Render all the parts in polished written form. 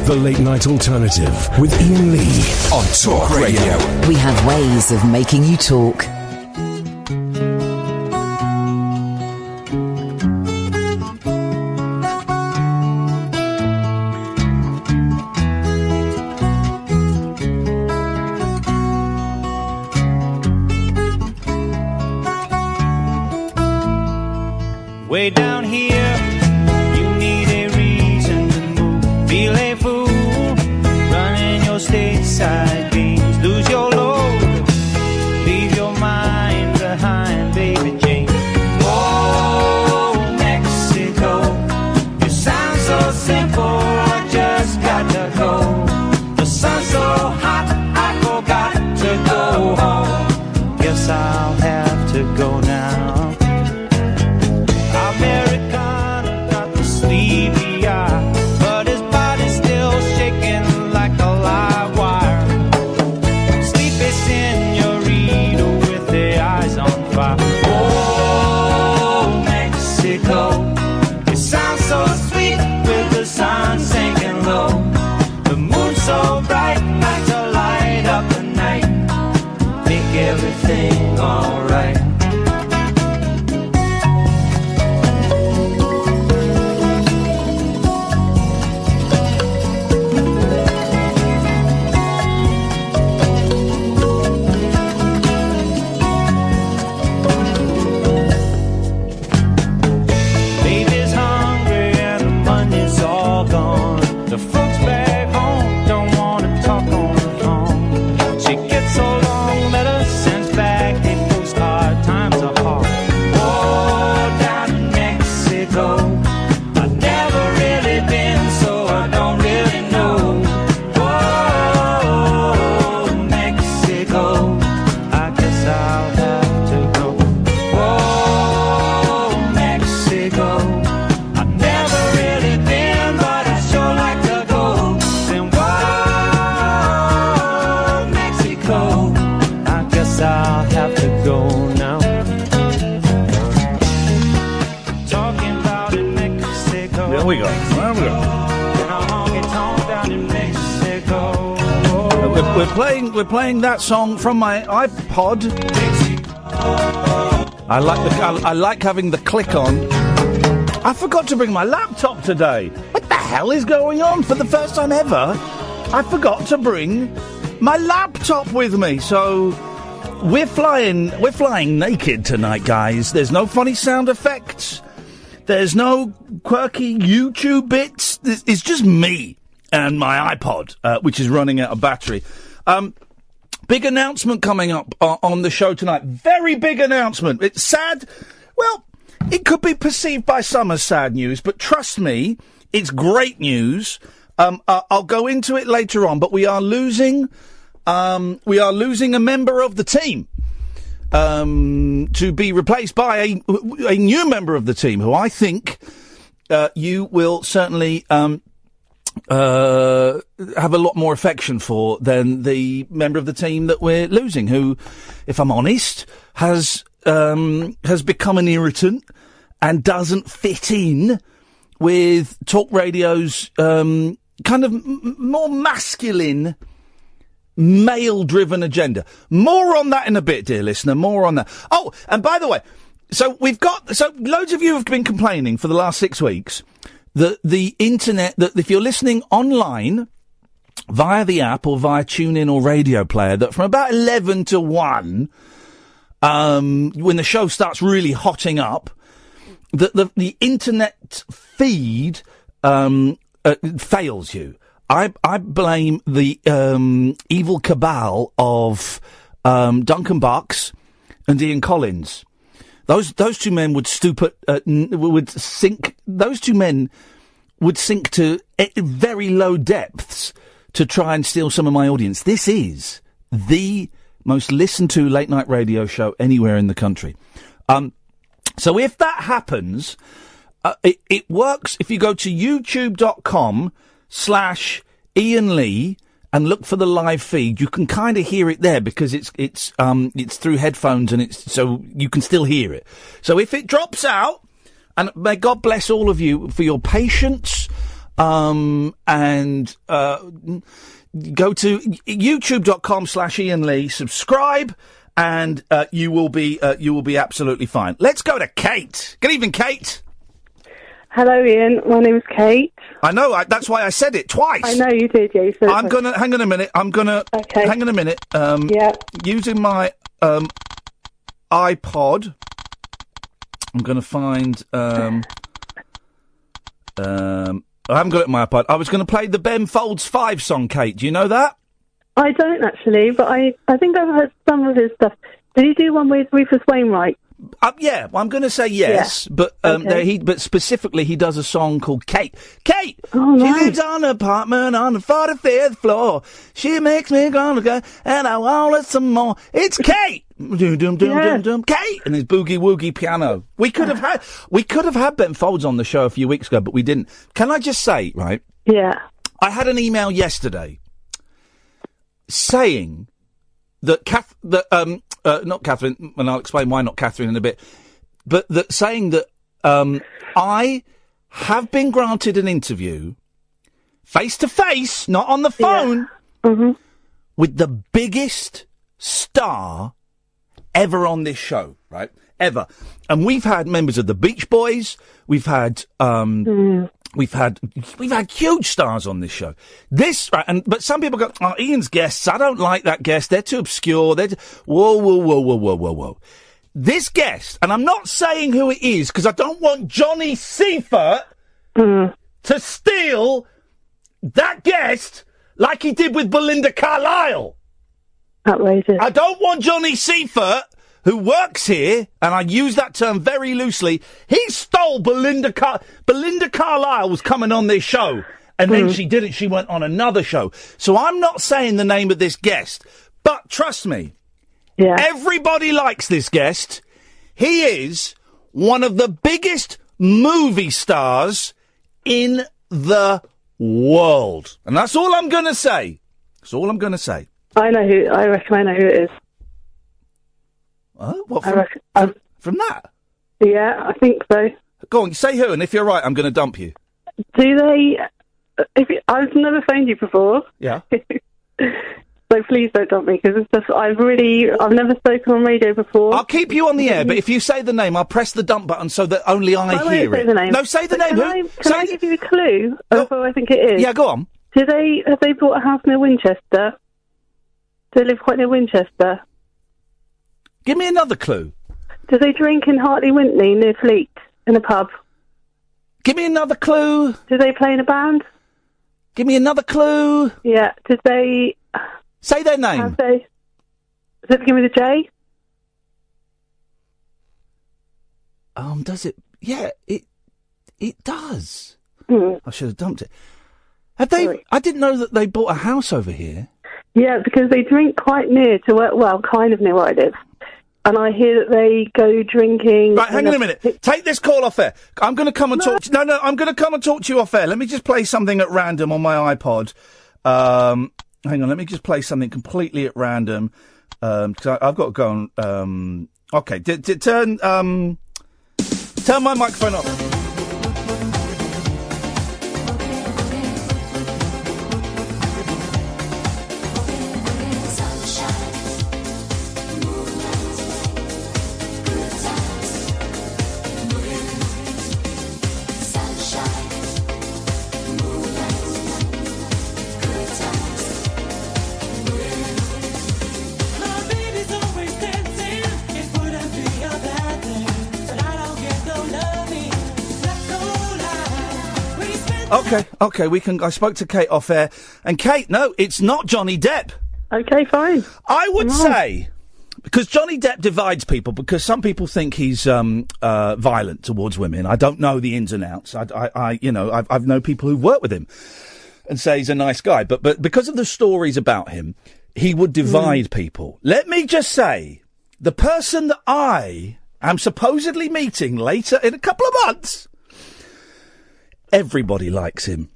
The Late Night Alternative with Iain Lee on Talk Radio. We have ways of making you talk. Way down here, you need a reason to move. Feel a fool, running your stateside games. Lose your load, leave your mind behind, baby Jane. Oh, Mexico, you sound so simple, I just got to go. The sun's so hot, I forgot to go home. Guess I'll have to go now. Americana got the sleepy eye, but his body's still shaking like a live wire. Sleepy senorita with the eyes on fire. Oh, Mexico, you sound so sweet with the sun sinking low. The moon's so bright, like to light up the night, make everything alright. The folks back home don't want to talk on the phone. She gets so long, letters sends back a postcard. Times are hard. Oh, down in Mexico, I've never really been, so I don't really know. Oh, Mexico, I guess I'll have to go. Oh, Mexico, I've never really been, but I sure like to go. Then whoa, Mexico, I guess I'll have to go now. Talking about in Mexico. There we go. There we go. Down in Mexico. We're playing that song from my iPod. I like having the click on. I forgot to bring my laptop today. What the hell is going on? For the first time ever, I forgot to bring my laptop with me. So we're flying naked tonight, guys. There's no funny sound effects. There's no quirky YouTube bits. It's just me and my iPod, which is running out of battery. Big announcement coming up on the show tonight. Very big announcement. It's sad. Well, it could be perceived by some as sad news, but trust me, it's great news. I'll go into it later on, but we are losing a member of the team to be replaced by a new member of the team, who I think you will certainly have a lot more affection for than the member of the team that we're losing, who, if I'm honest, has become an irritant and doesn't fit in with Talk Radio's kind of more masculine, male-driven agenda. More on that in a bit, dear listener, more on that. Oh, and by the way, so loads of you have been complaining for the last 6 weeks that the internet, that if you're listening online via the app or via TuneIn or Radio Player, that from about 11 to 1, when the show starts really hotting up, that the internet feed fails you. I blame the evil cabal of Duncan Bucks and Ian Collins. Those two men would sink. Those two men would sink to very low depths to try and steal some of my audience. This is the most listened to late night radio show anywhere in the country. So if that happens, it works if you go to youtube.com/Iain Lee and look for the live feed. You can kind of hear it there because it's through headphones and so you can still hear it. So if it drops out, and may God bless all of you for your patience, and go to youtube.com/Iain Lee, subscribe, and you will be absolutely fine. Let's go to Kate. Good evening, Kate. Hello, Iain. My name's Kate. I know. That's why I said it twice. I know you did, Jason. I'm gonna hang on a minute. Okay. Hang on a minute. Using my iPod. I'm gonna find. I haven't got it on my iPod. I was going to play the Ben Folds 5 song, Kate. Do you know that? I don't actually, but I think I've heard some of his stuff. Did he do one with Rufus Wainwright? Yeah, well, I'm going to say yes, but but specifically he does a song called Kate. Kate! Oh, nice. She lives on an apartment on the 45th floor. She makes me gonna go, and I want it some more. It's Kate! Doom, doom, doom, doom, doom. Kate! And his boogie woogie piano. We could have had Ben Folds on the show a few weeks ago, but we didn't. Can I just say, right? Yeah. I had an email yesterday saying that not Katherine, and I'll explain why not Katherine in a bit, but saying that I have been granted an interview face to face, not on the phone, with the biggest star ever on this show, right? Ever. And we've had members of the Beach Boys, we've had huge stars on this show. But some people go, "Oh, Ian's guests, I don't like that guest. They're too obscure. Whoa. This guest, and I'm not saying who it is because I don't want Johnny Seifert to steal that guest like he did with Belinda Carlisle. Outrageous. I don't want Johnny Seifert, who works here, and I use that term very loosely. He stole Belinda Carlisle was coming on this show, and then she didn't. She went on another show. So I'm not saying the name of this guest, but trust me, everybody likes this guest. He is one of the biggest movie stars in the world. And that's all I'm going to say. That's all I'm going to say. I reckon I know who it is. What, from that? Yeah, I think so. Go on, say who, and if you're right, I'm going to dump you. Do they... I've never phoned you before. Yeah. So please don't dump me, because I've never spoken on radio before. I'll keep you on the air, but if you say the name, I'll press the dump button so that only I hear it. Say the name. No, say the name. Can I give you a clue of who I think it is? Yeah, go on. Have they bought a house near Winchester? Do they live quite near Winchester? Give me another clue. Do they drink in Hartley Wintney near Fleet in a pub? Give me another clue. Do they play in a band? Give me another clue. Yeah. Did they... Say their name. Does it begin with a J? Does it? Yeah, it does. I should have dumped it. Have they... Sorry. I didn't know that they bought a house over here. Yeah, because they drink quite near to where... Well, kind of near where I live. And I hear that they go drinking... Right, hang on a minute. Take this call off air. I'm going to come and talk... No, I'm going to come and talk to you off air. Let me just play something at random on my iPod. Hang on, let me just play something completely at random. Because I've got to go on... Okay, turn my microphone off. Okay, we can... I spoke to Kate off air, and Kate, no, it's not Johnny Depp. Okay, fine. I would say, because Johnny Depp divides people, because some people think he's violent towards women. I don't know the ins and outs. I've known people who've worked with him and say he's a nice guy, but because of the stories about him, he would divide people. Let me just say, the person that I am supposedly meeting later in a couple of months... Everybody likes him.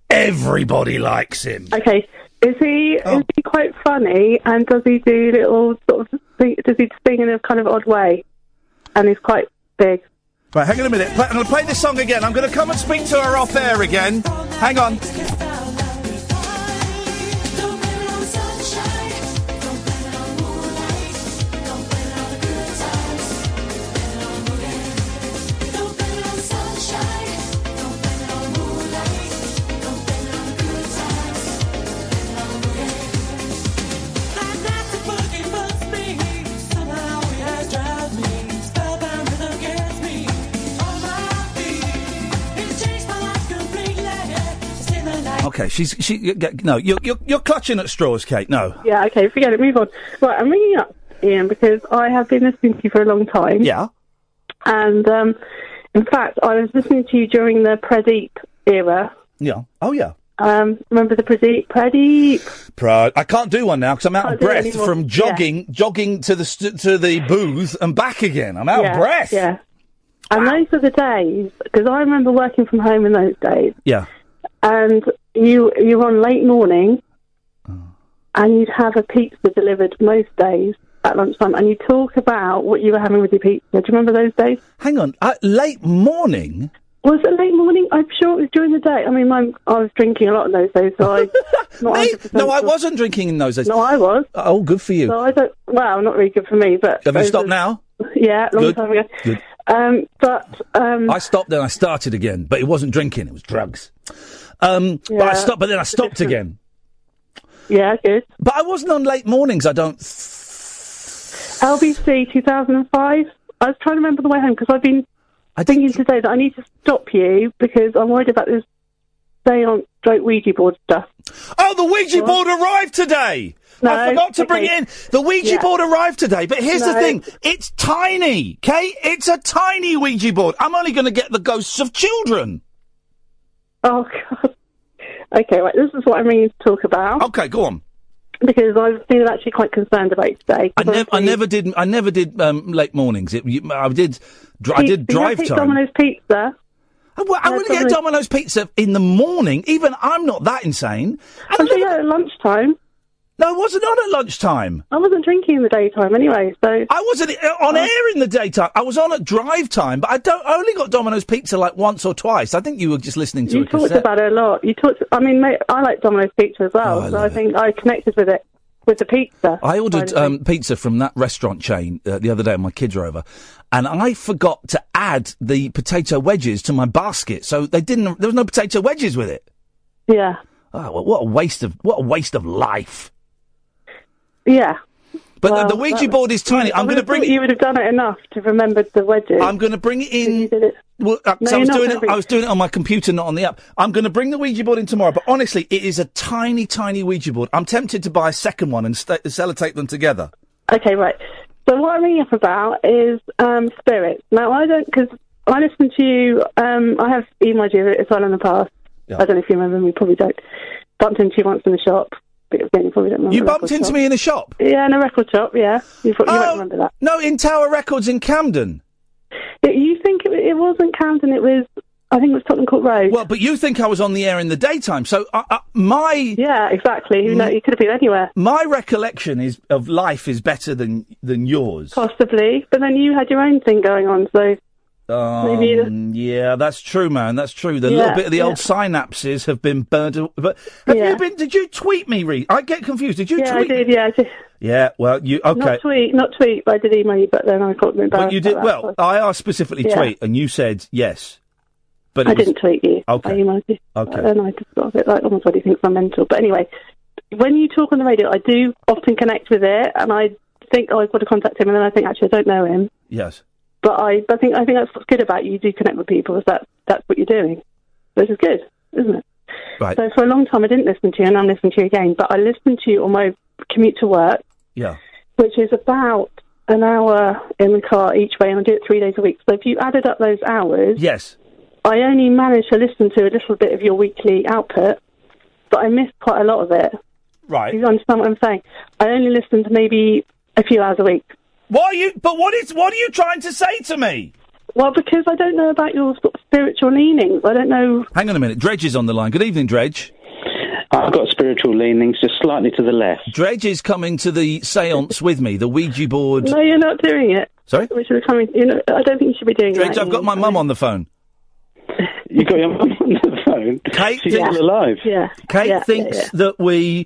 Everybody likes him. Okay. Is he quite funny, and does he do little sort of does he sing in a kind of odd way? And he's quite big. Right, hang on a minute. I'm going to play this song again. I'm going to come and speak to her off air again. Hang on. Okay, no, you're clutching at straws, Kate. No. Yeah, okay, forget it. Move on. Right, I'm ringing up, Ian, because I have been listening to you for a long time. Yeah. And in fact, I was listening to you during the Pradeep era. Yeah. Oh, yeah. Remember the Pradeep? I can't do one now because I'm out of breath from jogging to the booth and back again. I'm out of breath. Yeah. And those are the days, because I remember working from home in those days. Yeah. And you were on late morning, and you'd have a pizza delivered most days at lunchtime, and you'd talk about what you were having with your pizza. Do you remember those days? Hang on, late morning? Was it late morning? I'm sure it was during the day. I mean, I was drinking a lot in those days, so I... No, I wasn't drinking in those days. No, I was. Oh, good for you. So I don't... Well, not really good for me, but... Have you stopped now? Yeah, long time ago. Good. I stopped, then I started again, but it wasn't drinking, it was drugs. But then I stopped again. Yeah, good. But I wasn't on late mornings, I don't... LBC 2005. I was trying to remember the way home, because I've been thinking today that I need to stop you, because I'm worried about this Ouija board stuff. Oh, the Ouija board arrived today! No, I forgot to bring it in. The Ouija board arrived today, but here's the thing. It's tiny, Kate. It's a tiny Ouija board. I'm only going to get the ghosts of children. Oh, God. Okay, right, this is what I'm ringing to talk about. Okay, go on. Because I've been actually quite concerned about it today. I never did late mornings. I did drive time. Domino's pizza. I wouldn't get Domino's pizza in the morning. Even I'm not that insane. I'm sure at lunchtime. No, I wasn't on at lunchtime. I wasn't drinking in the daytime anyway, so... I wasn't on air in the daytime. I was on at drive time, but I only got Domino's pizza like once or twice. I think you were just listening to a cassette. You talked about it a lot. I mean, mate, I like Domino's pizza as well, so I think I connected with it, with the pizza. I ordered pizza from that restaurant chain the other day when my kids were over, and I forgot to add the potato wedges to my basket, so there was no potato wedges with it. Yeah. Oh, well, what a waste of life. Yeah. But the Ouija board is tiny. I'm going to bring it... You would have done it enough to remember the wedges. I'm going to bring it in... You did it. Well, I was doing it on my computer, not on the app. I'm going to bring the Ouija board in tomorrow, but honestly, it is a tiny, tiny Ouija board. I'm tempted to buy a second one and sellotape them together. Okay, right. So what I'm ringing up about is spirits. Now, because I listen to you... I have emailed you as well in the past. Yeah. I don't know if you remember me, probably don't. Bumped into you once in the shop. You bumped into me in a shop? Yeah, in a record shop, yeah. You won't remember that. No, in Tower Records in Camden. You think it wasn't Camden, I think it was Tottenham Court Road. Well, but you think I was on the air in the daytime, so Yeah, exactly. You could have been anywhere. My recollection of life is better than yours. Possibly, but then you had your own thing going on, so... Yeah, that's true, man. That's true. The little bit of the old synapses have been burned. But did you tweet me, I get confused. Did you tweet? I did, I did. Yeah, well, okay. Not tweet, but I did email you, but then I got embarrassed. But you did, I asked specifically tweet, and you said yes. But I didn't tweet you. Okay. I emailed you. Okay. And I just got a bit like, oh my God, he thinks I'm mental. But anyway, when you talk on the radio, I do often connect with it, and I think, I've got to contact him, and then I think, actually, I don't know him. Yes. But I think that's what's good about you. You do connect with people, because that's what you're doing, which is good, isn't it? Right. So for a long time, I didn't listen to you, and I'm listening to you again. But I listened to you on my commute to work. Yeah. Which is about an hour in the car each way, and I do it 3 days a week. So if you added up those hours, yes, I only managed to listen to a little bit of your weekly output, but I missed quite a lot of it. Right. Do you understand what I'm saying? I only listened to maybe a few hours a week. What are you trying to say to me? Well, because I don't know about your sort of spiritual leanings. I don't know... Hang on a minute. Dredge is on the line. Good evening, Dredge. I've got spiritual leanings just slightly to the left. Dredge is coming to the séance with me, the Ouija board... No, you're not doing it. Sorry? We should be coming. You know, I don't think you should be doing Dredge, that. I've got my mum on the phone. You got your mum on the phone? Kate, She's still alive. Yeah. Kate thinks that we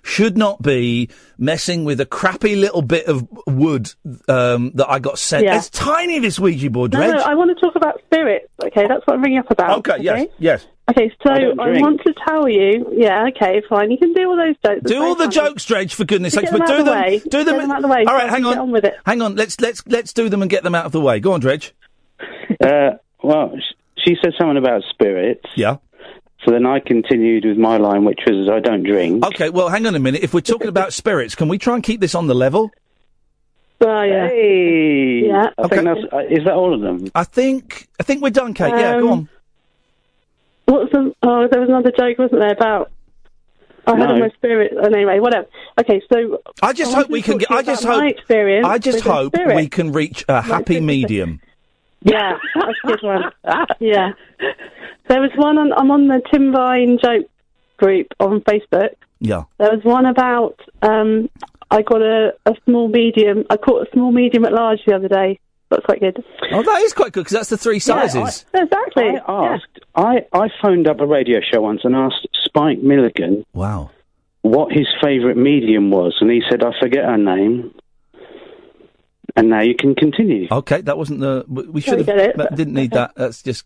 should not be messing with a crappy little bit of wood that I got sent. Yeah. It's tiny, this Ouija board, No, Dredge. no, I want to talk about spirits. Okay, that's what I'm ringing up about. Okay, yes. Okay, so I don't I drink. want to tell you. Yeah, okay, fine. You can do all those jokes. Do all the jokes, Dredge, for goodness sakes, Get but them do out them. of the way. Do Get them. them out of the way. All right, So I hang can on. get on with it. Hang on. Let's do them and get them out of the way. Go on, Dredge. Well, she said something about spirits. Yeah. So then I continued with my line, which was I don't drink. Okay, well, hang on a minute. If we're talking about spirits, can we try and keep this on the level? Yeah. Hey! Yeah. I think that's, is that all of them? I think we're done, Kate. Yeah, go on. There was another joke, wasn't there, about I had on my spirit. Anyway, whatever. Okay, so I just hope we can get. I just hope. my experience. I just with the hope spirit. we can reach a happy medium. Yeah, that's a good one. Yeah. There was one I'm on the Tim Vine joke group on Facebook. Yeah. There was one about I got a small medium. I caught a small medium at large the other day. That's quite good. Oh, that is quite good because that's the three sizes. Yeah, exactly. I phoned up a radio show once and asked Spike Milligan. Wow. What his favourite medium was, and he said, I forget her name. And now you can continue. Okay, that wasn't the. We should have. Get it. Didn't need that. That's just.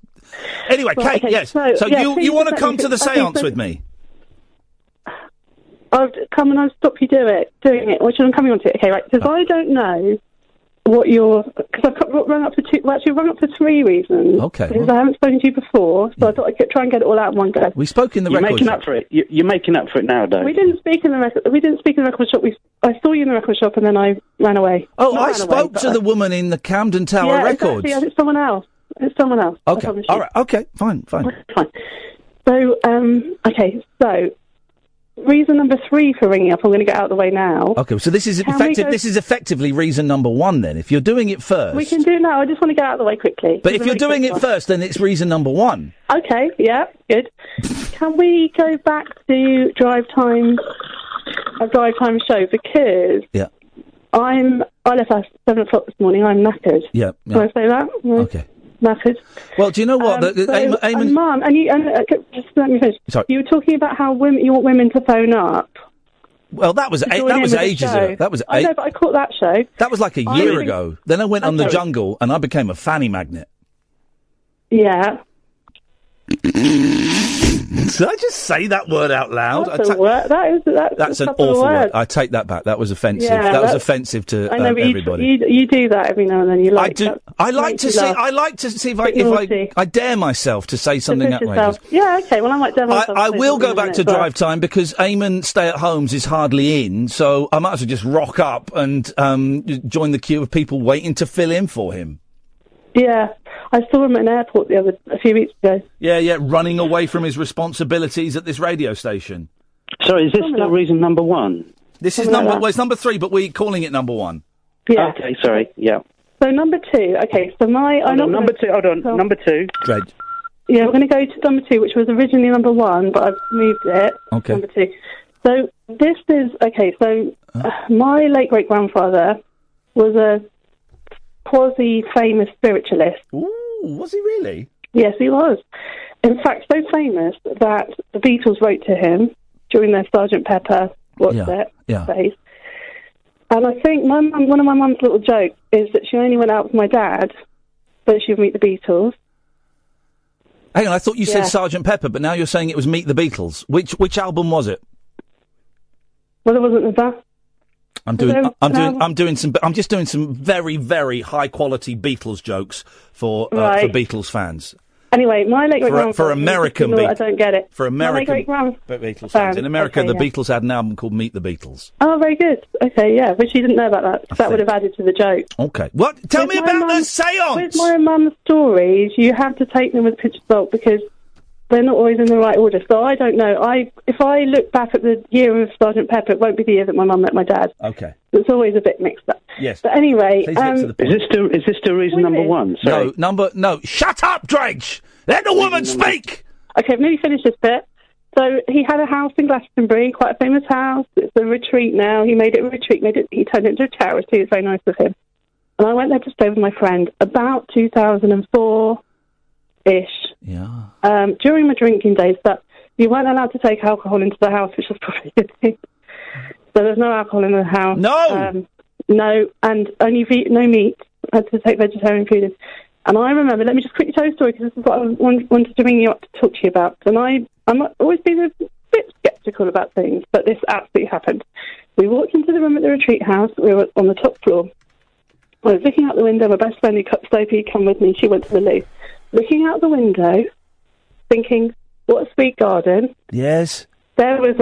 Anyway, Well, Kate. okay, Yes. so, yeah, you want to please come to the I think séance with me? I'll come and I'll stop you doing it, which I'm coming on to. Okay, right, because I don't know what you're... Because I've rung up for two... Well, actually, rung up for three reasons. Okay. Because I haven't spoken to you before, so I thought I could try and get it all out in one go. We spoke in the You're record making shop. up for it. You're making up for it now, though. We didn't speak in the record shop. I saw you in the record shop and then I ran away. Oh, Not I ran spoke away, to the woman in the Camden Tower yeah, Records. Exactly, it's someone else. It's someone else. I Okay. promise you. All right. Okay. Fine. Fine. So, okay, so... Reason number 3 for ringing up, I'm going to get out of the way now. Okay, so this is effectively reason number 1 then. If you're doing it first. We can do it now. I just want to get out of the way quickly. But if you're doing it first, then it's reason number 1. Okay, yeah, good. Can we go back to drive time show? Because I left at 7 o'clock this morning. I'm knackered. Yeah. Can I say that? No? Okay. Knackered. Well, do you know what? And Mum, just let me finish. Sorry. You were talking about how you want women to phone up. Well, that was ages ago. I know, but I caught that show. That was like a year ago. Then I went on The Jungle and I became a fanny magnet. Yeah. Did I just say that word out loud? That's an awful word. I take that back. That was offensive. Yeah, that was offensive to I know, but everybody. You do that every now and then. I like to see if I dare myself to say something outrageous. Yeah, okay. Well, I might dare myself. I will go back to drive time because Eamon stay-at-homes is hardly in, so I might as well just rock up and join the queue of people waiting to fill in for him. Yeah, I saw him at an airport a few weeks ago. Yeah, running away from his responsibilities at this radio station. Sorry, is this still reason number 1? This is it's number 3, but we're calling it number 1. Yeah. Okay, sorry, yeah. So number 2, okay, so number 2. Dredge. Yeah, we're going to go to number 2, which was originally number 1, but I've moved it. Okay. Number 2. So this is, okay, so my late-great-grandfather was a quasi-famous spiritualist. Ooh, was he really? Yes, he was. In fact, so famous that the Beatles wrote to him during their Sgt. Pepper phase. And I think one of my mum's little jokes is that she only went out with my dad so she would meet the Beatles. Hang on, I thought you said Sgt. Pepper, but now you're saying it was Meet the Beatles. Which album was it? Well, it wasn't that. I'm just doing some very, very high quality Beatles jokes for Beatles fans. Anyway, my late great grandfather for American Beatles. I don't get it. For American Beatles fans. In America, the Beatles had an album called Meet the Beatles. Oh, very good. Okay, yeah, but she didn't know about that. That would have added to the joke. Okay. What? Tell me about the séance! With my mum's stories, you have to take them with a pinch of salt because they're not always in the right order. So I don't know. If I look back at the year of Sgt. Pepper, it won't be the year that my mum met my dad. Okay. It's always a bit mixed up. Yes. But anyway, is this still reason number 1? Sorry. No. Shut up, Dredge! Let the woman speak! Okay, let me finish this bit. So he had a house in Glastonbury, quite a famous house. It's a retreat now. He made it a retreat. He turned it into a charity. It's very nice of him. And I went there to stay with my friend about 2004-ish. Yeah. During my drinking days, that you weren't allowed to take alcohol into the house, which was probably a good thing. So there's no alcohol in the house. No! No, and only no meat. I had to take vegetarian food in. And I remember, let me just quickly tell you a story, because this is what I wanted to bring you up to talk to you about. And I'm always been a bit sceptical about things, but this absolutely happened. We walked into the room at the retreat house. We were on the top floor. I was looking out the window. My best friend, Sophie, come with me. She went to the loo. Looking out the window, thinking, what a sweet garden. Yes. There was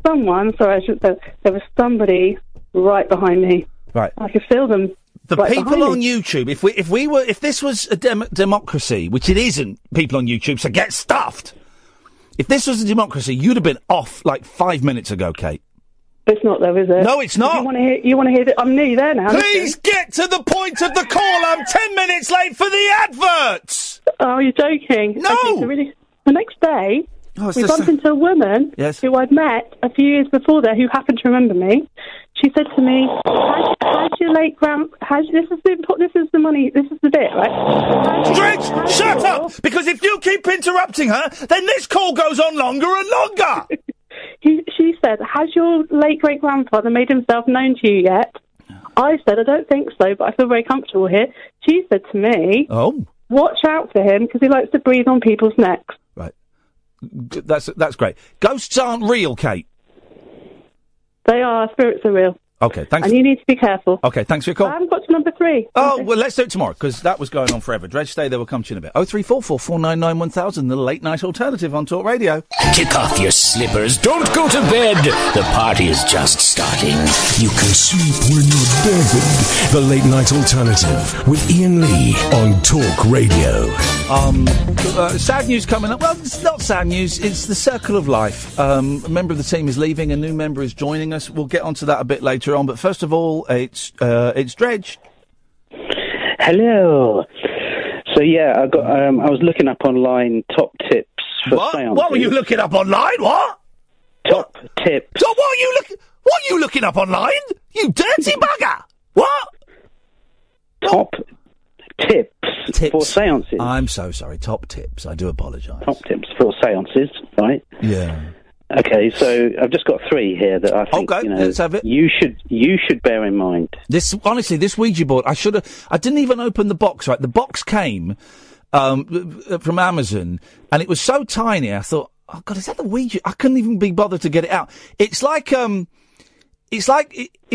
someone, sorry, I shouldn't say, there was somebody right behind me. Right. I could feel them. The right people on me. YouTube, if this was a democracy, which it isn't, people on YouTube, so get stuffed. If this was a democracy, you'd have been off like 5 minutes ago, Kate. It's not though, is it? No, it's not. You want to hear that? I'm nearly there now. Please get to the point of the call. I'm 10 minutes late for the adverts. Oh, you're joking. No. Okay, so really, the next day, we just bumped into a woman who I'd met a few years before there who happened to remember me. She said to me, how's your late this is the money, this is the bit, right? Dredge, shut up! Because if you keep interrupting her, then this call goes on longer and longer! She said, has your late great-grandfather made himself known to you yet? I said, I don't think so, but I feel very comfortable here. She said to me, watch out for him, because he likes to breathe on people's necks. Right. That's great. Ghosts aren't real, Kate. They are. Spirits are real. Okay, thanks. And you need to be careful. Okay, thanks for your call. I haven't got to number 3. Oh, well, let's do it tomorrow, because that was going on forever. Dredge, stay there, we'll come to you in a bit. 0344 499 1000, the late night alternative on Talk Radio. Kick off your slippers, don't go to bed. The party is just starting. You can sleep when you're dead. The late night alternative with Iain Lee on Talk Radio. Sad news coming up. Well, it's not sad news, it's the circle of life. A member of the team is leaving, a new member is joining us. We'll get onto that a bit later on, but first of all, it's Dredge. Hello. So yeah, I was looking up online top tips for seances. What were you looking up online? What? Top tips. So what are you looking up online? You dirty bugger! What? Top tips for seances. I'm so sorry. Top tips. I do apologise. Top tips for seances, right? Yeah. Okay, so I've just got 3 here that I think let's have it. You should bear in mind. This Ouija board, I didn't even open the box, right? The box came from Amazon and it was so tiny, I thought, oh God, is that the Ouija? I couldn't even be bothered to get it out. It's the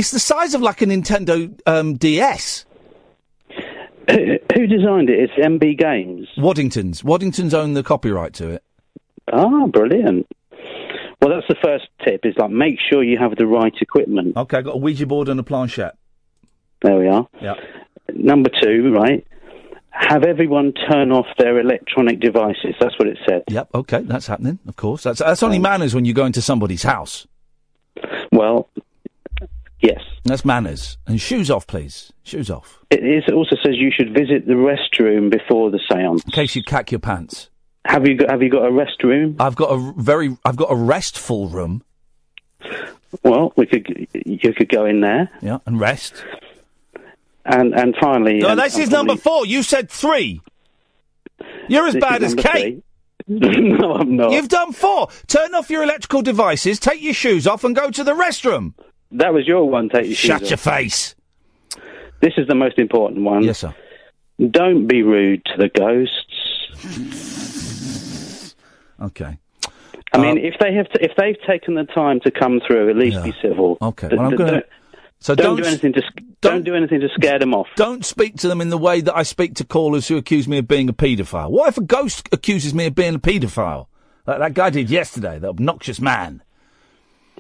size of like a Nintendo DS. Who designed it? It's MB Games. Waddington's own the copyright to it. Ah, brilliant. Well, that's the first tip, is like make sure you have the right equipment. Okay, I've got a Ouija board and a planchette. There we are. Yeah. Number 2, right, have everyone turn off their electronic devices. That's what it said. Yep, okay, that's happening, of course. That's only manners when you go into somebody's house. Well, yes. That's manners. And shoes off, please. Shoes off. It also says you should visit the restroom before the seance. In case you cack your pants. Have you got a restroom? I've got a restful room. Well, you could go in there. Yeah, and rest. And finally... No, this is number 4. You said 3. You're as bad as Kate. No, I'm not. You've done 4. Turn off your electrical devices, take your shoes off and go to the restroom. That was your one, take your shoes off. Shut your face. This is the most important one. Yes, sir. Don't be rude to the ghosts. Okay. I mean, if they've taken the time to come through, at least be civil. Okay. Well, I'm going to... don't do anything to scare them off. Don't speak to them in the way that I speak to callers who accuse me of being a paedophile. What if a ghost accuses me of being a paedophile? Like that guy did yesterday, that obnoxious man.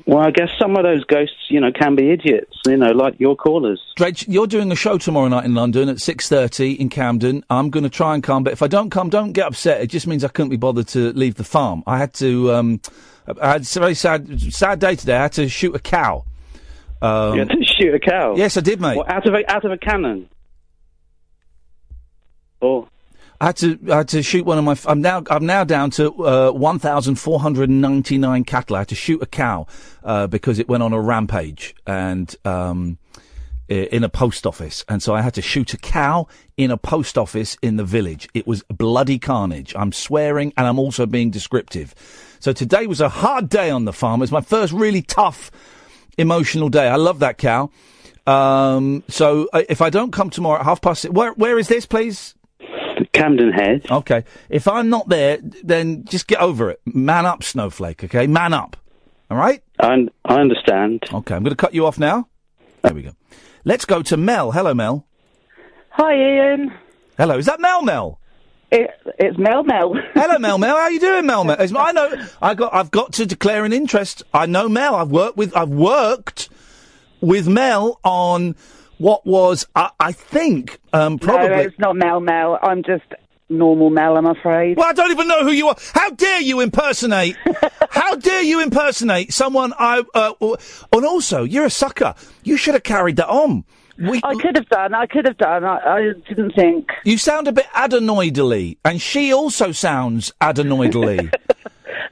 Well, I guess some of those ghosts, can be idiots, like your callers. Dredge, you're doing a show tomorrow night in London at 6:30 in Camden. I'm going to try and come, but if I don't come, don't get upset. It just means I couldn't be bothered to leave the farm. I had to, I had a very sad day today. I had to shoot a cow. You had to shoot a cow? Yes, I did, mate. What, out of a cannon? Or... I had to shoot one of my. I'm now down to 1,499 cattle. I had to shoot a cow because it went on a rampage, and in a post office, and so I had to shoot a cow in a post office in the village. It was bloody carnage. I'm swearing, and I'm also being descriptive. So today was a hard day on the farm. It was my first really tough, emotional day. I love that cow. So if I don't come tomorrow at 6:30, where is this, please? Camden Head. Okay. If I'm not there, then just get over it. Man up, Snowflake, okay? Man up. All right? I understand. Okay, I'm going to cut you off now. There we go. Let's go to Mel. Hello, Mel. Hi, Ian. Hello. Is that Mel? It's Mel. Hello, Mel. How you doing, Mel? I know. I've got to declare an interest. I know Mel. I've worked with Mel on what was, I think, probably. No, it's not Mel. I'm just normal Mel, I'm afraid. Well, I don't even know who you are. How dare you impersonate? How dare you impersonate someone and also, you're a sucker. You should have carried that on. I could have done. I didn't think. You sound a bit adenoidally, and she also sounds adenoidally.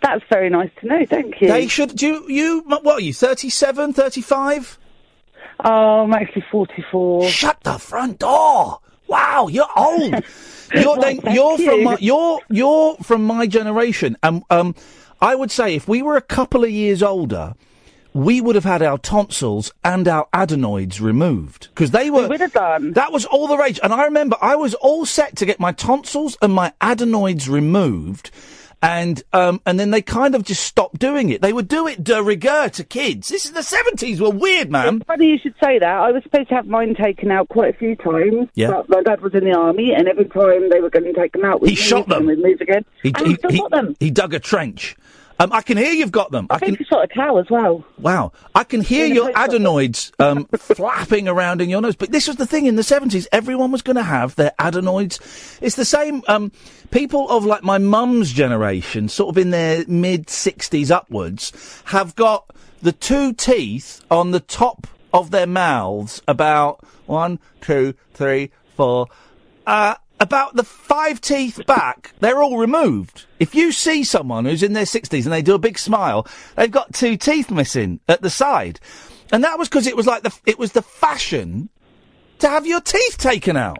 That's very nice to know, thank you. They should, what are you, 37, 35? Oh, I'm actually 44. Shut the front door! Wow, you're old. You're from my generation, and I would say if we were a couple of years older, we would have had our tonsils and our adenoids removed because they were. We would have done. That was all the rage, and I remember I was all set to get my tonsils and my adenoids removed. And then they kind of just stopped doing it. They would do it de rigueur to kids. This is the 70s. Were weird, man. It's funny you should say that. I was supposed to have mine taken out quite a few times. Yeah. But my dad was in the army, and every time they were going to take them out, he shot them. We'd move again. He still got them. He dug a trench. I can hear you've got them. I think he shot a cow as well. Wow. I can hear your adenoids flapping around in your nose. But this was the thing in the 70s. Everyone was going to have their adenoids. It's the same. People of like my mum's generation, sort of in their mid-60s upwards, have got the two teeth on the top of their mouths about 1, 2, 3, 4. About the 5 teeth back, they're all removed. If you see someone who's in their 60s and they do a big smile, they've got 2 teeth missing at the side. And that was because it was like it was the fashion to have your teeth taken out.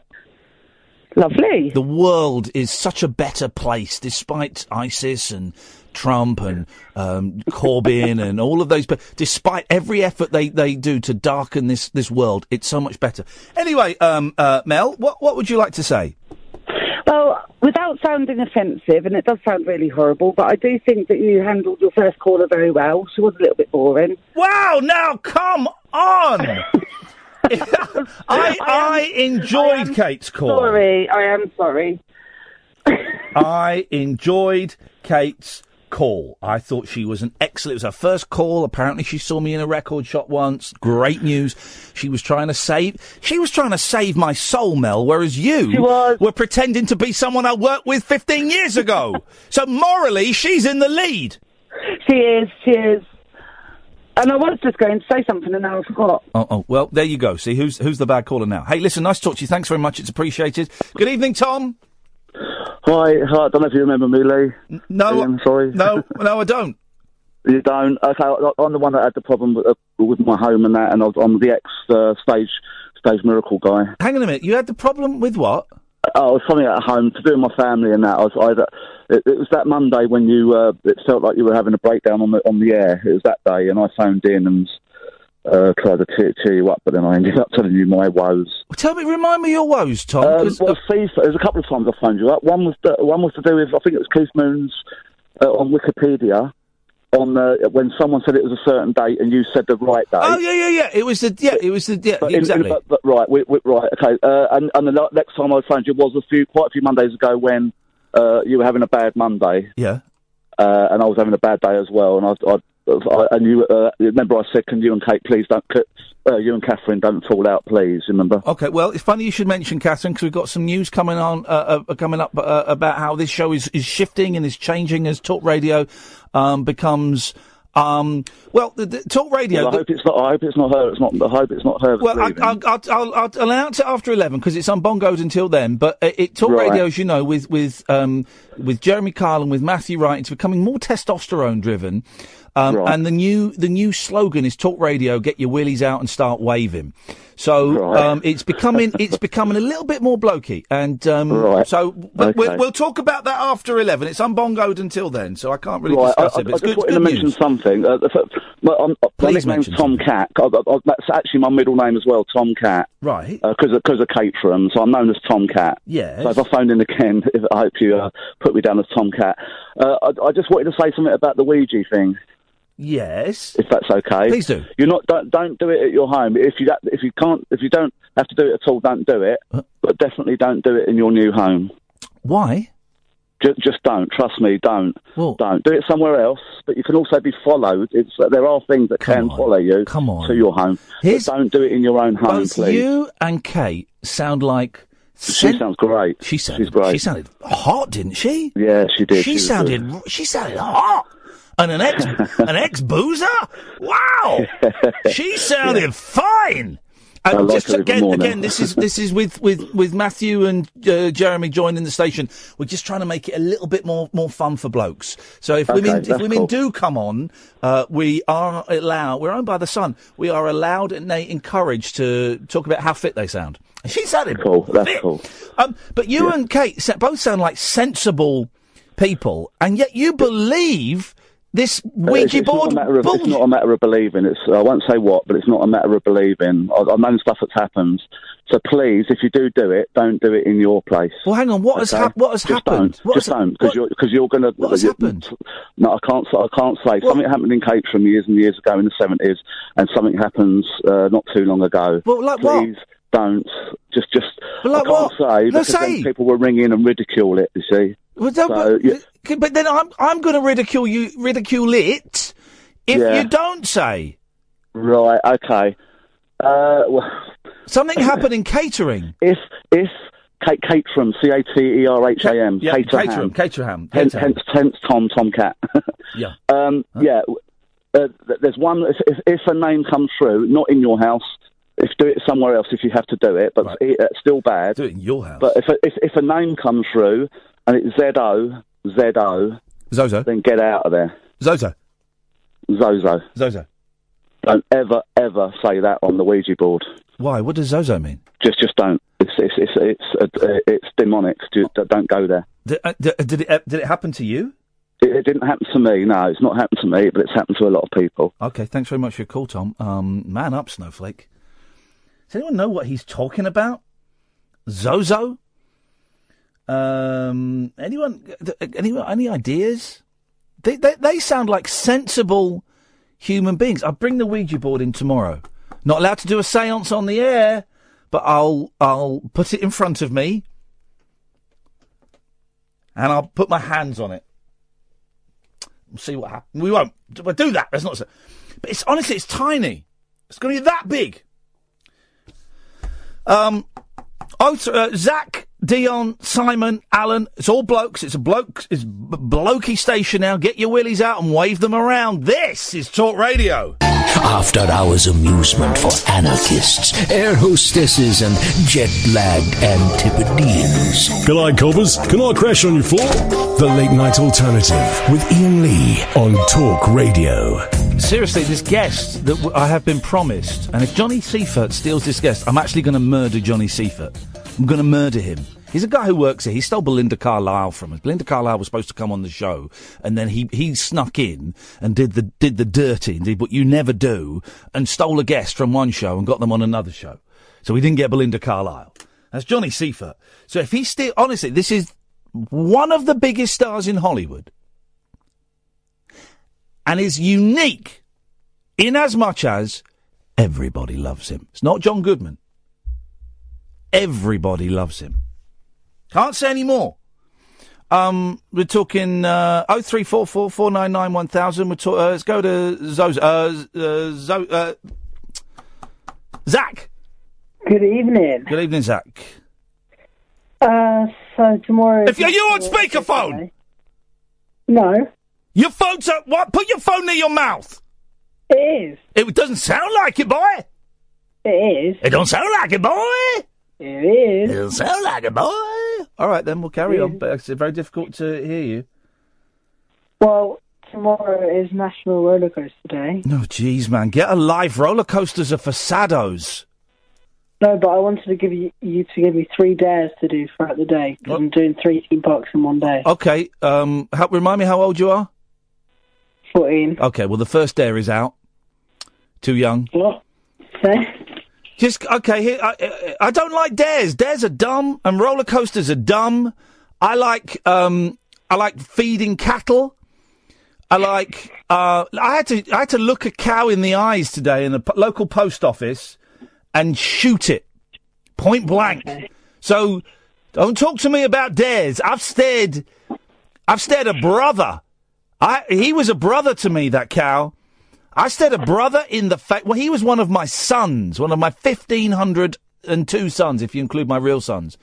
Lovely. The world is such a better place, despite ISIS and Trump and Corbyn and all of those. But despite every effort they do to darken this world, it's so much better. Anyway, Mel, what would you like to say? Well, without sounding offensive, and it does sound really horrible, but I do think that you handled your first caller very well. She was a little bit boring. Wow, now come on! I enjoyed Kate's call. I am sorry. I enjoyed Kate's call. I thought she was an excellent. It was her first call. Apparently, she saw me in a record shop once. Great news. She was trying to save my soul, Mel. Whereas you were pretending to be someone I worked with 15 years ago. So morally, she's in the lead. She is. And I was just going to say something and now I forgot. Oh, well, there you go. See, who's the bad caller now? Hey, listen, nice to talk to you. Thanks very much. It's appreciated. Good evening, Tom. Hi. I don't know if you remember me, Lee. No. Ian, sorry. No, I don't. You don't? Okay, I'm the one that had the problem with my home and that, and I'm the ex-stage miracle guy. Hang on a minute. You had the problem with what? I was something at home to do with my family and that. It was that Monday when it felt like you were having a breakdown on the air. It was that day, and I phoned in and tried to cheer you up, but then I ended up telling you my woes. Remind me your woes, Tom. FIFA. There's a couple of times I phoned you up. One was to do with, I think it was Keith Moon's on Wikipedia. When someone said it was a certain date and you said the right date. Oh yeah. It was exactly. Right, right, okay. And the next time I phoned you was quite a few Mondays ago when you were having a bad Monday. Yeah. And I was having a bad day as well. And you remember I said, "Can you and Kate please you and Katherine don't fall out, please." Remember? Okay. Well, it's funny you should mention Katherine because we've got some news coming up about how this show is shifting and is changing as talk radio becomes. The talk radio. Well, I hope it's not her. I hope it's not her. Well, I'll announce it after 11 because it's on bongos until then. But talk radio, as you know, with Jeremy Kyle and with Matthew Wright, it's becoming more testosterone driven. And the new slogan is talk radio, get your willies out and start waving. So it's becoming a little bit more blokey, and so we'll talk about that after 11. It's unbongoed until then, so I can't really discuss it. But I just wanted to mention something. My nickname's Tom Cat. That's actually my middle name as well, Tom Cat. Right. Because of Katherine, so I'm known as Tom Cat. Yes. So if I phoned in again, I hope you put me down as Tom Cat. I just wanted to say something about the Ouija thing. Yes. If that's okay. Please do. Don't do it at your home. If you don't have to do it at all, don't do it. But definitely don't do it in your new home. Why? Just don't. Trust me, don't. Well, don't. Do it somewhere else, but you can also be followed. There are things that can follow you to your home. But don't do it in your own home, both please. You and Kate sound like... She sounds great. She's great. She sounded hot, didn't she? Yeah, she did. She sounded hot. And an ex-boozer? Wow! She sounded fine! And just again, this is with Matthew and Jeremy joining the station. We're just trying to make it a little bit more fun for blokes. So if women do come on, we are allowed. We're owned by the Sun. We are allowed and encouraged to talk about how fit they sound. She sounded cool. That's fit. Cool. But you and Kate both sound like sensible people, and yet you believe this Ouija board bullshit. It's not a matter of believing. I won't say what, but it's not a matter of believing. I've known stuff that's happened. So please, if you do it, don't do it in your place. Well, hang on. What has happened? Just don't, because you're going to. What has happened? No, I can't say. Something happened in Katherine years and years ago in the 70s, and something happens not too long ago. Well, like please, don't. Just. Well, like I can't say because then people will ring in and ridicule it. You see. Well, but then I'm going to ridicule it if you don't say. Right. Okay. Well, something happened in catering. If Katherine, Caterham, Caterham. Hence Tom Cat. Yeah. There's one. If a name comes through, not in your house. Do it somewhere else if you have to do it, but it's still bad. Do it in your house. But if a name comes through and it's Zozo, then get out of there. Zozo. Don't ever say that on the Ouija board. Why? What does Zozo mean? Just don't. It's demonic. Don't go there. Did it happen to you? It didn't happen to me. No, it's not happened to me, but it's happened to a lot of people. Okay, thanks very much for your call, Tom. Man up, Snowflake. Does anyone know what he's talking about? Zozo? Anyone? Any ideas? They sound like sensible human beings. I'll bring the Ouija board in tomorrow. Not allowed to do a séance on the air, but I'll put it in front of me and I'll put my hands on it. We'll see what happens. We won't. We'll do that. That's not so. But it's honestly, it's tiny. It's going to be that big. Zach, Dion, Simon, Alan, it's all blokes. It's blokey station now. Get your willies out and wave them around. This is Talk Radio. After hours amusement for anarchists, air hostesses and jet-lagged Antipodeans. G'day, coppers. Can I crash on your floor? The Late Night Alternative with Iain Lee on Talk Radio. Seriously, this guest that I have been promised, and if Johnny Seifert steals this guest, I'm actually going to murder Johnny Seifert. I'm going to murder him. He's a guy who works here. He stole Belinda Carlisle from us. Belinda Carlisle was supposed to come on the show, and then he snuck in and did the dirty and did what you never do, and stole a guest from one show and got them on another show. So we didn't get Belinda Carlisle. That's Johnny Seifert. So if he still, honestly, this is one of the biggest stars in Hollywood, and is unique in as much as everybody loves him. It's not John Goodman. Everybody loves him. Can't say any more. We're talking 0344 499 1000. Let's go to Zach. Good evening. Good evening, Zach. So tomorrow... Are you on speakerphone? No. Your phone's up. What? Put your phone near your mouth. It is. It doesn't sound like it, boy. It is. It don't sound like it, boy. It is. It don't sound like it, boy. All right, then, we'll carry on. But it's very difficult to hear you. Well, tomorrow is National Roller Coaster Day. No, jeez, man. Get a life. Roller coasters are for saddos. No, but I wanted to give you to give me 3 dares to do throughout the day. 'Cause I'm doing 3 theme parks in one day. Okay, remind me how old you are? 14. Okay, well, the first dare is out. Too young. What? Here, I don't like dares. Dares are dumb, and roller coasters are dumb. I like feeding cattle. I had to look a cow in the eyes today in the local post office and shoot it. Point blank. Okay. So, don't talk to me about dares. I've stared a brother. He was a brother to me, that cow. I stared a brother in the face. Well, he was one of my sons, one of my 1,502 sons, if you include my real sons.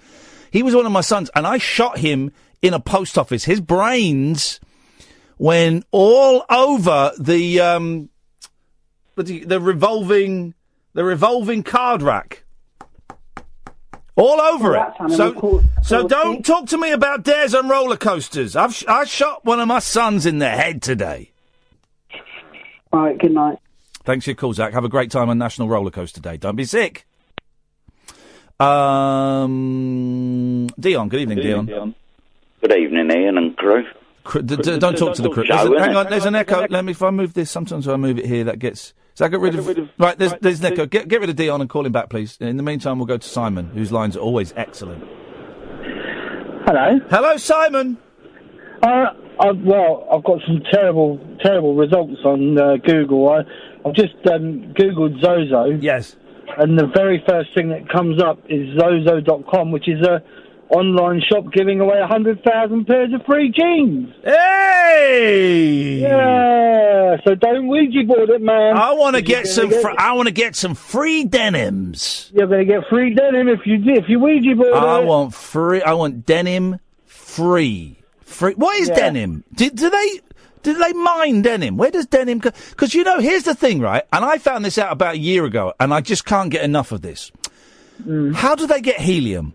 He was one of my sons, and I shot him in a post office. His brains went all over the revolving card rack. All over it. So don't talk to me about dares on roller coasters. I shot one of my sons in the head today. All right, good night. Thanks for your call, Zach. Have a great time on National Roller Coaster Day. Don't be sick. Dion, good evening, Dion. Good evening, Ian and crew. Don't talk to the crew. Hang on, there's an echo. If I move this, sometimes I move it here, that gets... So I get rid of... Right, there's an echo. Get rid of Dion and call him back, please. In the meantime, we'll go to Simon, whose lines are always excellent. Hello. Hello, Simon. I've got some terrible results on Google. I've just Googled Zozo. Yes. And the very first thing that comes up is Zozo.com, which is a online shop giving away 100,000 pairs of free jeans. Hey! Yeah. So don't Ouija board it, man. I want to get some free denims. You're going to get free denim if you Ouija board it. I want denim free. What is denim? Do they mine denim? Where does denim go? Because, here's the thing, right? And I found this out about a year ago, and I just can't get enough of this. How do they get helium?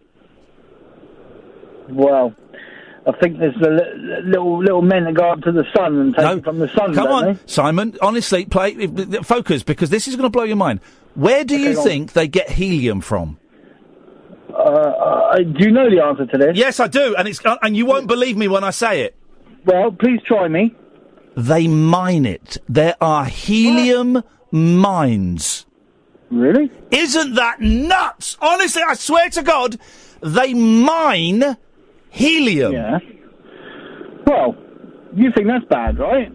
Well, I think there's the little men that go up to the sun and take it from the sun. Come on, Simon. Honestly, focus, because this is going to blow your mind. Where do you think they get helium from? Do you know the answer to this? Yes, I do, and you won't believe me when I say it. Well, please try me. They mine it. There are helium mines. Really? Isn't that nuts? Honestly, I swear to God, they mine helium. Yeah. Well, you think that's bad, right?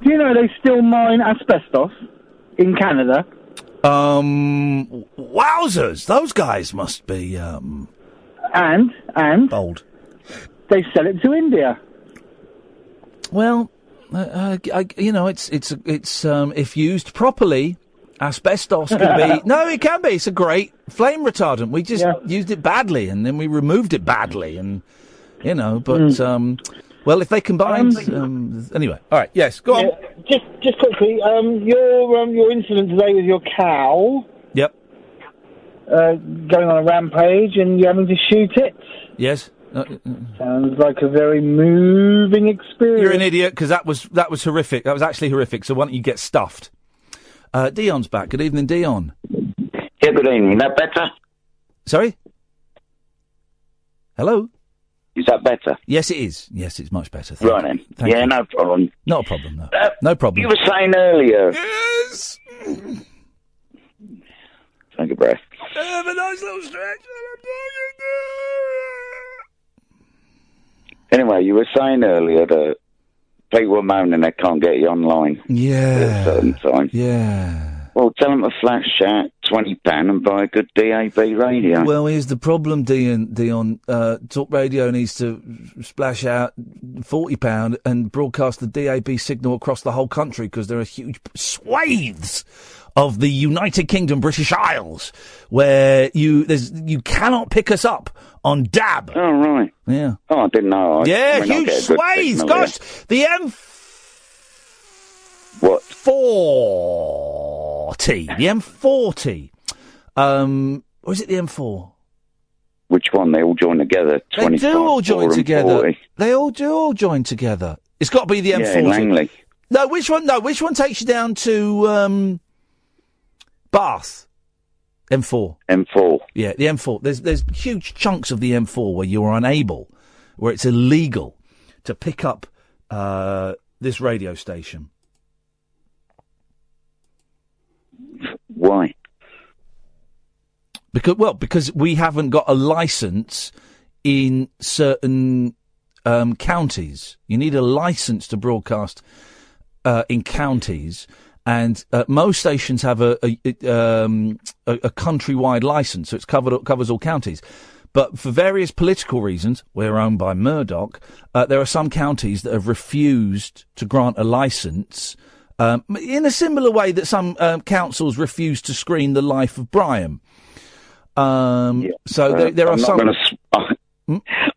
Do you know they still mine asbestos in Canada? Wowzers! Those guys must be, And old. They sell it to India. Well, it's if used properly, asbestos can be... No, it can be. It's a great flame retardant. We just used it badly, and then we removed it badly, and, well, if they combined... anyway, all right, yes, go on. Just quickly, your incident today with your cow... Yep. Going on a rampage, and you having to shoot it? Yes. Sounds like a very moving experience. You're an idiot, because that was horrific. That was actually horrific, so why don't you get stuffed? Dion's back. Good evening, Dion. Yeah, good evening. Is that better? Sorry? Hello? Is that better? Yes, it is. Yes, it's much better. Right then. Thank you. No problem. Not a problem, no. No problem. You were saying earlier... Yes! Take a breath. Have a nice little stretch. Anyway, you were saying earlier that people were moaning they can't get you online. Yeah. At a certain time. Yeah. Well, tell them to flash out £20 and buy a good DAB radio. Well, here's the problem, Dion. Talk Radio needs to splash out £40 and broadcast the DAB signal across the whole country, because there are huge swathes of the United Kingdom, British Isles, where you cannot pick us up on DAB. Oh, right. Yeah. Oh, I didn't know. Huge swathes. Gosh, the What? 40. The M40. Or is it the M4? Which one? They all join together. They do all join together. They all do all join together. It's got to be the M40. Yeah, in Langley. No, which one? No, which one takes you down to Bath? M4. M4. Yeah, the M4. There's huge chunks of the M4 where you're unable, where it's illegal to pick up this radio station. Why? Because we haven't got a licence in certain counties. You need a licence to broadcast in counties, and most stations have a countrywide licence, so it covers all counties. But for various political reasons, we're owned by Murdoch, there are some counties that have refused to grant a licence, in a similar way that some councils refused to screen The Life of Brian. So there are some...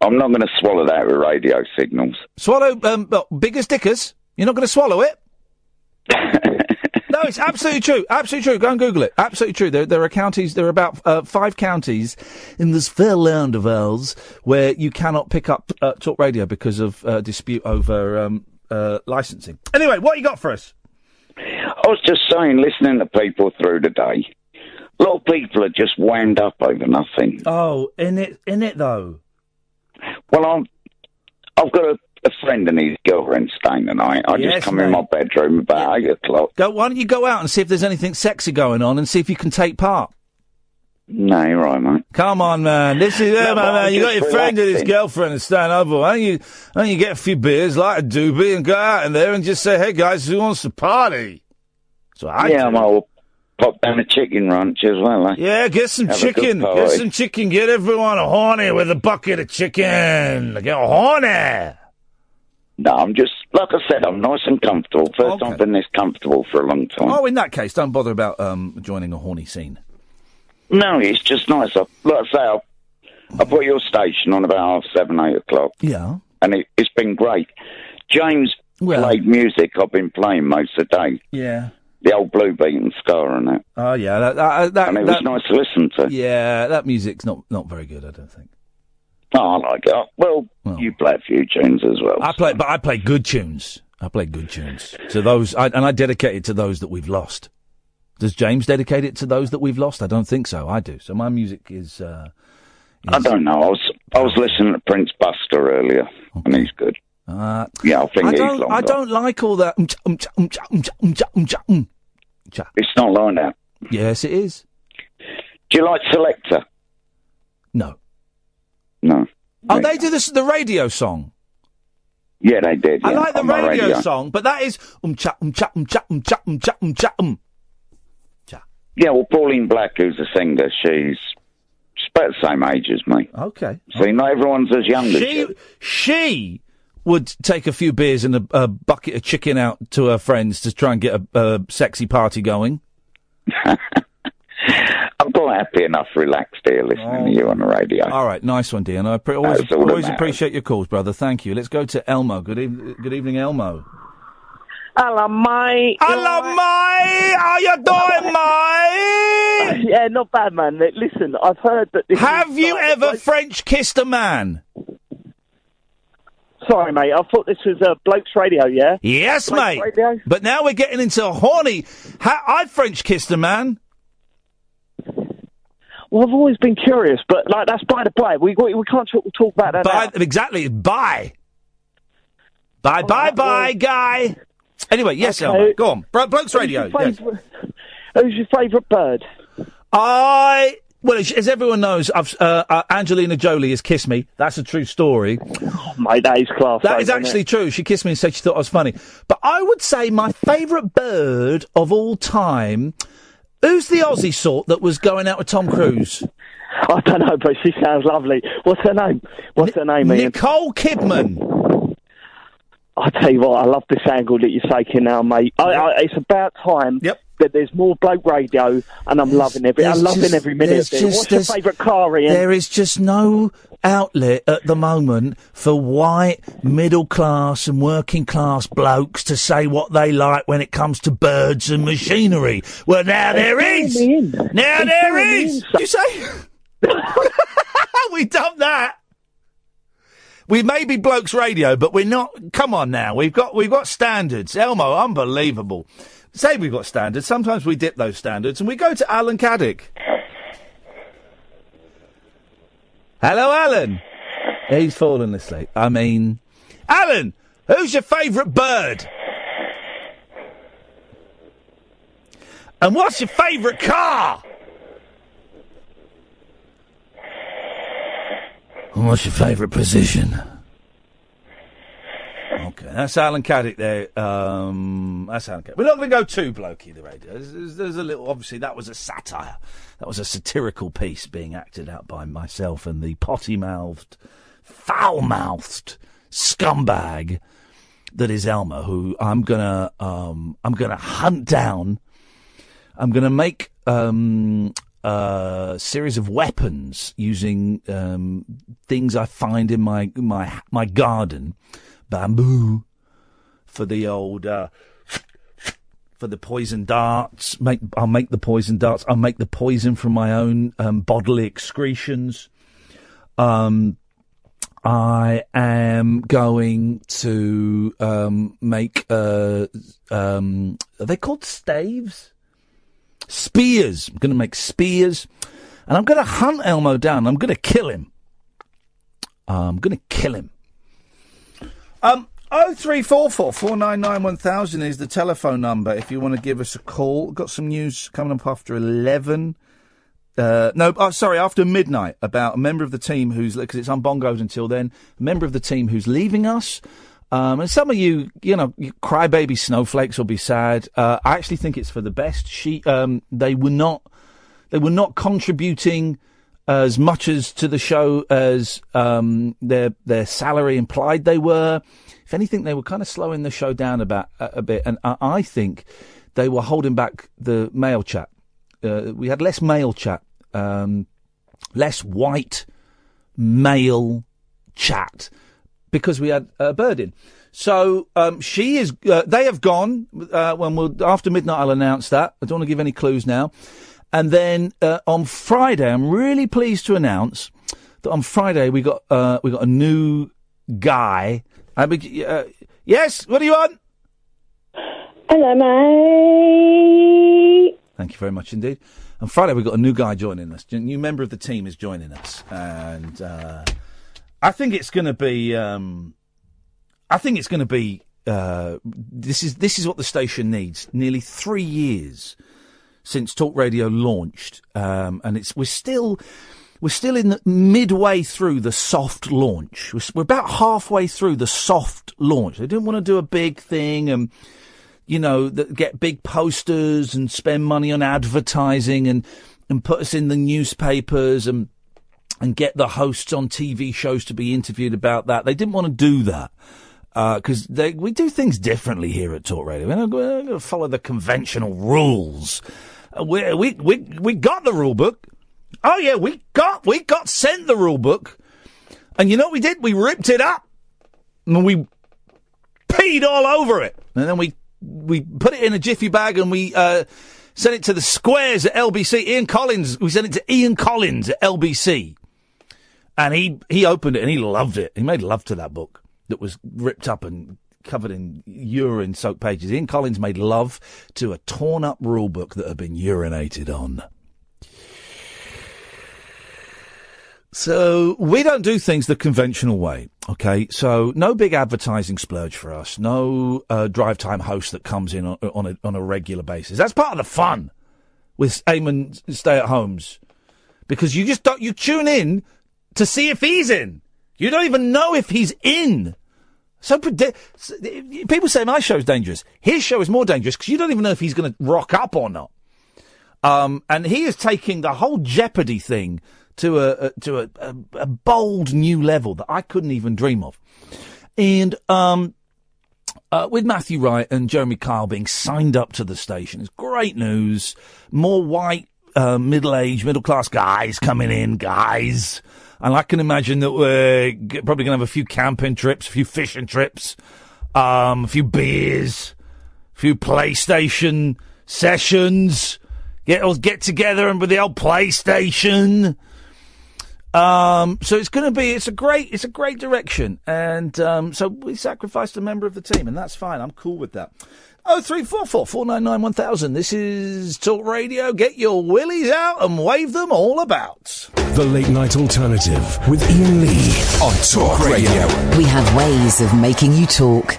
I'm not going to swallow that with radio signals. Swallow bigger stickers? You're not going to swallow it? No, it's absolutely true. Absolutely true. Go and Google it. Absolutely true. There are counties, there are about 5 counties in this fair land of ours where you cannot pick up talk radio because of dispute over licensing. Anyway, what you got for us? I was just saying, listening to people through the day, a lot of people are just wound up over nothing. Oh, in it though. Well, I've got a friend and his girlfriend staying tonight. I just come in my bedroom about 8 o'clock. Why don't you go out and see if there's anything sexy going on and see if you can take part? No, you're right, mate. Come on, man. This is man. You got your friend and his girlfriend and staying over. Why don't you get a few beers, light a doobie, and go out in there and just say, "Hey guys, who wants to party?" So I I'll pop down a chicken ranch as well. Yeah, get some chicken. Get some chicken. Get everyone horny with a bucket of chicken. Get horny. No, I'm just, like I said, I'm nice and comfortable. First time I've been this comfortable for a long time. Oh, in that case, don't bother about joining a horny scene. No, it's just nice. Like I say, I put your station on about 7, 8 o'clock. Yeah. And it's been great. James played music I've been playing most of the day. Yeah. The old Blue Beat and Ska and that. Oh, yeah. And it was nice to listen to. Yeah, that music's not very good, I don't think. Oh, I like it. Well, you play a few tunes as well. I play good tunes. I play good tunes. To those, and I dedicate it to those that we've lost. Does James dedicate it to those that we've lost? I don't think so. I do. So my music is... I don't know. I was listening to Prince Buster earlier, and he's good. I think he's long. I don't like all that... It's not like that. Yes, it is. Do you like Selector? No. No. Oh, they do the radio song? Yeah, they did. I like the radio song, but that is... Yeah, well, Pauline Black, who's a singer, she's about the same age as me. Okay. See, not everyone's as young as you. She would take a few beers and a bucket of chicken out to her friends to try and get a sexy party going. I'm quite happy enough, relaxed here, listening to you on the radio. All right, nice one, dear. And I always appreciate your calls, brother. Thank you. Let's go to Elmo. Good evening, Elmo. Hello, mate. Hello, mate. How you doing, mate? Yeah, not bad, man. Listen, I've heard that... Have you ever French kissed a man? Sorry, mate. I thought this was Blokes Radio, yeah? Yes, Blokes mate. Radio? But now we're getting into horny... I've French kissed a man. Well, I've always been curious, but, that's by the by. We can't talk about that now. Exactly. Bye. Bye, guy. Anyway, yes, okay. Elmo. Go on. Blokes Radio. Who's your favourite bird? Well, as everyone knows, Angelina Jolie has kissed me. That's a true story. Oh, mate, that is class. That is actually true. She kissed me and said she thought I was funny. But I would say my favourite bird of all time... Who's the Aussie sort that was going out with Tom Cruise? I don't know, but she sounds lovely. What's her name? Ian? Nicole Kidman. I tell you what, I love this angle that you're taking now, mate. It's about time that there's more bloke radio, and I'm loving every minute of it. What's your favourite car, Ian? There is just no outlet at the moment for white, middle-class and working-class blokes to say what they like when it comes to birds and machinery. Well, now there is! Now there is! Did you say? We dumped that! We may be Blokes Radio, but we're not... Come on now, we've got standards. Elmo, unbelievable. Say we've got standards. Sometimes we dip those standards, and we go to Alan Caddick. Hello, Alan. He's fallen asleep. I mean, Alan, who's your favourite bird? And what's your favourite car? And what's your favourite position? Okay, that's Alan Caddick there. That's Alan Caddick. We're not going to go too blokey, the radio. There's a little... Obviously, that was a satire. That was a satirical piece being acted out by myself and the potty-mouthed, foul-mouthed scumbag that is Elmo, who I'm gonna hunt down. I'm gonna make a series of weapons using things I find in my garden. Bamboo for the old for the poison darts. I'll make the poison darts. I'll make the poison from my own bodily excretions. I am going to make are they called staves? Spears. I'm going to make spears, and I'm going to hunt Elmo down. I'm going to kill him. 0344 499 1000 is the telephone number if you want to give us a call. Got some news coming up after 11. After midnight about a member of the team who's, because it's on bongos until then, a member of the team who's leaving us. And some of you crybaby snowflakes will be sad. I actually think it's for the best. They were not contributing as much as to the show as their salary implied they were. If anything, they were kind of slowing the show down a bit, and I think they were holding back the mail chat. We had less mail chat, less white male chat, because we had Bird in. So she is. They have gone. After midnight, I'll announce that. I don't want to give any clues now. And then on Friday, I'm really pleased to announce that on Friday we got a new guy. Yes, what do you want? Hello, mate. Thank you very much indeed. On Friday we got a new guy joining us. A new member of the team is joining us, and I think it's going to be. This is what the station needs. Nearly 3 years since Talk Radio launched, and we're still in the midway through the soft launch. We're about halfway through the soft launch. They didn't want to do a big thing and, get big posters and spend money on advertising and put us in the newspapers and get the hosts on TV shows to be interviewed about that. They didn't want to do that. Because we do things differently here at Talk Radio. We're not going to follow the conventional rules. We got the rule book. Oh yeah, we got sent the rule book, and you know what we did? We ripped it up, and we peed all over it, and then we put it in a jiffy bag, and we sent it to the squares at LBC. Iain Collins. We sent it to Iain Collins at LBC, and he opened it and he loved it. He made love to that book that was ripped up and covered in urine-soaked pages. Iain Collins made love to a torn-up rule book that had been urinated on. So we don't do things the conventional way, okay? So no big advertising splurge for us. No drive time host that comes in on a regular basis. That's part of the fun with Eamon stay-at-homes, because you tune in to see if he's in. You don't even know if he's in. So people say my show's dangerous. His show is more dangerous because you don't even know if he's going to rock up or not. And he is taking the whole Jeopardy thing to a bold new level that I couldn't even dream of. And with Matthew Wright and Jeremy Kyle being signed up to the station, it's great news. More white, middle-aged, middle-class guys coming in, guys. And I can imagine that we're probably going to have a few camping trips, a few fishing trips, a few beers, a few PlayStation sessions. Get together and with the old PlayStation. So it's a great direction. And so we sacrificed a member of the team, and that's fine. I'm cool with that. 0344 499 1000. This is Talk Radio. Get your willies out and wave them all about. The Late Night Alternative with Iain Lee on Talk Radio. We have ways of making you talk.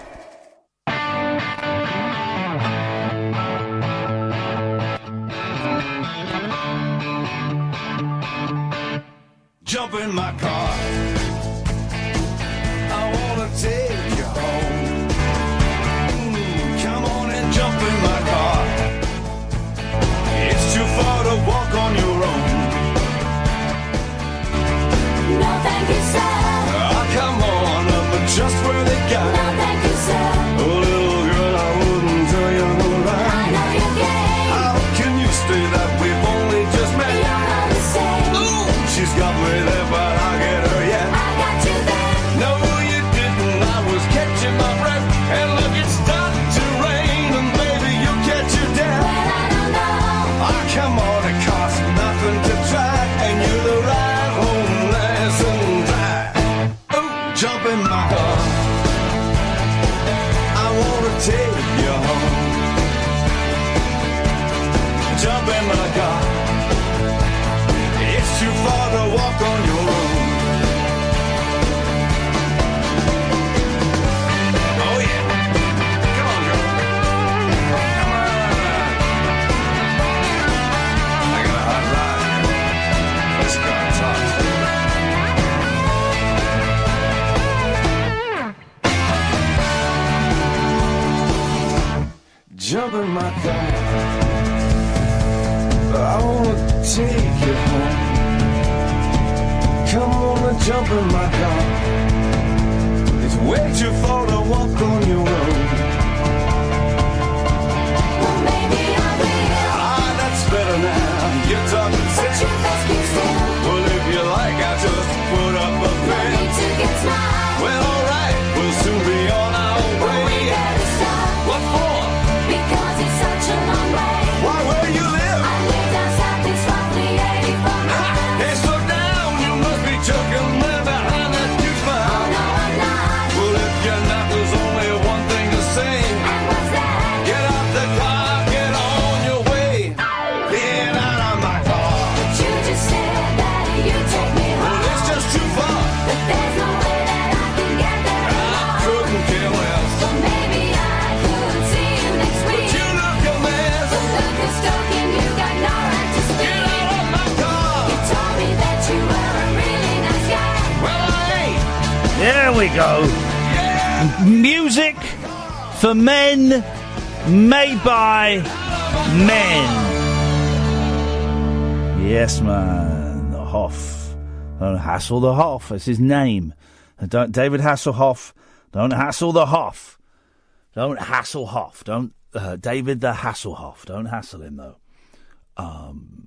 Jump in my car. I wanna take you home. Come on and jump in my car. It's too far to walk on your own. No thank you, sir. Oh, come on, I'm just where they got. No thank you, sir. Oh, little girl, I wouldn't tell you no lie. I know you're gay. How can you stay that we've only just met? You're not the same. Ooh, she's got me there, but I'll get her yet. I got you there. No, you didn't. I was catching my breath. And look, it's starting to rain. And baby, you'll catch your death. Well, I don't know. Oh, come on, it costs nothing to try. And you're the ride home, nice and dry. Oh, jump in my car. I wanna take you home. Jump in my car. It's too far to walk on your own. Oh yeah. Come on, girl. Come on. I got a hot rod here. This car talks. Jump in my car. I wanna take you home. Come on and jump in my car. It's way too far to walk on your own. Well, maybe I will. Ah, that's better now. You're talking sense. Well, if you like, I'll just put up a fence. Well, alright, we'll soon be on our way. We better stop. What for? Because it's such a long way. Why, where you live? I live down south, it's roughly 84 miles. Hey, slow down, you must be joking there behind that huge smile. Oh, no, I'm not. Well, if you're not, there's only one thing to say. And what's that? Get out the car, get on your way. Get out of my car. But you just said that you take me home. Well, it's just too far. But there's no way that I can get there alone. I couldn't care less. But maybe I could see you next week. But you look a mess. But look at stalking, you got no right to speak. Get out of my car. You told me that you were a really nice guy. Well, I ain't. There we go. Music for men, made by men. Yes, man. The Hoff. Don't hassle the Hoff. That's his name. Don't, David Hasselhoff. Don't hassle the Hoff. Don't hassle Hoff. Don't David the Hasselhoff. Don't hassle him though,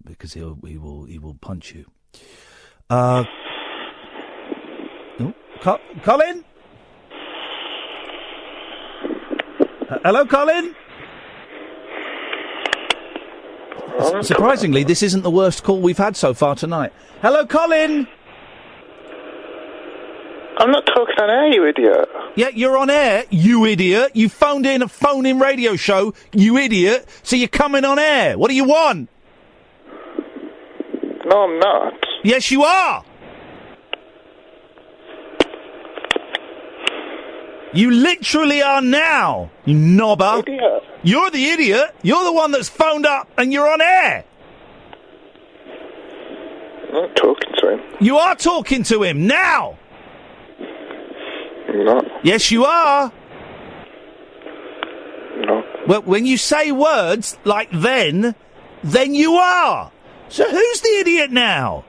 because he will punch you. Colin. Hello, Colin. Surprisingly, this isn't the worst call we've had so far tonight. Hello, Colin. I'm not talking on air, you idiot. Yeah, you're on air, you idiot. You phoned in a phone-in radio show, you idiot. So you're coming on air. What do you want? No, I'm not. Yes, you are. You literally are now, you knobber. Idiot. You're the idiot. You're the one that's phoned up and you're on air. I'm not talking to him. You are talking to him now. No. Yes, you are. No. Well, when you say words like then you are. So who's the idiot now?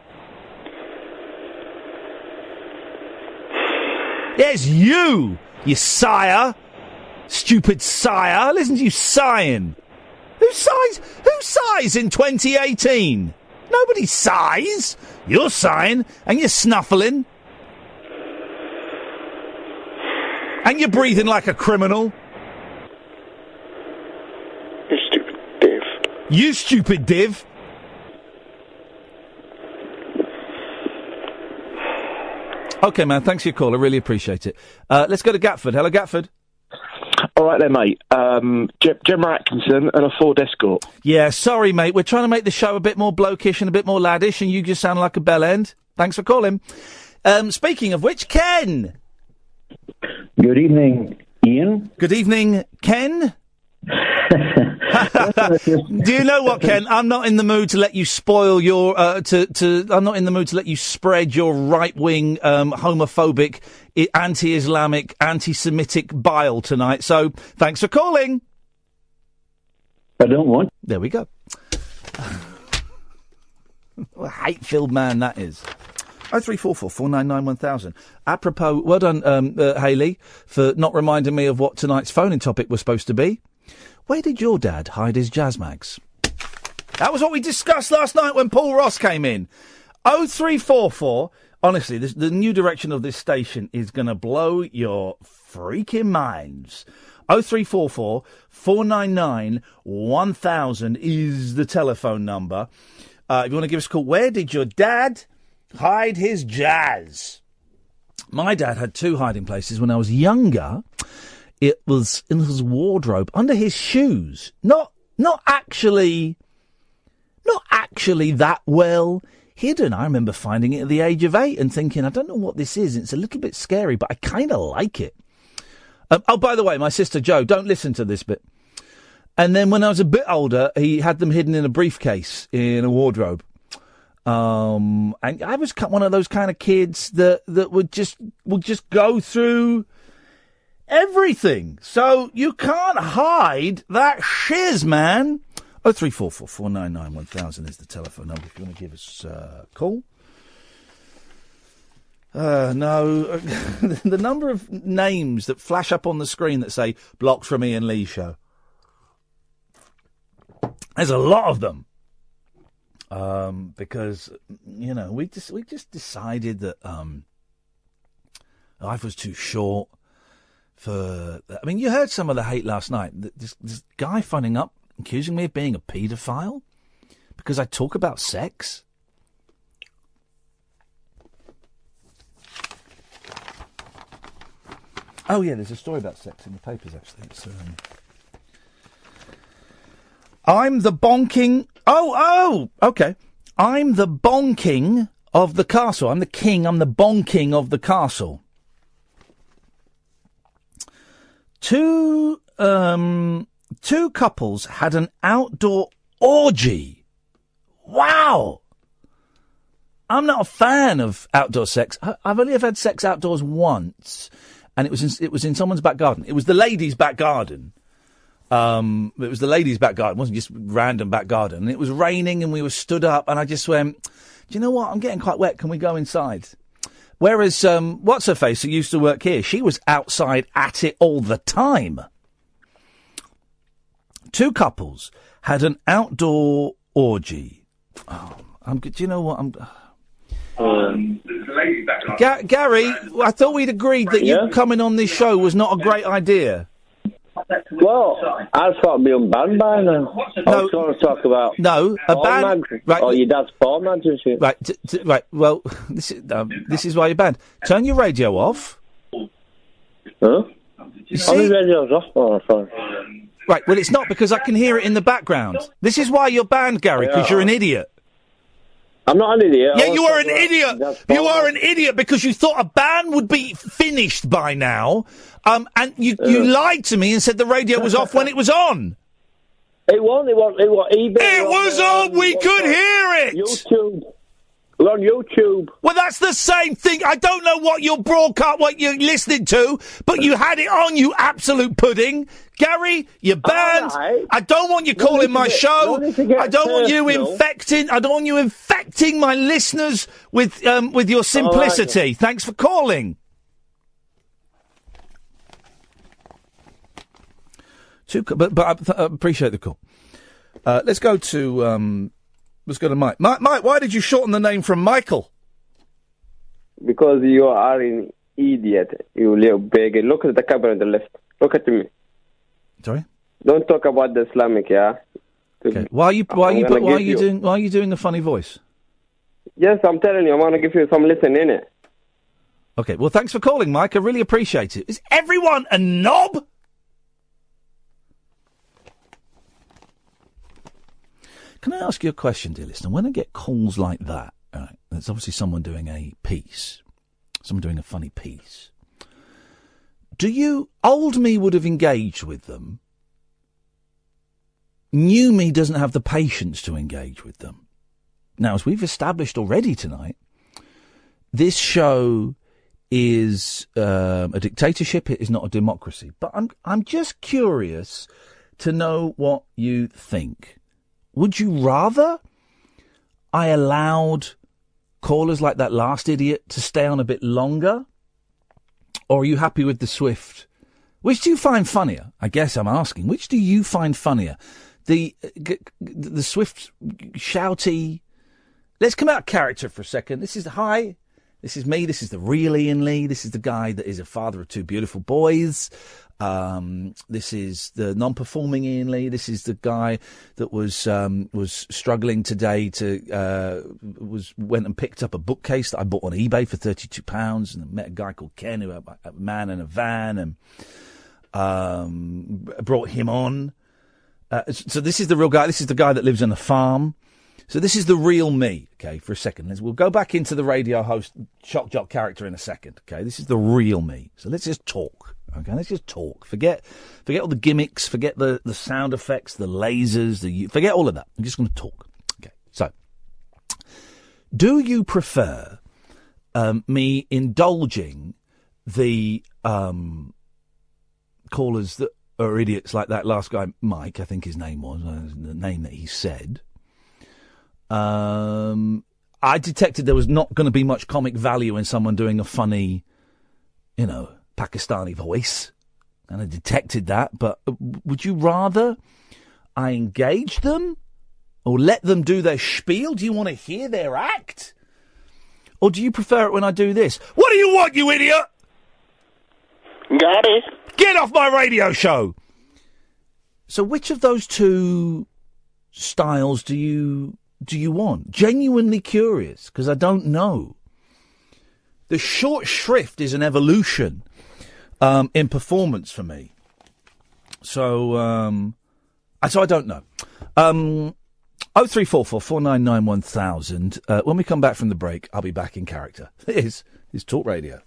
Yes, you sire. Stupid sire. Listen to you sighing. Who sighs in 2018? Nobody sighs. You're sighing and you're snuffling. And you're breathing like a criminal. You stupid div. You stupid div. Okay, man, thanks for your call. I really appreciate it. Let's go to Gatford. Hello, Gatford. All right then, mate. Gemma Atkinson and a Ford Escort. Yeah, sorry, mate. We're trying to make the show a bit more blokish and a bit more laddish, and you just sound like a bell end. Thanks for calling. Speaking of which, Ken. Good evening, Ian. Good evening, Ken. Do you know what, Ken? I'm not in the mood to let you spoil your. I'm not in the mood to let you spread your right-wing, homophobic, anti-Islamic, anti-Semitic bile tonight. So, thanks for calling. I don't want. There we go. What a hate-filled man that is. 0344 499 1000. Apropos, well done, Hayley, for not reminding me of what tonight's phoning topic was supposed to be. Where did your dad hide his jazz mags? That was what we discussed last night when Paul Ross came in. 0344. Honestly, the new direction of this station is going to blow your freaking minds. 0344 499 1000 is the telephone number. If you want to give us a call, where did your dad hide his jazz? My dad had two hiding places when I was younger. It was in his wardrobe, under his shoes. Not actually that well hidden. I remember finding it at the age of 8 and thinking, I don't know what this is. It's a little bit scary, but I kind of like it. Oh, by the way, my sister Jo, don't listen to this bit. And then when I was a bit older, he had them hidden in a briefcase in a wardrobe. And I was one of those kind of kids that would just go through everything. So you can't hide that shiz, man. 0344 499 1000 is the telephone number if you want to give us a call. No, the number of names that flash up on the screen that say blocked from Iain Lee show. There's a lot of them. Because, you know, we just decided that life was too short for... I mean, you heard some of the hate last night. This guy phoning up, accusing me of being a paedophile because I talk about sex. Oh, yeah, there's a story about sex in the papers, actually. It's, I'm the bonking... Oh, okay. I'm the bonking of the castle. I'm the king. I'm the bonking of the castle. Two couples had an outdoor orgy. Wow. I'm not a fan of outdoor sex. I've only ever had sex outdoors once, and it was in someone's back garden. It was the ladies' back garden. It was the ladies' back garden. It wasn't just random back garden. And it was raining and we were stood up and I just went, do you know what? I'm getting quite wet. Can we go inside? Whereas, what's-her-face, who used to work here, she was outside at it all the time. Two couples had an outdoor orgy. Oh, do you know what? Gary, I thought we'd agreed that you coming on this show was not a great idea. Well, I thought I'd be unbanned by now. I was going to talk about a ban, right? Or your dad's porn mags and shit. Right, right. Well, this is why you're banned. Turn your radio off. Huh? You see? The radio's off. Oh, sorry. Right. Well, it's not because I can hear it in the background. This is why you're banned, Gary, because you're an idiot. I'm not an idiot. Yeah, you are an idiot. You are an idiot because you thought a ban would be finished by now, and you lied to me and said the radio was off when it was on. It wasn't. It was on. We could hear it. YouTube. We're on YouTube. Well, that's the same thing. I don't know what you're listening to, but you had it on, you absolute pudding. Gary, you're banned. Right. I don't want you calling my show. I don't want you infecting. I don't want you infecting my listeners with your simplicity. Right. Thanks for calling. But I appreciate the call. Let's go to Mike. Mike, why did you shorten the name from Michael? Because you are an idiot, you little bigot. Look at the camera on the left. Look at me. Sorry? Don't talk about the Islamic, yeah? Okay. Why are you doing the funny voice? Yes, I'm telling you, I want to give you some listen in it. Okay, well, thanks for calling, Mike. I really appreciate it. Is everyone a knob? Can I ask you a question, dear listener? When I get calls like that, right, there's obviously someone doing a piece, someone doing a funny piece. Old me would have engaged with them. New me doesn't have the patience to engage with them. Now, as we've established already tonight, this show is a dictatorship. It is not a democracy. But I'm just curious to know what you think. Would you rather I allowed callers like that last idiot to stay on a bit longer? Or are you happy with the swift? Which do you find funnier? I guess I'm asking. Which do you find funnier? The swift, shouty... Let's come out of character for a second. This is hi. This is me. This is the real Iain Lee. This is the guy that is a father of two beautiful boys. This is the non-performing Iain Lee. This is the guy that was struggling today went and picked up a bookcase that I bought on eBay for £32 and met a guy called Ken, who had a man in a van, and brought him on. So this is the real guy. This is the guy that lives on a farm. So this is the real me, okay, for a second. We'll go back into the radio host shock jock character in a second, okay? This is the real me. So let's just talk, okay? Let's just talk. Forget all the gimmicks, forget the sound effects, the lasers, forget all of that. I'm just going to talk, okay? So, do you prefer me indulging the callers that are idiots like that last guy, Mike, I think his name was, the name that he said... I detected there was not going to be much comic value in someone doing a funny, Pakistani voice. And I detected that. But would you rather I engage them or let them do their spiel? Do you want to hear their act? Or do you prefer it when I do this? What do you want, you idiot? Got it. Get off my radio show. So which of those two styles do you want? Genuinely curious, because I don't know. The short shrift is an evolution in performance for me. So I don't know. 0344 499 1000. When we come back from the break, I'll be back in character. This is Talk Radio.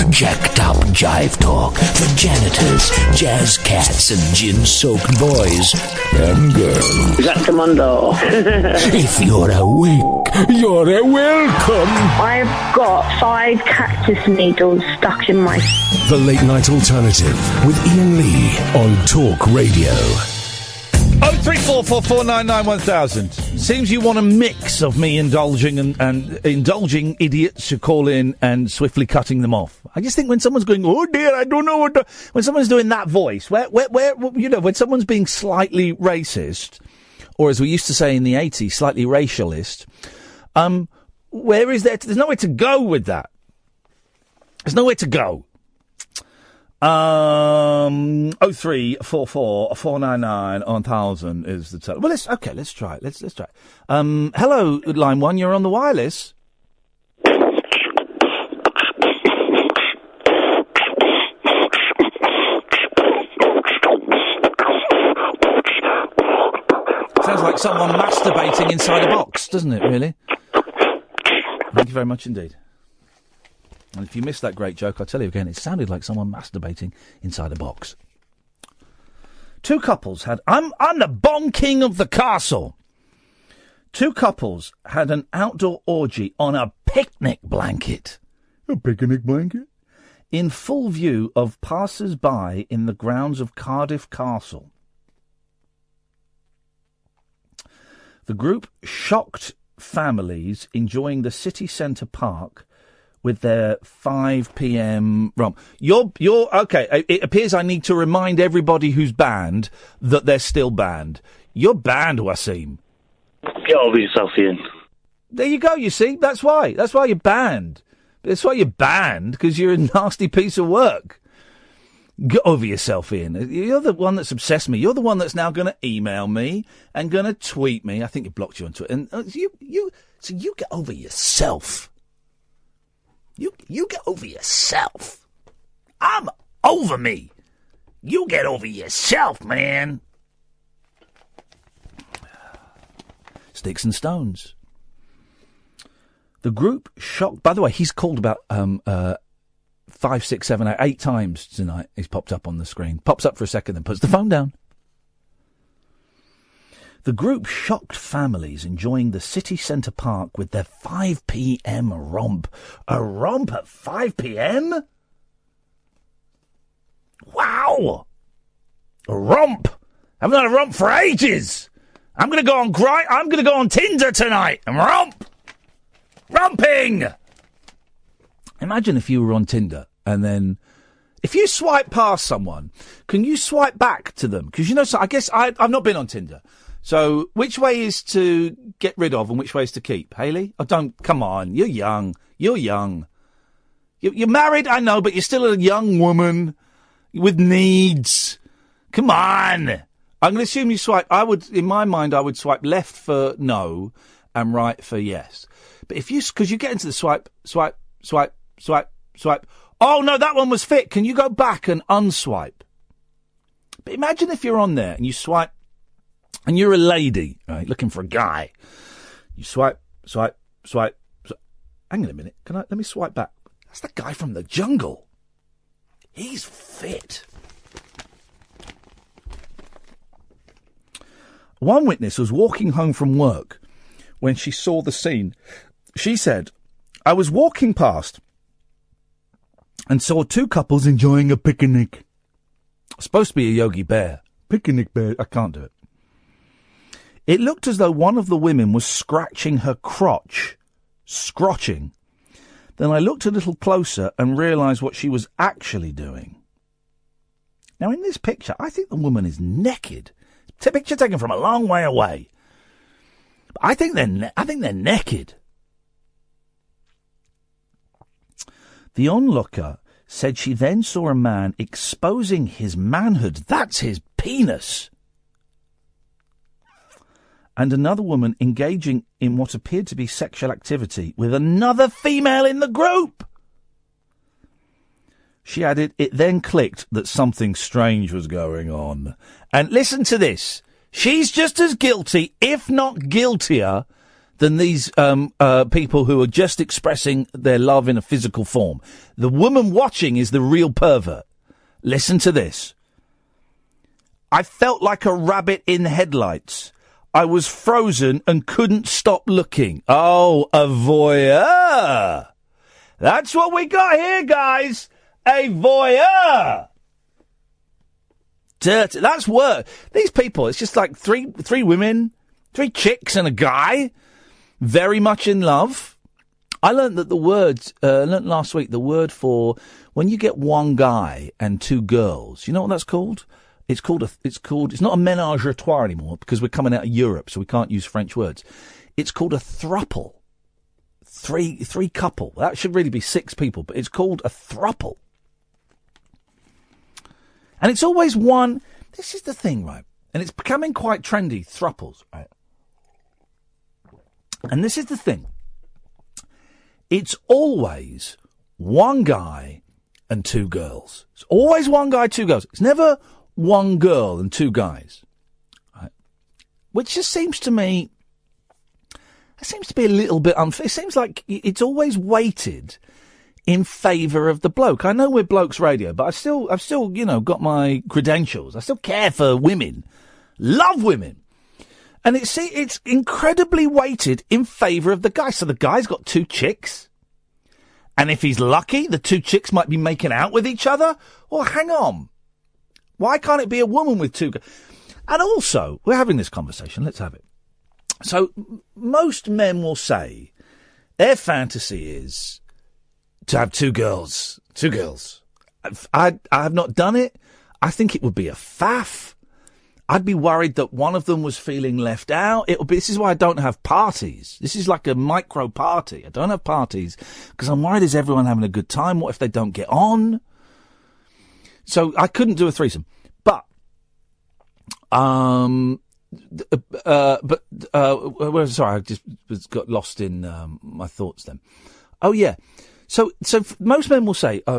Jacked up jive talk for janitors, jazz cats, and gin-soaked boys and girls. Is that Commando? If you're awake, you're welcome. I've got 5 cactus needles stuck in my... The Late Night Alternative with Iain Lee on Talk Radio. 0344 499 1000. Seems you want a mix of me indulging and indulging idiots who call in and swiftly cutting them off. I just think when someone's going, oh dear, I don't know what when someone's doing that voice, where when someone's being slightly racist, or as we used to say in the 80s, slightly racialist, where is there? There's nowhere to go with that. There's nowhere to go. 0344 499 1000 is the telephone. Well, let's try it. Let's try it. Hello, line 1, you're on the wireless. Sounds like someone masturbating inside a box, doesn't it, really? Thank you very much indeed. And if you missed that great joke, I'll tell you again, it sounded like someone masturbating inside a box. 2 couples had... I'm the Bong King of the castle. 2 couples had an outdoor orgy on a picnic blanket. A picnic blanket? In full view of passers-by in the grounds of Cardiff Castle. The group shocked families enjoying the city centre park with their 5 p.m. romp. You're okay. It appears I need to remind everybody who's banned that they're still banned. You're banned, Wasim. Get over yourself, Iain. There you go. You see, that's why you're banned. That's why you're banned, because you're a nasty piece of work. Get over yourself, Iain. You're the one that's obsessed with me. You're the one that's now going to email me and going to tweet me. I think it blocked you on Twitter. And you get over yourself. You get over yourself. I'm over me. You get over yourself, man. Sticks and Stones. The group shocked... By the way, he's called about 5, 6, 7, 8 times tonight. He's popped up on the screen. Pops up for a second, then puts the phone down. The group shocked families enjoying the city centre park with their 5 p.m. romp. A romp at 5 p.m.? Wow! A romp! I haven't had a romp for ages! I'm going to go on Tinder tonight and romp! Romping! Imagine if you were on Tinder and then... If you swipe past someone, can you swipe back to them? Because, you know, so I guess I've not been on Tinder. So, which way is to get rid of and which way is to keep? Hayley? Oh, don't... Come on. You're young. You're married, I know, but you're still a young woman with needs. Come on. I'm going to assume you swipe... In my mind, I would swipe left for no and right for yes. But if you... Because you get into the swipe. Oh, no, that one was fit. Can you go back and unswipe? But imagine if you're on there and you swipe... And you're a lady, right, looking for a guy. You swipe. Hang on a minute. Let me swipe back. That's the guy from the jungle. He's fit. One witness was walking home from work when she saw the scene. She said, I was walking past and saw 2 couples enjoying a picnic. Supposed to be a Yogi Bear. Picnic bear. I can't do it. It looked as though one of the women was scratching her crotch. Scrotching. Then I looked a little closer and realised what she was actually doing. Now, in this picture, I think the woman is naked. It's a picture taken from a long way away. I think they're naked. The onlooker said she then saw a man exposing his manhood. That's his penis. And another woman engaging in what appeared to be sexual activity with another female in the group. She added, it then clicked that something strange was going on. And listen to this. She's just as guilty, if not guiltier, than these people who are just expressing their love in a physical form. The woman watching is the real pervert. Listen to this. I felt like a rabbit in headlights. I was frozen and couldn't stop looking. Oh, a voyeur. That's what we got here, guys. A voyeur. Dirty. That's work. These people, it's just like three women, 3 chicks and a guy, very much in love. I learned that learnt last week, the word for when you get one guy and 2 girls, you know what that's called? It's not a ménage à trois anymore because we're coming out of Europe, so we can't use French words. It's called a throuple. Three couple. That should really be 6 people, but it's called a throuple. And it's always one. This is the thing, right? And it's becoming quite trendy, throuples, right? And this is the thing. It's always one guy and 2 girls. It's always one guy, 2 girls. It's never one girl and 2 guys. Right? Which just seems to me... It seems to be a little bit unfair. It seems like it's always weighted in favour of the bloke. I know we're Blokes Radio, but I've still, got my credentials. I still care for women. Love women. And it's incredibly weighted in favour of the guy. So the guy's got 2 chicks. And if he's lucky, the 2 chicks might be making out with each other. Well, hang on. Why can't it be a woman with 2 guys? And also, we're having this conversation. Let's have it. So, most men will say their fantasy is to have 2 girls. 2 girls. I have not done it. I think it would be a faff. I'd be worried that one of them was feeling left out. This is why I don't have parties. This is like a micro party. I don't have parties because I'm worried, is everyone having a good time? What if they don't get on? So I couldn't do a threesome. But, sorry, I just got lost in my thoughts then. Oh yeah. So most men will say, I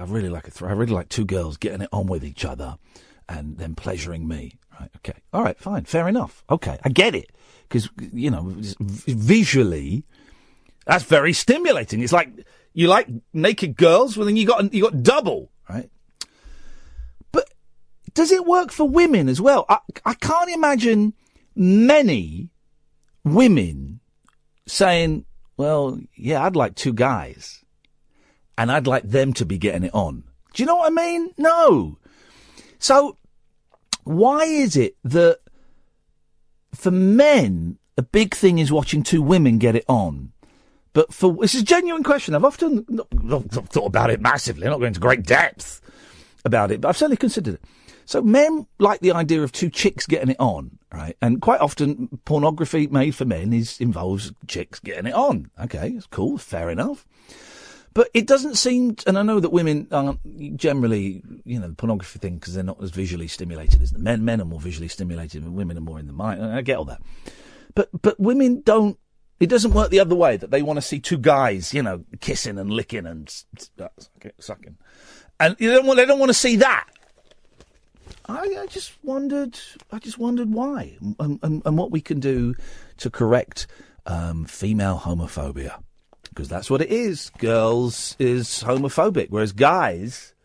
really like 2 girls getting it on with each other and then pleasuring me, Right, okay. All right, fine. Fair enough. Okay, I get it. Because, visually, that's very stimulating. It's like, you like naked girls? Well, then you got double, right? But does it work for women as well? I can't imagine many women saying, well, yeah, I'd like 2 guys. And I'd like them to be getting it on. Do you know what I mean? No. So, why is it that for men, a big thing is watching 2 women get it on? But this is a genuine question. I've often not thought about it massively. I'm not going into great depth about it, but I've certainly considered it. So men like the idea of 2 chicks getting it on, right? And quite often pornography made for men involves chicks getting it on. Okay, it's cool, fair enough. But it doesn't seem, and I know that women aren't generally, the pornography thing, because they're not as visually stimulated as the men. Men are more visually stimulated, and women are more in the mind. I get all that. But women don't. It doesn't work the other way, that they want to see 2 guys, kissing and licking and sucking, and they don't want to see that. I just wondered why, and what we can do to correct female homophobia. Because that's what it is. Girls is homophobic, whereas guys...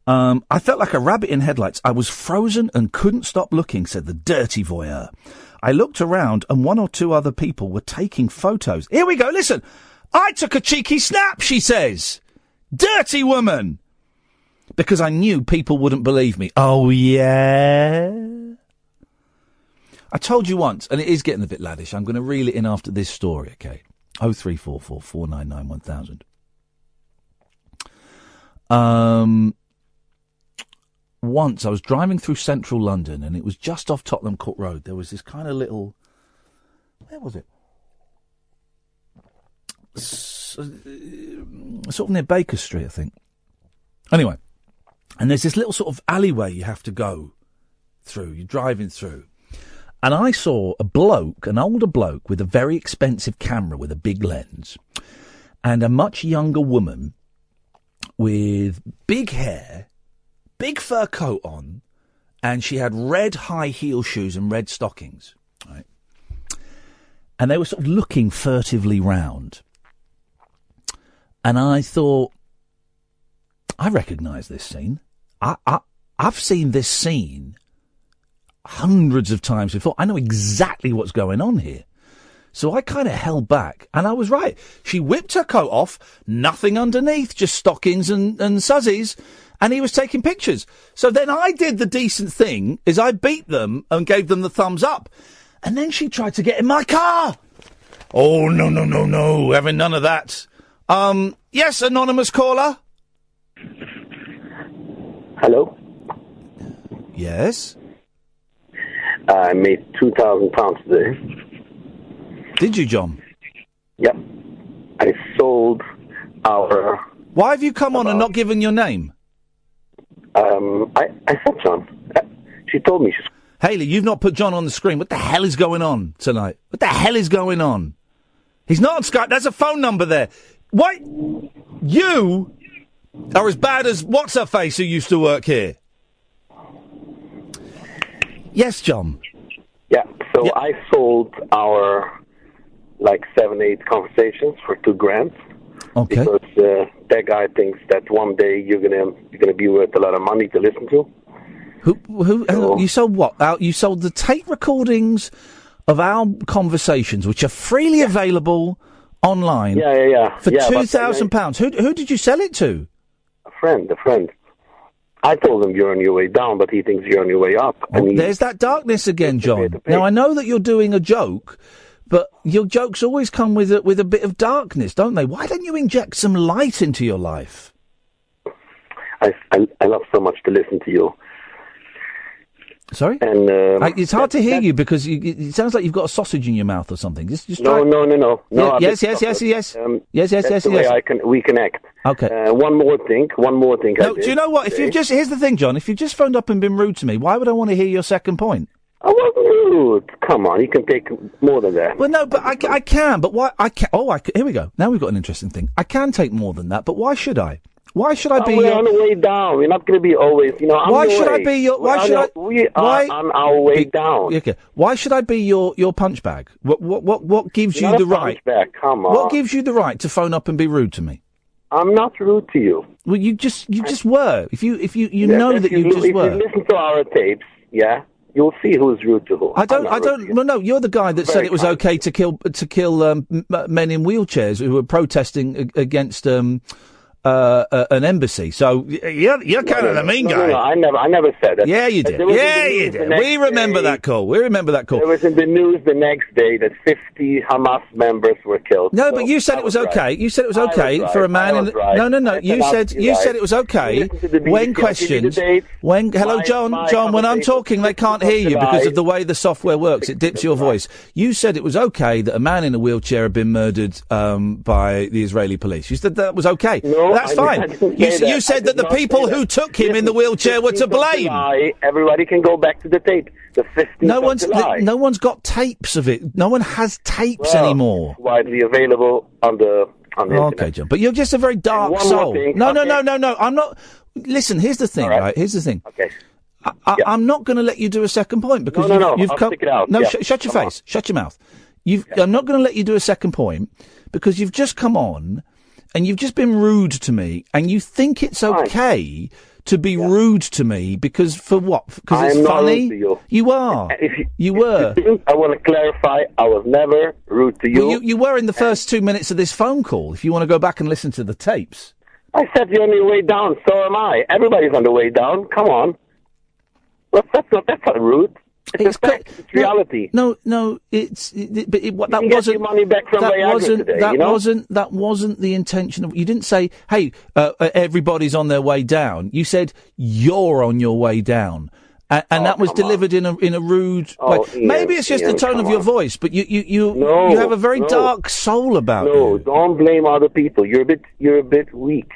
I felt like a rabbit in headlights. I was frozen and couldn't stop looking, said the dirty voyeur. I looked around and 1 or 2 other people were taking photos. Here we go, listen. I took a cheeky snap, she says. Dirty woman. Because I knew people wouldn't believe me. Oh, yeah? I told you once, and it is getting a bit laddish, I'm going to reel it in after this story, okay? 0344 499 1000. Once I was driving through central London, and it was just off Tottenham Court Road. There was this kind of little... Where was it? Sort of near Baker Street, I think. Anyway, and there's this little sort of alleyway you have to go through. You're driving through. And I saw an older bloke with a very expensive camera with a big lens, and a much younger woman with big hair, big fur coat on, and she had red high heel shoes and red stockings, right? And they were sort of looking furtively round. And I thought, I recognise this scene. I've seen this scene hundreds of times before. I know exactly what's going on here. So I kind of held back, and I was right. She whipped her coat off, nothing underneath, just stockings and suzzies, and he was taking pictures. So then I did the decent thing, is I beat them and gave them the thumbs up. And then she tried to get in my car. Oh, no, having none of that. Yes, anonymous caller? Hello? Yes? I made £2,000 today. Did you, John? Yep. I sold our... Why have you come on and not given your name? I said John. She told me. Hayley, you've not put John on the screen. What the hell is going on tonight? What the hell is going on? He's not on Skype. There's a phone number there. What? You are as bad as What's-Her-Face who used to work here. Yes, John. Yeah, so I sold our, 7-8 conversations for $2,000. Okay. Because that guy thinks that one day you're gonna be worth a lot of money to listen to. You sold what? You sold the tape recordings of our conversations, which are freely available online. Yeah. For £2,000. Who did you sell it to? A friend. I told him you're on your way down, but he thinks you're on your way up. There's that darkness again, John. Now, I know that you're doing a joke, but your jokes always come with a bit of darkness, don't they? Why don't you inject some light into your life? I love so much to listen to you. Sorry? And it's hard to hear you because it sounds like you've got a sausage in your mouth or something. Just no. Yes. Yes. That's the way we connect. Okay. One more thing. No, do you know what? Here's the thing, John. If you've just phoned up and been rude to me, why would I want to hear your second point? I wasn't rude. Come on, you can take more than that. Well, no, but I can. But why? Here we go. Now we've got an interesting thing. I can take more than that, but why should I? Why should I be We're on the way down. We're not going to be always, I'm Why the should I way. be your? Why We're should on I? the- We are why, on our way down. Okay. Why should I be your punch bag? What gives You're you not the a right? punch bag, come on. What gives you the right to phone up and be rude to me? I'm not rude to you. Well, you just were. If you Yes, know if that you just if were. you listen to our tapes, yeah, you'll see who's rude to who. I don't. Well, no, you're the guy that said Very it was kind. okay to kill men in wheelchairs who were protesting against an embassy. So you're kind of the mean guy. No, I never said that. Yeah, you did. There was in Yeah, the you news the did. next We remember day- that call. We remember that call. There was in the news the next day that 50 Hamas members were killed. No, So but you said I it was right. okay. You said it was I was okay right. for a man I in. was right. No. I You said said you're you right. said it was okay Listen to the BBC, when I'll give you the questions. dates. Hello, My John. When I'm conversation talking, they can't hear you because of the way the software works. It dips your voice. You said it was okay that a man in a wheelchair had been murdered by the Israeli police. You said that was okay. No, That's I fine. didn't say that. You said I that the did not people say who that. took him in the Listen, wheelchair were to 15th of blame. July, everybody can go back to the tape. The 15th of July. No one's got tapes of it. No one has tapes Well, anymore. it's widely available on the internet. Okay, John, but you're just a very dark And one more soul. thing, No. I'm not. Listen, here's the thing, right? Here's the thing. Okay. I'm not going to let you do a second point because No, you've I'll come. stick it out. No, Yeah, shut your come face. Shut your mouth. I'm not going to let you do a second point because you've just come on and you've just been rude to me, and you think it's okay to be rude to me because for what? Because it's I am not funny. rude to you. You are. You were. I want to clarify, I was never rude to you. Well, you were in the first 2 minutes of this phone call. If you want to go back and listen to the tapes. I said you're on your way down, so am I. Everybody's on the way down. Come on. Well, that's not rude. It's a fact. It's reality. No, that wasn't. Your money back from Viagra today, That wasn't the intention of. You didn't say, "Hey, everybody's on their way down." You said you're on your way down, and that was delivered in a rude way. Ian, Maybe it's just the tone of your voice, but you have a very dark soul about you. No, don't blame other people. You're a bit weak.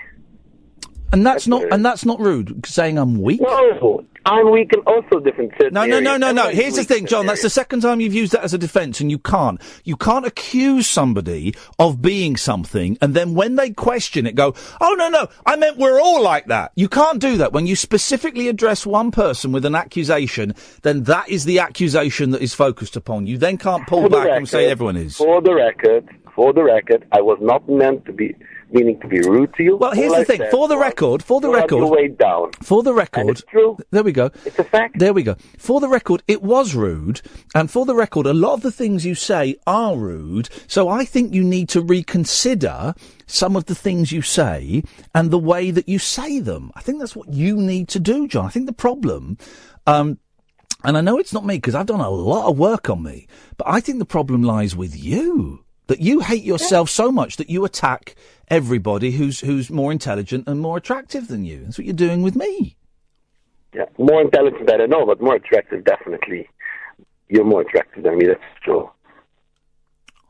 And that's not rude. Saying I'm weak. No, I'm weak in also different No. areas. Here's the thing, John. That's the second time you've used that as a defence, and you can't. You can't accuse somebody of being something, and then when they question it, go, "Oh no, I meant we're all like that." You can't do that. When you specifically address one person with an accusation, then that is the accusation that is focused upon. You then can't pull back and say everyone is. For the record, I was not meant to be. Meaning to be rude to you. Well, here's the thing. For the record, your way down. For the record, and it's true. There we go. It's a fact. There we go. For the record, it was rude, and for the record, a lot of the things you say are rude. So I think you need to reconsider some of the things you say and the way that you say them. I think that's what you need to do, John. I think the problem, and I know it's not me because I've done a lot of work on me, but I think the problem lies with you. That you hate yourself so much that you attack everybody who's more intelligent and more attractive than you. That's what you're doing with me. Yeah, more intelligent, I don't know, but more attractive, definitely. You're more attractive than me, that's true.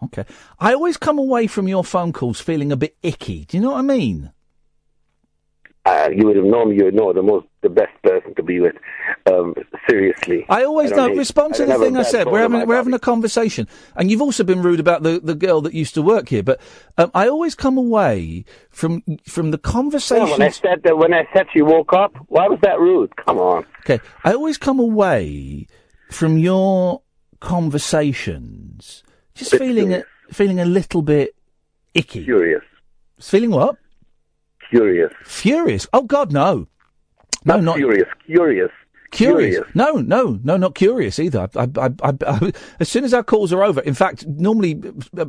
Okay. I always come away from your phone calls feeling a bit icky. Do you know what I mean? You would have known me. You would know the best person to be with. Seriously, I always know. Respond to the thing I said. We're having a conversation, and you've also been rude about the girl that used to work here. But I always come away from the conversation. Yeah, when I said she woke up, why was that rude? Come on. Okay, I always come away from your conversations just feeling a little bit icky. Furious. Feeling what? Furious. Furious? Oh, God, no. No, not furious. Curious. No, not curious either. I, as soon as our calls are over, in fact, normally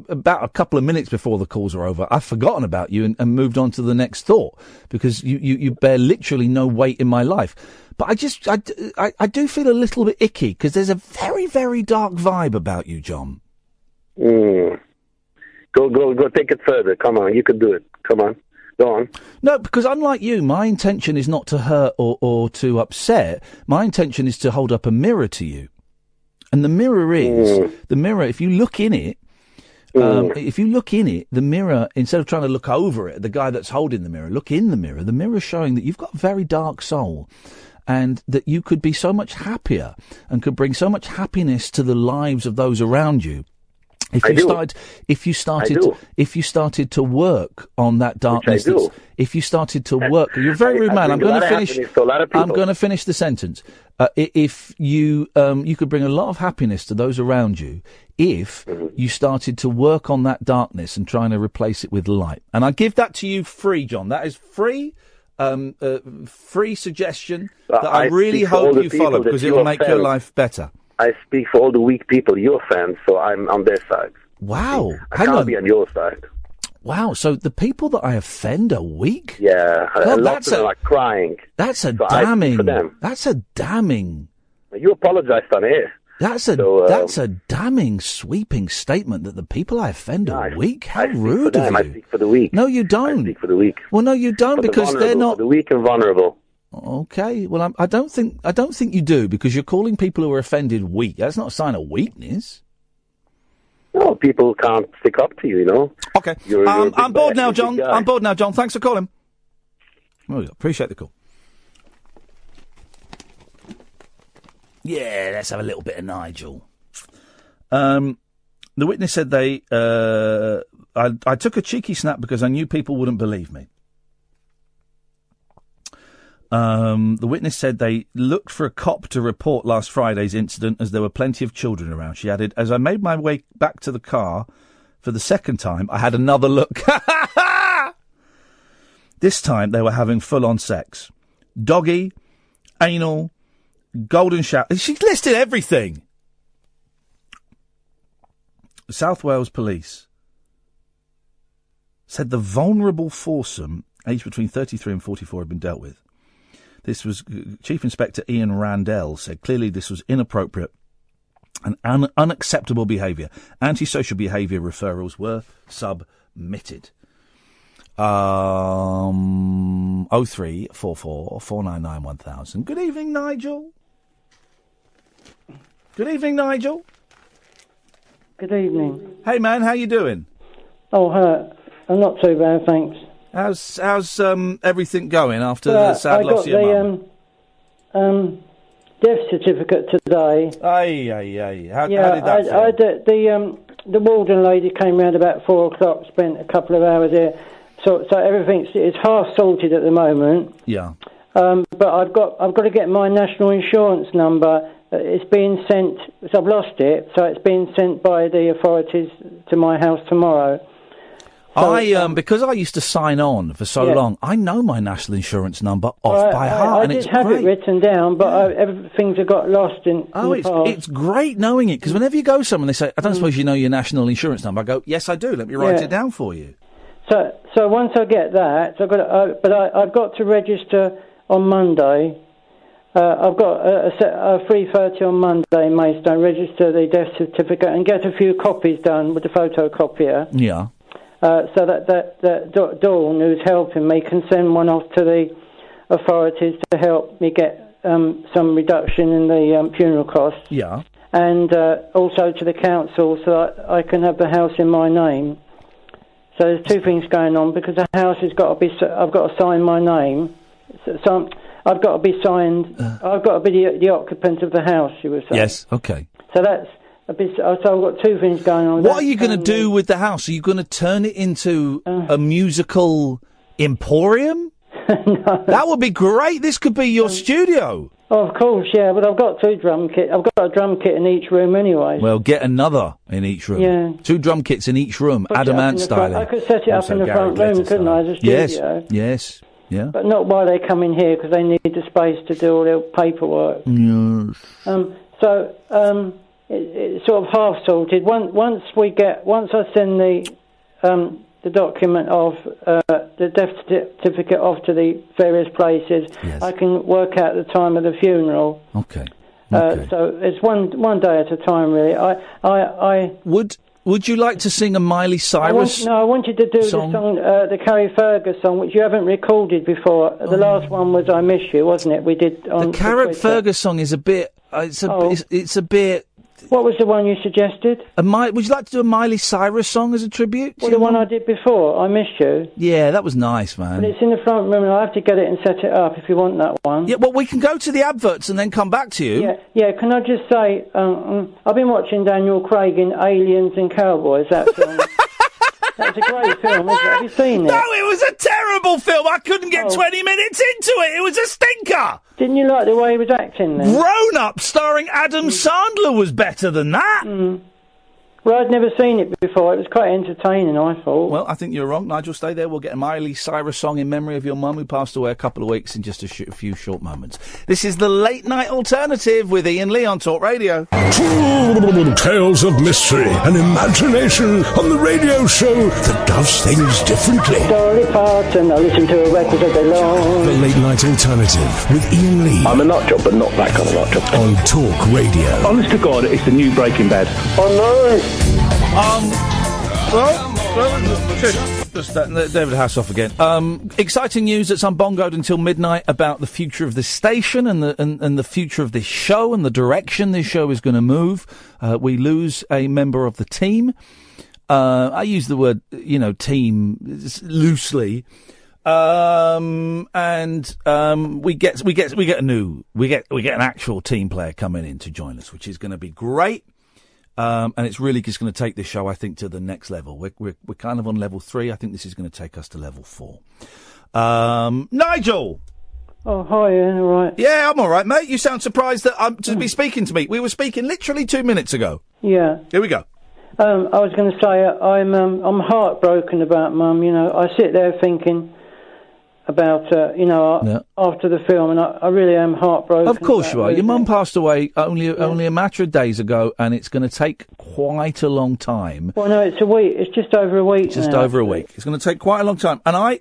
about a couple of minutes before the calls are over, I've forgotten about you and moved on to the next thought because you bear literally no weight in my life. But I do feel a little bit icky because there's a very, very dark vibe about you, John. Go take it further. Come on, you can do it. Come on. Go on. No, because unlike you, my intention is not to hurt or to upset. My intention is to hold up a mirror to you. And the mirror is, if you look in it, the mirror, instead of trying to look over it, the guy that's holding the mirror, look in the mirror is showing that you've got a very dark soul and that you could be so much happier and could bring so much happiness to the lives of those around you If you started to work on that darkness, if you started to work, you're a very rude man. I'm going to finish. I'm going to finish the sentence. If you could bring a lot of happiness to those around you if you started to work on that darkness and trying to replace it with light. And I give that to you free, John. That is free. Free suggestion that I really hope you follow because it will make your life better. I speak for all the weak people, your fans, so I'm on their side. Wow. I can't be on your side. Wow, so the people that I offend are weak? Yeah, God, lots of them are crying. That's a damning. That's a damning. You apologized on air. That's a damning, sweeping statement that the people I offend are weak. How rude of you! I speak for the weak. No, you don't. I speak for the weak. Well, no, you don't, because they're not for the weak and vulnerable. Okay, well, I don't think you do, because you're calling people who are offended weak. That's not a sign of weakness. No, people can't stick up to you, you know. Okay, I'm bored now, John. I'm bored now, John. Thanks for calling. Oh, yeah, appreciate the call. Yeah, let's have a little bit of Nigel. The witness said I took a cheeky snap because I knew people wouldn't believe me. The witness said they looked for a cop to report last Friday's incident as there were plenty of children around. She added, as I made my way back to the car for the second time, I had another look. This time they were having full-on sex. Doggy, anal, golden shower. She's listed everything. South Wales Police said the vulnerable foursome, aged between 33 and 44, had been dealt with. This was Chief Inspector Iain Randell said clearly this was inappropriate and unacceptable behaviour. Antisocial behaviour referrals were submitted. 0344 499 1000. Good evening, Nigel. Good evening, Nigel. Good evening. Hey, man, how you doing? Oh, I'm not too bad, thanks. How's everything going after the sad loss of your mum? I got the death certificate today. Aye. How did that feel? The warden lady came round about 4 o'clock, spent a couple of hours there. So everything is half sorted at the moment. Yeah. But I've got to get my national insurance number. It's being sent. So I've lost it. So it's being sent by the authorities to my house tomorrow. So, because I used to sign on for so long, I know my national insurance number off by heart, and it's great. I did have it written down, but everything's got lost in. It's great knowing it, because whenever you go somewhere and they say, "I don't suppose you know your national insurance number," I go, "Yes, I do. Let me write it down for you." So once I get that, I've got to register on Monday. I've got a 3:30 on Monday in Maidstone. Register the death certificate and get a few copies done with the photocopier. Yeah. So that Dawn, who's helping me, can send one off to the authorities to help me get some reduction in the funeral costs. Yeah. And also to the council so that I can have the house in my name. So there's two things going on, because the house has got to be. I've got to sign my name. So I've got to be signed. I've got to be the occupant of the house, you were saying. Yes. Okay. So that's. So I've got two things going on. What are you going to do with the house? Are you going to turn it into a musical emporium? No. That would be great. This could be your studio. Oh, of course, yeah, but I've got 2 drum kits. I've got a drum kit in each room anyway. Well, get another in each room. Yeah. 2 drum kits in each room, Adamant style. I could set it up in the front room, couldn't I, as a studio? Yes, yeah. But not while they come in here, because they need the space to do all their paperwork. Yes. It's sort of half sorted. Once I send the document of the death certificate off to the various places, I can work out the time of the funeral. Okay. So it's one day at a time, really. I would you like to sing a Miley Cyrus? I wanted to do song? the song, the Carrie Fergus song, which you haven't recorded before. The last one was "I Miss You," wasn't it? We did on the Carrie Fergus song is a bit. It's a bit. What was the one you suggested? Would you like to do a Miley Cyrus song as a tribute? Well, the one I did before, I Miss You. Yeah, that was nice, man. But it's in the front room, and I have to get it and set it up if you want that one. Yeah, well, we can go to the adverts and then come back to you. Yeah. Can I just say, I've been watching Daniel Craig in Aliens and Cowboys. That film. That's a great film, isn't it? Have you seen it? No, it was a terrible film. I couldn't get 20 minutes into it. It was a stinker. Didn't you like the way he was acting then? Grown Up, starring Adam Sandler, was better than that. Well, I'd never seen it before. It was quite entertaining, I thought. Well, I think you're wrong. Nigel, stay there. We'll get a Miley Cyrus song in memory of your mum who passed away a couple of weeks in just a few short moments. This is the Late Night Alternative with Iain Lee on Talk Radio. Tales of mystery and imagination on the radio show that does things differently. Dolly Parton, I listen to a record all day long. The Late Night Alternative with Iain Lee. I'm a nut job, but not that kind of nut job. On Talk Radio. Honest to God, it's the new Breaking Bad. Oh no! Just David Hasselhoff again. Exciting news that's unbongoed until midnight about the future of this station and the future of this show and the direction this show is going to move. We lose a member of the team. I use the word, team loosely. We get an actual team player coming in to join us, which is going to be great. And it's really just going to take this show, I think, to the next level. We're kind of on level 3. I think this is going to take us to level 4. Nigel! Oh, hi, Ian, all right? Yeah, I'm all right, mate. You sound surprised that I'm to be speaking to me. We were speaking literally 2 minutes ago. Yeah. Here we go. I was going to say, I'm heartbroken about Mum, I sit there thinking about, after the film, and I really am heartbroken. Of course you are. Your mum passed away only a matter of days ago, and it's going to take quite a long time. Well, no, it's a week. It's just over a week Just over a week. It's going to take quite a long time. And I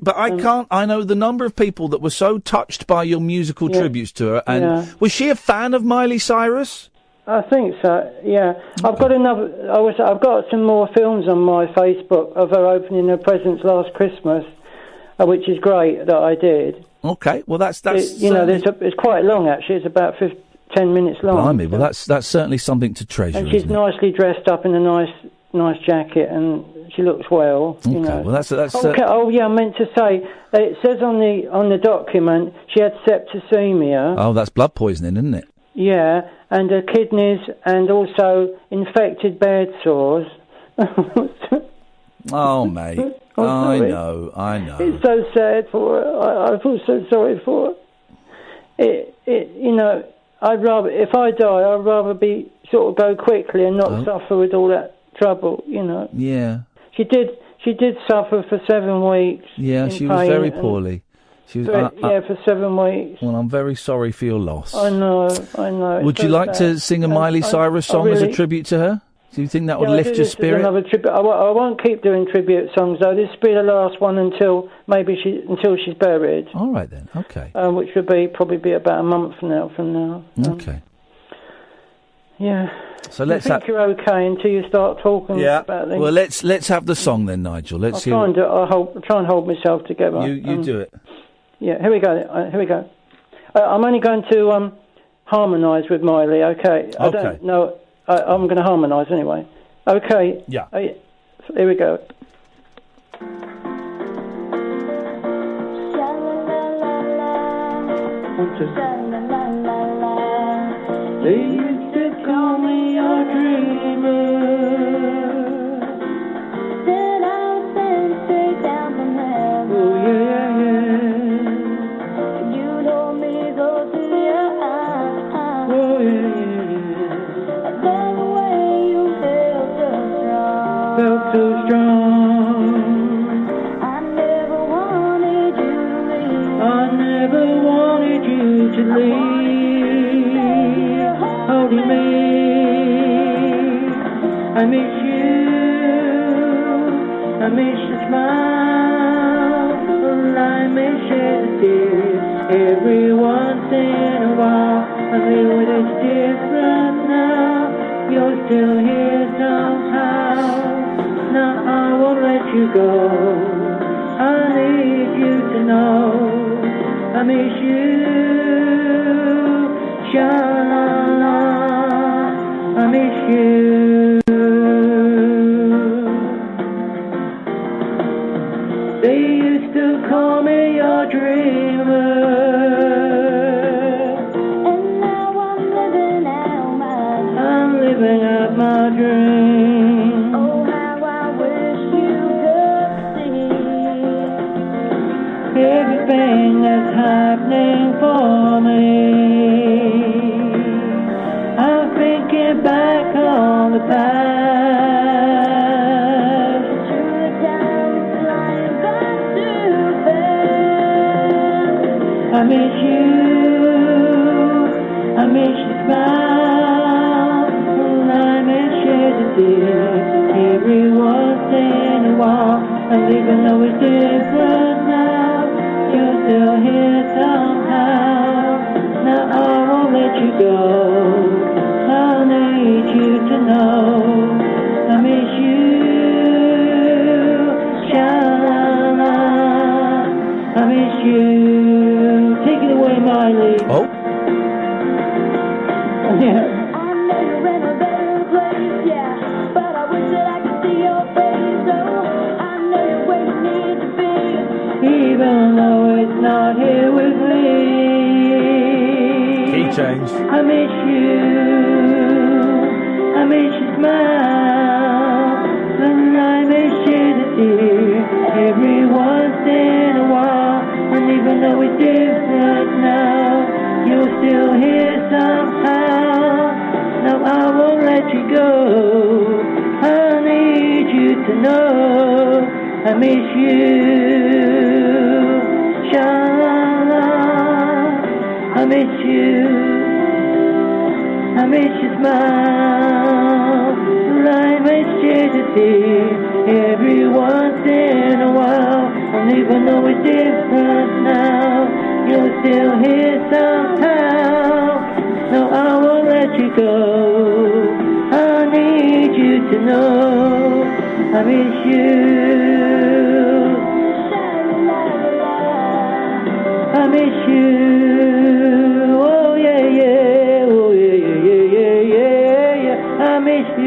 know the number of people that were so touched by your musical tributes to her. And was she a fan of Miley Cyrus? I think so, yeah. I've got I've got some more films on my Facebook of her opening her presents last Christmas. Which is great that I did. Okay, well that's it's quite long actually. It's about 10 minutes long. Blimey, well that's certainly something to treasure. And she's nicely dressed up in a nice jacket, and she looks well. Okay, well that's. Okay. Oh yeah, I meant to say it says on the document she had septicemia. Oh, that's blood poisoning, isn't it? Yeah, and her kidneys, and also infected bed sores. Oh, mate. I know. It's so sad for her. I feel so sorry for her. I'd rather, if I die, I'd rather be sort of go quickly and not suffer with all that trouble, Yeah. She did suffer for 7 weeks. Yeah, she was very poorly. She was, for 7 weeks. Well, I'm very sorry for your loss. I know. Would you like to sing a Miley Cyrus song as a tribute to her? Do you think that would lift your spirit? Another tribute. I won't keep doing tribute songs though. This will be the last one until she's buried. All right then. Okay. Which would probably be about a month from now. Okay. Yeah. So let's. I think you're okay until you start talking about things. Well, let's have the song then, Nigel. I'll try and hold myself together. You do it. Yeah. Here we go. I'm only going to harmonise with Miley. Okay. I don't know. I'm going to harmonise anyway. Okay. Yeah. Here we go. They used to call me your dreamer. Said I was sent straight down from heaven. Oh yeah. You'd hold me close to your eyes. Oh yeah. Felt so strong. I never wanted you to leave. I never wanted you to leave. Holding me. I miss you. I miss your smile. I miss your tears. Every once in a while I feel it's different now. You're still here somehow. Now I won't let you go. I need you to know I miss you. Sha-la-la. I miss you. living out my dream. Oh, how I wish you could see everything that's happening for me. I'm thinking back on the past. I miss you, I miss your smile, and I miss you to see every once in a while. And even though it's different now, you're still here somehow. Now I won't let you go, I need you to know I miss you, sha-la-la, I miss you. Take it away, Miley. Oh. Yeah. Even though it's not here with me. Key change. I miss you. I miss your smile. And I miss you to see every once in a while. And even though it's different now, you're still here somehow. No, I won't let you go. I need you to know I miss you. Sha-la-la, I miss you. I miss your smile. And I miss you to see every once in a while. And even though it's different now, you're still here somehow. No, I won't let you go. I need you to know I miss you. I miss you. Oh yeah, yeah. Oh yeah, yeah, yeah, yeah, yeah. I miss you.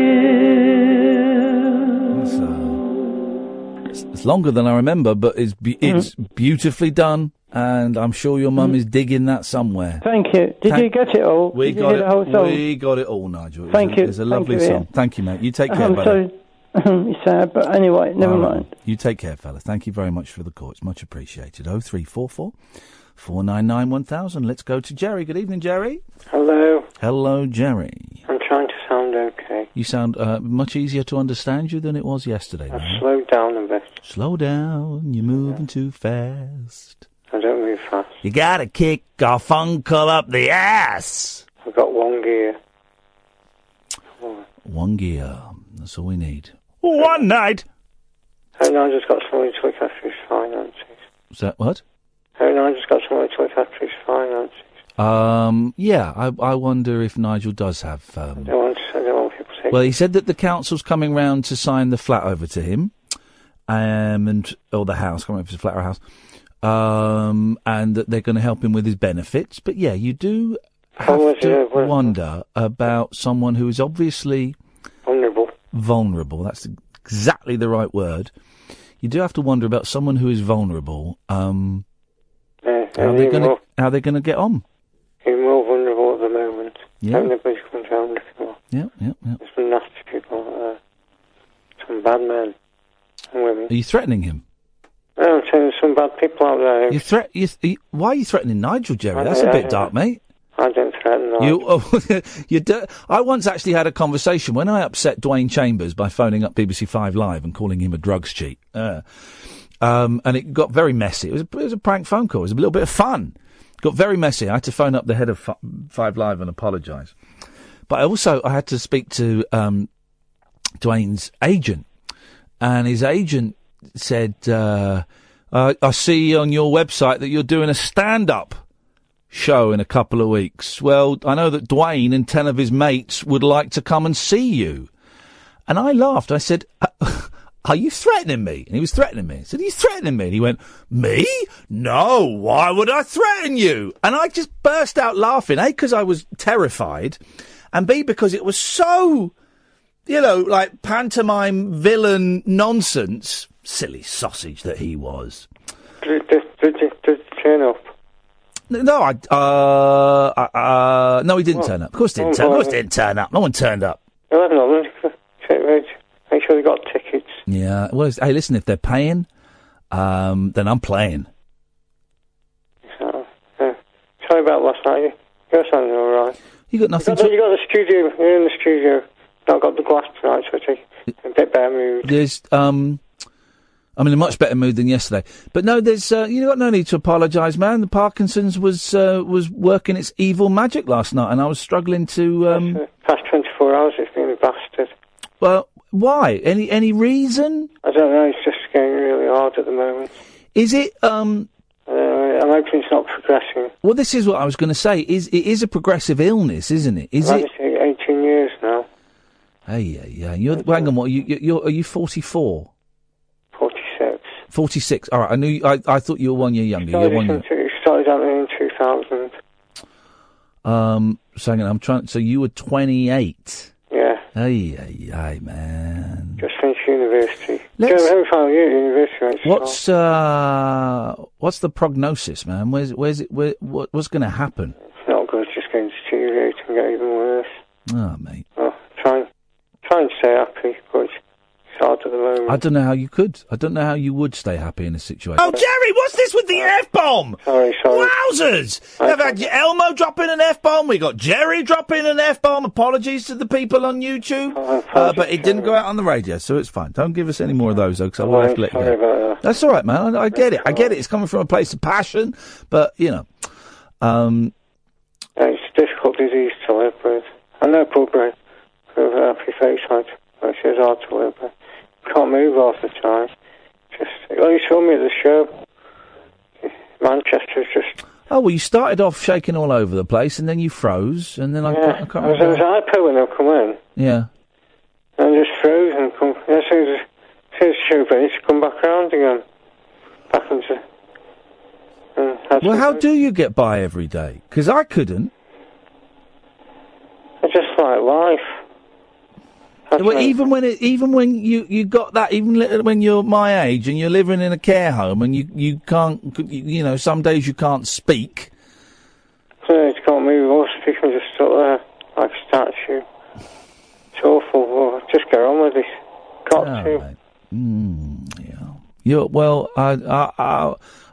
It's longer than I remember, but it's beautifully done, and I'm sure your mum is digging that somewhere. Thank you. Did you get it all? We Did you got hear it. the whole song? We got it all, Nigel. Thank you. It's a lovely Thank you, song. Ian. Thank you, mate. You take care, I'm buddy. it's sad, but anyway, never All right. mind. You take care, fella. Thank you very much for the call. It's much appreciated. 0344 499 1000. Let's go to Jerry. Good evening, Jerry. Hello. Hello, Jerry. I'm trying to sound okay. You sound much easier to understand you than it was yesterday. I've slowed down a bit. Slow down. You're moving too fast. I don't move fast. You gotta kick off uncle up the ass. I've got one gear. One gear. That's all we need. One night. Nigel's got some money to look after his finances. Is that what? Nigel's got some money to look after his finances. Yeah, I wonder if Nigel does have... I don't want people to take... Well, he said that the council's coming round to sign the flat over to him, or the house, coming over to the flat or house, and that they're going to help him with his benefits. But yeah, you do have to wonder about someone who is obviously... Vulnerable. That's exactly the right word. You do have to wonder about someone who is vulnerable. How they're going to get on? He's more vulnerable at the moment. Yeah. Everybody's coming down looking for. Yeah. There's some nasty people out there. Some bad men and women. Are you threatening him? No, I'm saying there's some bad people out there. Why are you threatening Nigel, Jerry? That's a bit dark, mate. I don't threaten Nigel. I once actually had a conversation when I upset Dwayne Chambers by phoning up BBC 5 Live and calling him a drugs cheat. And it got very messy. It was a prank phone call. It was a little bit of fun. It got very messy. I had to phone up the head of 5 Live and apologise. But I had to speak to Dwayne's agent. And his agent said, I see on your website that you're doing a stand-up show in a couple of weeks. Well, I know that Dwayne and 10 of his mates would like to come and see you. And I laughed. I said, are you threatening me? And he was threatening me. I said, are you threatening me? And he went, me? No, why would I threaten you? And I just burst out laughing, A, because I was terrified, and B, because it was so, like pantomime villain nonsense, silly sausage that he was. Did he turn up? No, no, he didn't turn up. Of course he didn't turn up. No one turned up. 11 of them. Make sure they got tickets. Yeah. Well, hey, listen, if they're paying, then I'm playing. So, sorry about last night. You're sounding all right. You got nothing You got the studio. You're in the studio. I've got the glass tonight, so it's a bit better mood. There's, I'm in a much better mood than yesterday. But no, there's, you got no need to apologise, man. The Parkinson's was working its evil magic last night, and I was struggling to. Past 24 hours, it's been a bastard. Well, why? Any reason? I don't know. It's just getting really hard at the moment. Is it? I'm hoping it's not progressing. Well, this is what I was going to say. It is a progressive illness, isn't it? Is I've it? had it 18 years now. Yeah. Hang on, what? Are you 44? 46. 46. All right. I thought you were 1 year younger. You're 1 year. It started out in 2000. So hang on, so you were 28. Yeah. Ay, man. Just finished university. Final year at university. What's the prognosis, man? What's going to happen? It's not good. It's just going to deteriorate and get even worse. Oh, mate. Oh, try and stay happy, but it's hard at the moment. I don't know how you could. I don't know how you would stay happy in a situation. Oh, Jerry, what's this with the F-bomb? Sorry. Wowzers! We've had Elmo dropping an F-bomb. We got Jerry dropping an F-bomb. Apologies to the people on YouTube. But it didn't go out on the radio, so it's fine. Don't give us any more of those, though, because I will have to let you go. About that. That's all right, man. I get it. It's coming from a place of passion, but, you know. It's a difficult disease to live with. I know poor brain. With a happy face, it's hard to live with. Can't move half the time. You saw me at the show. Manchester's just... Oh, well, you started off shaking all over the place, and then you froze, and then I can't remember. I was hypo when I come in. Yeah. And just froze and come... As soon as the show finished, come back round again. Back into... Well, how do you get by every day? Because I couldn't. I just like life. Well, even when you got that, even when you're my age and you're living in a care home and you can't, some days you can't speak. So you can't move or speak and just sit there like a statue. It's awful. Well, just get on with it. Got to. Right. Yeah.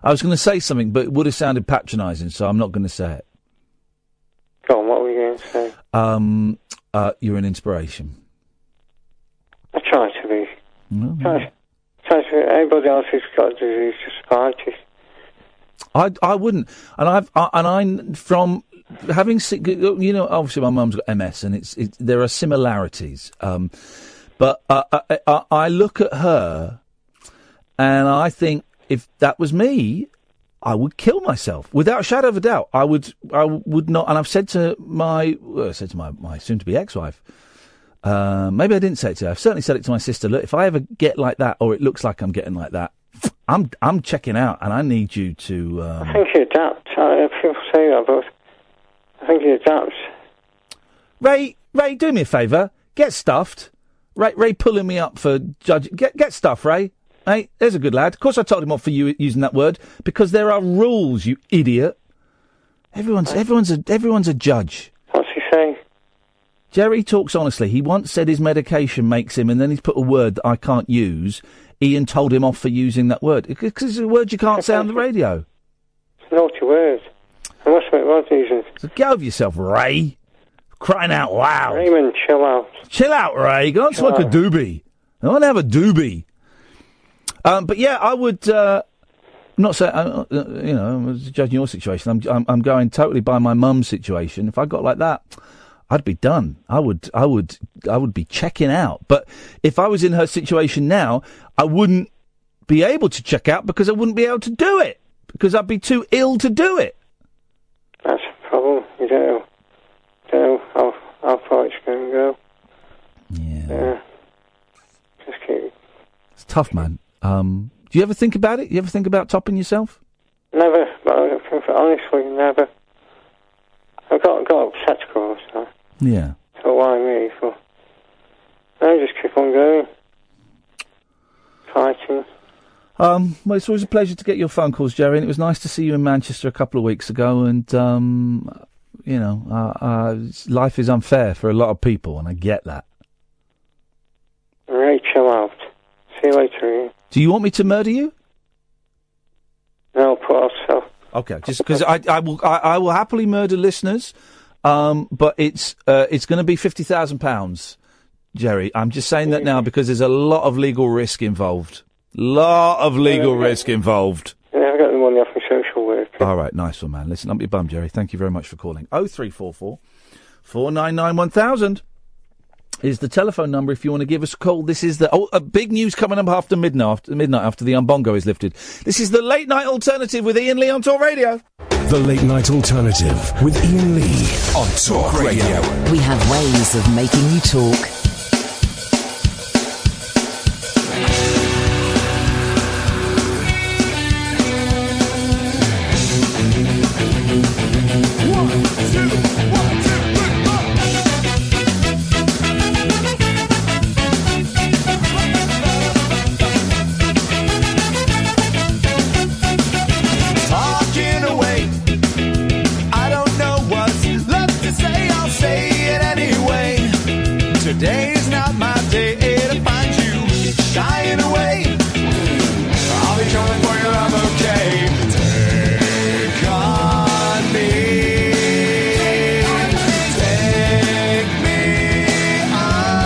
I was going to say something, but it would have sounded patronising, so I'm not going to say it. Go on, what were you going to say? You're an inspiration. I try to be. Try to. Anybody else who's got a disease, just fight it. I wouldn't, and from having obviously my mum's got MS, and there are similarities. But I look at her, and I think if that was me, I would kill myself without a shadow of a doubt. I would not, and I've said to my soon-to-be ex-wife. Maybe I didn't say it to her. I've certainly said it to my sister. Look, if I ever get like that, or it looks like I'm getting like that, I'm checking out, and I need you to. I think you adapt. People say that, but I think you adapt. Ray, do me a favour. Get stuffed. Ray pulling me up for judge. Get stuffed, Ray. Hey, there's a good lad. Of course, I told him off for you using that word because there are rules, you idiot. Everyone's a judge. What's he saying? Jerry talks honestly. He once said his medication makes him, and then he's put a word that I can't use. Iain told him off for using that word. Because it's a word you can't say on the radio. It's a naughty word. I must make words using. So get over yourself, Ray. Crying out loud. Raymond, chill out. Chill out, Ray. Go and smoke a doobie. I want to have a doobie. But yeah, I would... not say, I'm judging your situation. I'm going totally by my mum's situation. If I got like that... I'd be done. I would be checking out. But if I was in her situation now, I wouldn't be able to check out because I wouldn't be able to do it because I'd be too ill to do it. That's the problem. You don't know how far it's going to go. Yeah. Just keep. It's tough, man. Do you ever think about it? You ever think about topping yourself? Never. But honestly, never. I've got upset, of course. Yeah. So why me? No, just keep on going. Fighting. Well, it's always a pleasure to get your phone calls, Jerry, and it was nice to see you in Manchester a couple of weeks ago, and, life is unfair for a lot of people, and I get that. Okay, chill out. See you later, Ian. Do you want me to murder you? No, put ourselves. Okay, just because I will happily murder listeners, but it's going to be £50,000, Jerry. I'm just saying that now because there's a lot of legal risk involved. Lot of legal risk involved. Yeah, I got the money off my social work. All right, nice one, man. Listen, up your bum, Jerry. Thank you very much for calling. 0344 499 1000 is the telephone number if you want to give us a call. This is the big news coming up after midnight after the umbongo is lifted. This is the Late Night Alternative with Iain Lee on Talk Radio. The Late Night Alternative with Iain Lee on Talk Radio. We have ways of making you talk. Today's not my day to find you shying away. I'll be coming for you, I'm okay. Take on me. Take me on.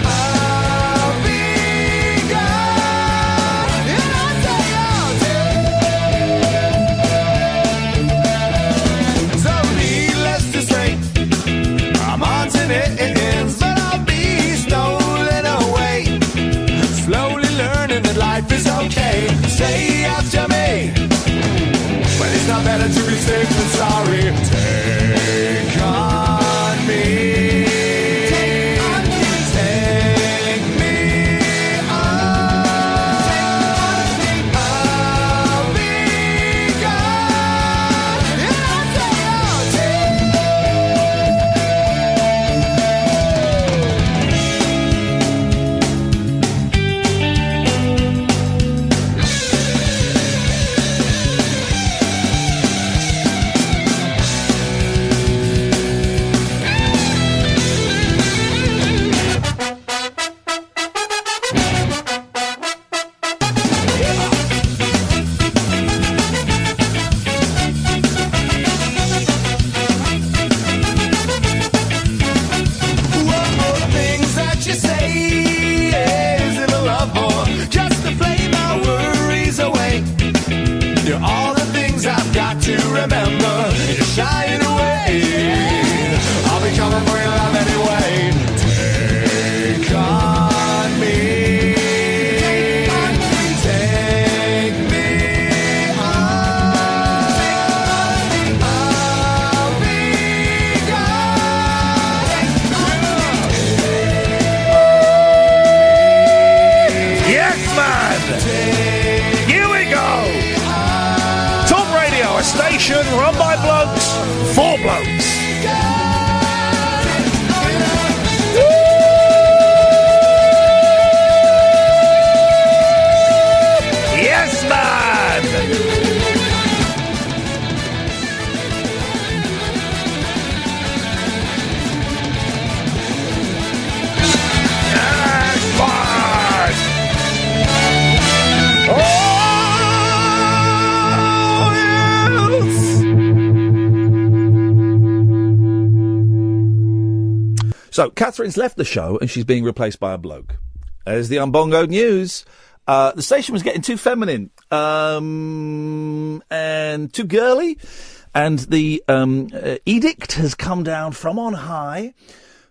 I'll be gone. And I'll say so needless to say, I'm haunting it, but I'll be stolen away. Slowly learning that life is okay. Say after me, but it's not better to be safe than sorry. Take on me. Take me on. I'll be gone. And I'll say I'll take. Run by blokes, for blokes. Yes, man. Yes, man. So, Katherine's left the show and she's being replaced by a bloke. As the Umbongo news, the station was getting too feminine and too girly, and the edict has come down from on high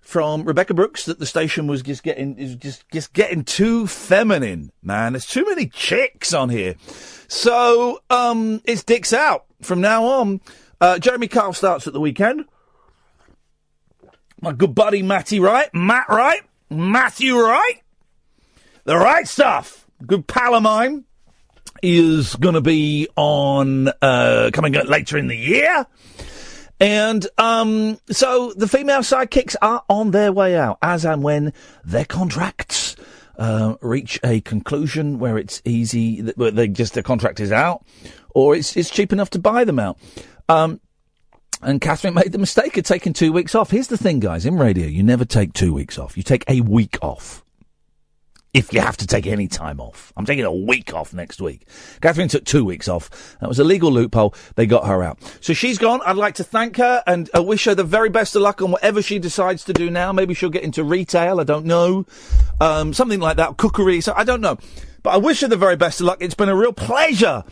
from Rebecca Brooks that the station was just getting too feminine, man. There's too many chicks on here. So, it's dicks out from now on. Jeremy Kyle starts at the weekend. My good buddy Matthew Wright, Matthew Wright, the right stuff. Good pal of mine is going to be on coming later in the year, and so the female sidekicks are on their way out as and when their contracts reach a conclusion where it's easy, where their contract is out, or it's cheap enough to buy them out. And Katherine made the mistake of taking 2 weeks off. Here's the thing, guys. In radio, you never take 2 weeks off. You take a week off. If you have to take any time off. I'm taking a week off next week. Katherine took 2 weeks off. That was a legal loophole. They got her out. So she's gone. I'd like to thank her and wish her the very best of luck on whatever she decides to do now. Maybe she'll get into retail. I don't know. Something like that. Cookery. So I don't know. But I wish her the very best of luck. It's been a real pleasure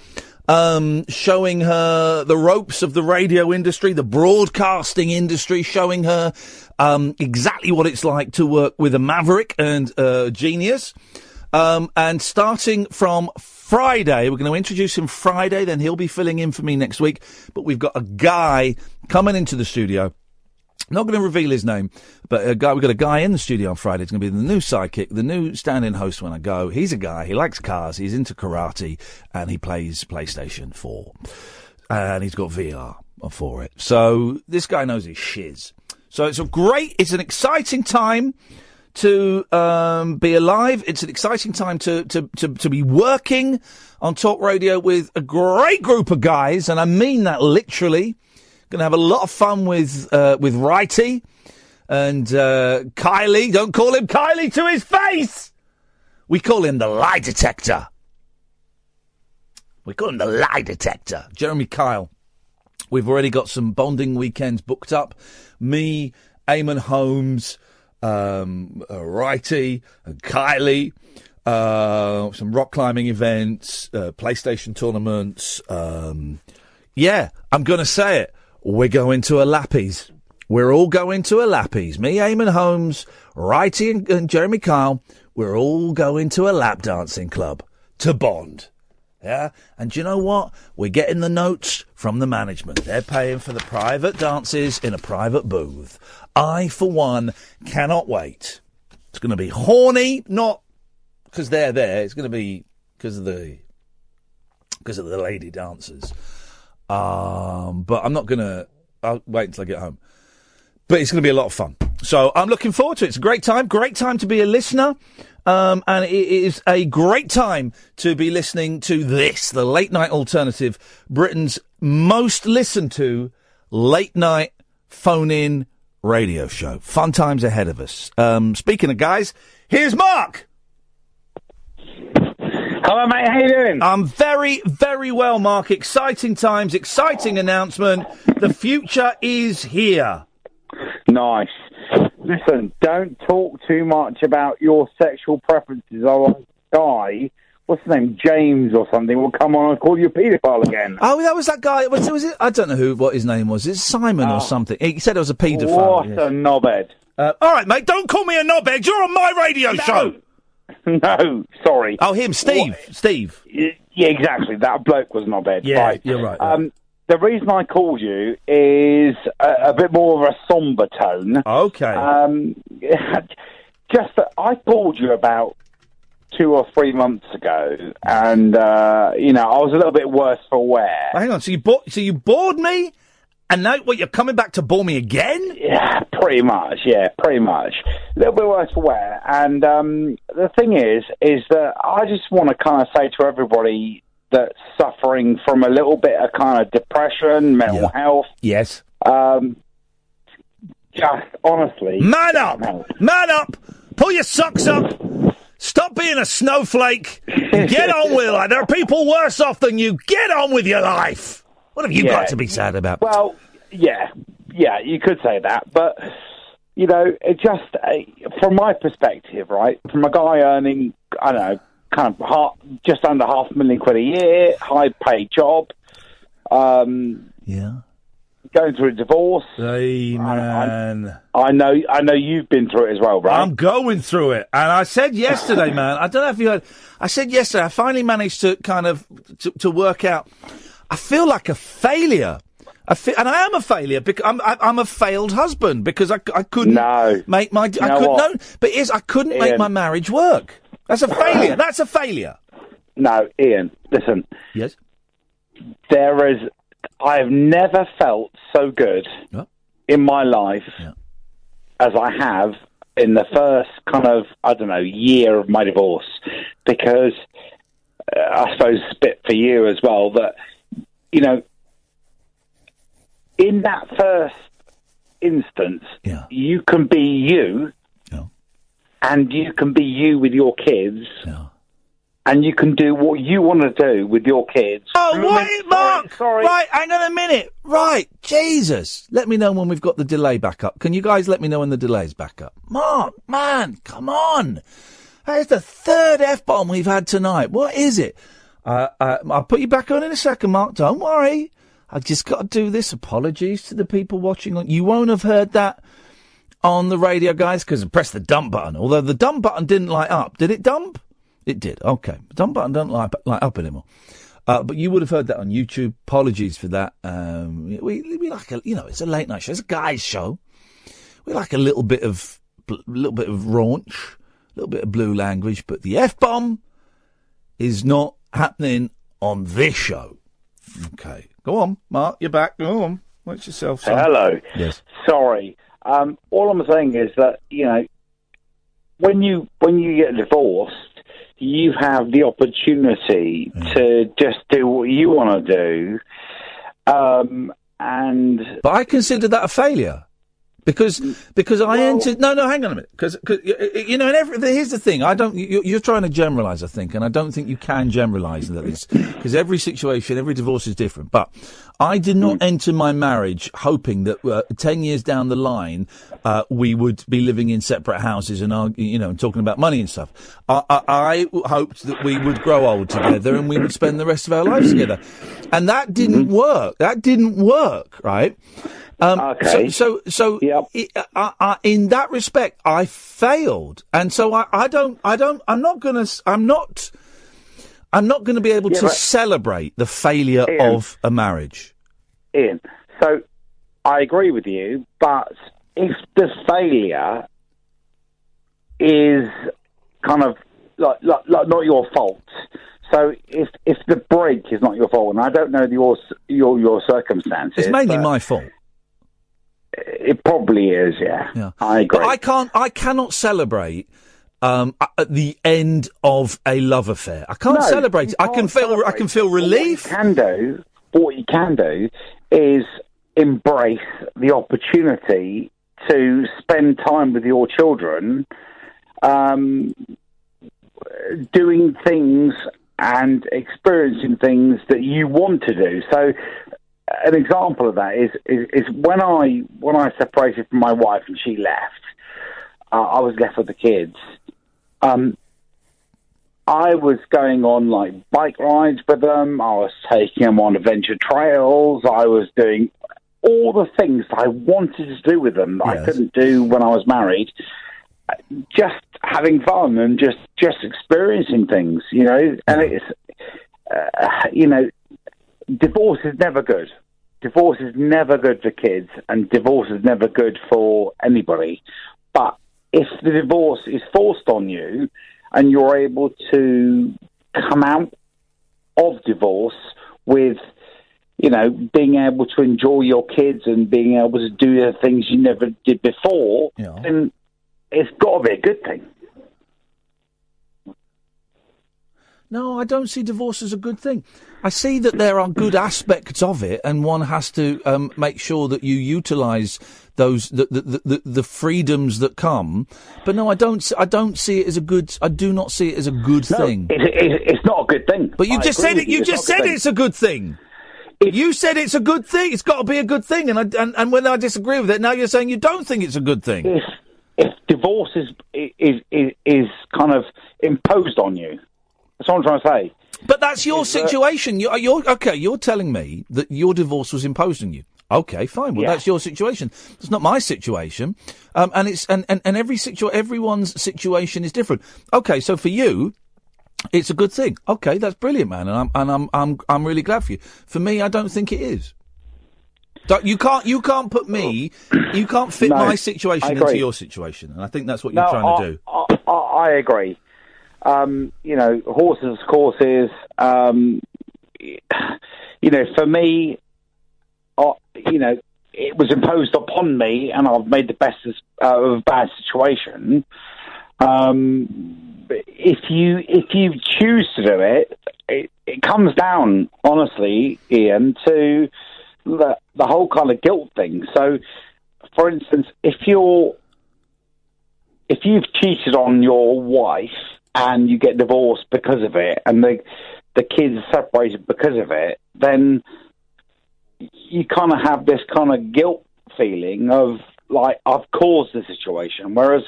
showing her the ropes of the radio industry, the broadcasting industry, showing her exactly what it's like to work with a maverick and genius. And starting from Friday, we're going to introduce him Friday, then he'll be filling in for me next week. But we've got a guy coming into the studio. Not going to reveal his name, but we've got a guy in the studio on Friday. It's going to be the new sidekick, the new stand-in host when I go. He's a guy. He likes cars. He's into karate, and he plays PlayStation 4. And he's got VR for it. So this guy knows his shiz. So it's an exciting time to be alive. It's an exciting time to be working on Talk Radio with a great group of guys, and I mean that literally. Going to have a lot of fun with Righty and Kylie. Don't call him Kylie to his face. We call him the lie detector. Jeremy Kyle. We've already got some bonding weekends booked up. Me, Eamon Holmes, Righty, and Kylie. Some rock climbing events, PlayStation tournaments. Yeah, I'm going to say it. We're going to a Lappies. We're all going to a Lappies. Me, Eamon Holmes, Righty and Jeremy Kyle, we're all going to a lap dancing club to bond. Yeah? And do you know what? We're getting the notes from the management. They're paying for the private dances in a private booth. I, for one, cannot wait. It's going to be horny, not because they're there. It's going to be because of the lady dancers. But I'm not going to... I'll wait until I get home. But it's going to be a lot of fun. So I'm looking forward to it. It's a great time to be a listener. And it is a great time to be listening to this, the Late Night Alternative, Britain's most listened to late-night phone-in radio show. Fun times ahead of us. Speaking of guys, here's Mark! Hello, mate. How you doing? I'm very, very well, Mark. Exciting times, exciting announcement. The future is here. Nice. Listen, don't talk too much about your sexual preferences. Otherwise, guy, what's his name, James or something, will come on and call you a paedophile again. Oh, that was that guy. Was it? I don't know what his name was. It's Simon or something. He said it was a paedophile. What a knobhead. All right, mate. Don't call me a knobhead. You're on my radio show. No, sorry. Oh, him, Steve. What? Steve. Yeah, exactly. That bloke was knobhead. Yeah, right. You're right. The reason I called you is a bit more of a sombre tone. Okay. Just that I called you about 2 or 3 months ago, and I was a little bit worse for wear. Hang on. So you bored me, and now you're coming back to bore me again? Yeah, pretty much. A little bit worse for wear. And the thing is that I just want to kind of say to everybody that's suffering from a little bit of kind of depression, mental health. Yes. Just honestly. Man up! Pull your socks up! Stop being a snowflake! Get on with it! There are people worse off than you! Get on with your life! What have you got to be sad about? Well, yeah, you could say that, but, it just, from my perspective, right, from a guy earning, I don't know, kind of just under £500,000 a year, high-paid job, going through a divorce. Hey, man. I know you've been through it as well, right? I'm going through it. And I said yesterday, man, I don't know if you heard, I said yesterday, I finally managed to kind of, to work out, I feel like a failure. And I am a failure because I'm a failed husband because I couldn't make my, I couldn't make my marriage work. That's a failure. That's a failure. No, Ian, listen. Yes? I have never felt so good in my life as I have in the first kind of, year of my divorce. Because I suppose it's a bit for you as well that, in that first instance, you can be you, and you can be you with your kids, and you can do what you want to do with your kids. Oh, what, Mark? Sorry. Right, hang on a minute. Right, Jesus. Let me know when we've got the delay back up. Can you guys let me know when the delay's back up? Mark, man, come on. That is the third F-bomb we've had tonight. What is it? I'll put you back on in a second, Mark. Don't worry. I've just got to do this. Apologies to the people watching. You won't have heard that on the radio, guys, because I pressed the dump button. Although the dump button didn't light up. Did it dump? It did. Okay. The dump button doesn't light up anymore. But you would have heard that on YouTube. Apologies for that. We like it's a late night show. It's a guy's show. We like a little bit of raunch, a little bit of blue language, but the F-bomb is not happening on this show. Okay. Go on, Mark. You're back. Go on. Watch yourself, son. Hello. Yes. Sorry. All I'm saying is that, when you get divorced, you have the opportunity to just do what you want to do. But I consider that a failure. Because I entered. No, hang on a minute. Because here's the thing. You're trying to generalise, I think, and I don't think you can generalise that because every situation, every divorce is different. But I did not enter my marriage hoping that 10 years down the line we would be living in separate houses and talking about money and stuff. I hoped that we would grow old together and we would spend the rest of our lives together, and that didn't work. That didn't work, right? Okay. So in that respect, I failed, and so I'm not going to be able to celebrate the failure of a marriage. Ian, so I agree with you, but if the failure is kind of like not your fault, so if the break is not your fault, and I don't know your circumstances, it's mainly my fault. It probably is, yeah. I agree. But I cannot celebrate at the end of a love affair. I can't celebrate it. I can feel relief. What you can do is embrace the opportunity to spend time with your children, doing things and experiencing things that you want to do. So an example of that is when I separated from my wife and she left, I was left with the kids. I was going on like bike rides with them. I was taking them on adventure trails. I was doing all the things I wanted to do with them that I couldn't do when I was married. Just having fun and just experiencing things, And it's divorce is never good. Divorce is never good for kids, and divorce is never good for anybody. But if the divorce is forced on you and you're able to come out of divorce with, being able to enjoy your kids and being able to do the things you never did before, then it's got to be a good thing. No, I don't see divorce as a good thing. I see that there are good aspects of it, and one has to make sure that you utilise those the freedoms that come. But no, I don't see it as a good. I do not see it as a good thing. It's not a good thing. But you just said it. You just said it's a good thing. You said it's a good thing. It's got to be a good thing. And when I disagree with it, now you're saying you don't think it's a good thing. If divorce is kind of imposed on you. That's what I'm trying to say. But that's your situation. You're telling me that your divorce was imposed on you. Okay, fine. Well, that's your situation. It's not my situation. And it's and everyone's situation is different. Okay, so for you, it's a good thing. Okay, that's brilliant, man. And I'm really glad for you. For me, I don't think it is. You can't put me. You can't fit my situation into your situation, and I think that's what you're trying to do. I agree. Horses, courses. For me, it was imposed upon me, and I've made the best of a bad situation. If you choose to do it, it comes down, honestly, Ian, to the whole kind of guilt thing. So, for instance, if you've cheated on your wife and you get divorced because of it, and the kids are separated because of it, then you kind of have this kind of guilt feeling of, like, I've caused the situation. Whereas,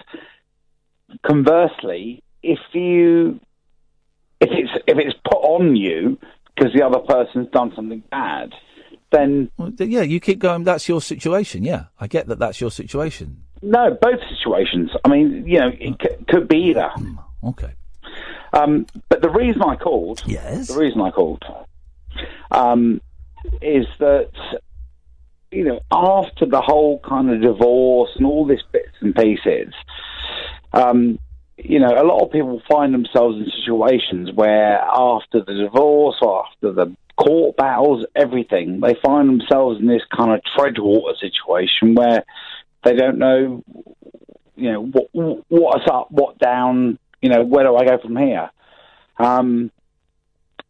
conversely, if it's put on you because the other person's done something bad, then... Yeah, you keep going, that's your situation, yeah. I get that that's your situation. No, both situations. I mean, it could be either. Okay. But the reason I called... Yes? The reason I called is that, after the whole kind of divorce and all this bits and pieces, a lot of people find themselves in situations where after the divorce or after the court battles, everything, they find themselves in this kind of treadwater situation where they don't know, what's up, what down, where do I go from here? And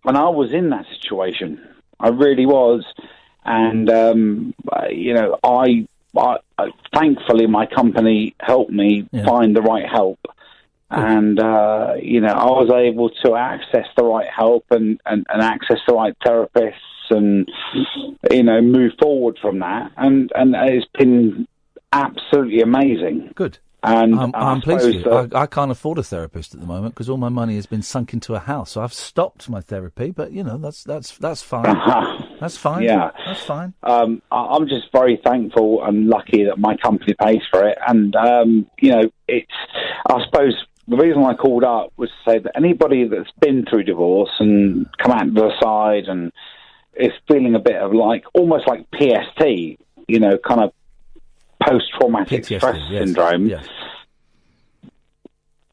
I was in that situation. I really was. And, I thankfully my company helped me find the right help. And, I was able to access the right help and access the right therapists and, move forward from that. And it's been absolutely amazing. Good. And I'm pleased with you. I can't afford a therapist at the moment because all my money has been sunk into a house. So I've stopped my therapy, but that's fine. That's fine. Yeah, that's fine. I'm just very thankful and lucky that my company pays for it. And it's. I suppose the reason I called up was to say that anybody that's been through divorce and come out the other side and is feeling a bit of almost like PST, kind of post-traumatic stress syndrome. Yes.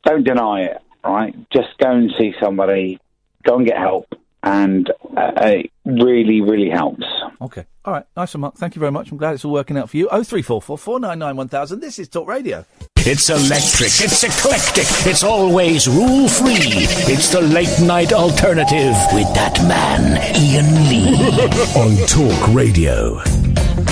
Don't deny it, right? Just go and see somebody, go and get help, and it really, really helps. Okay. All right. Nice one, Mark. Thank you very much. I'm glad it's all working out for you. 0344 499 1000. This is Talk Radio. It's electric, it's eclectic, it's always rule-free. It's the late-night alternative with that man, Iain Lee. On Talk Radio.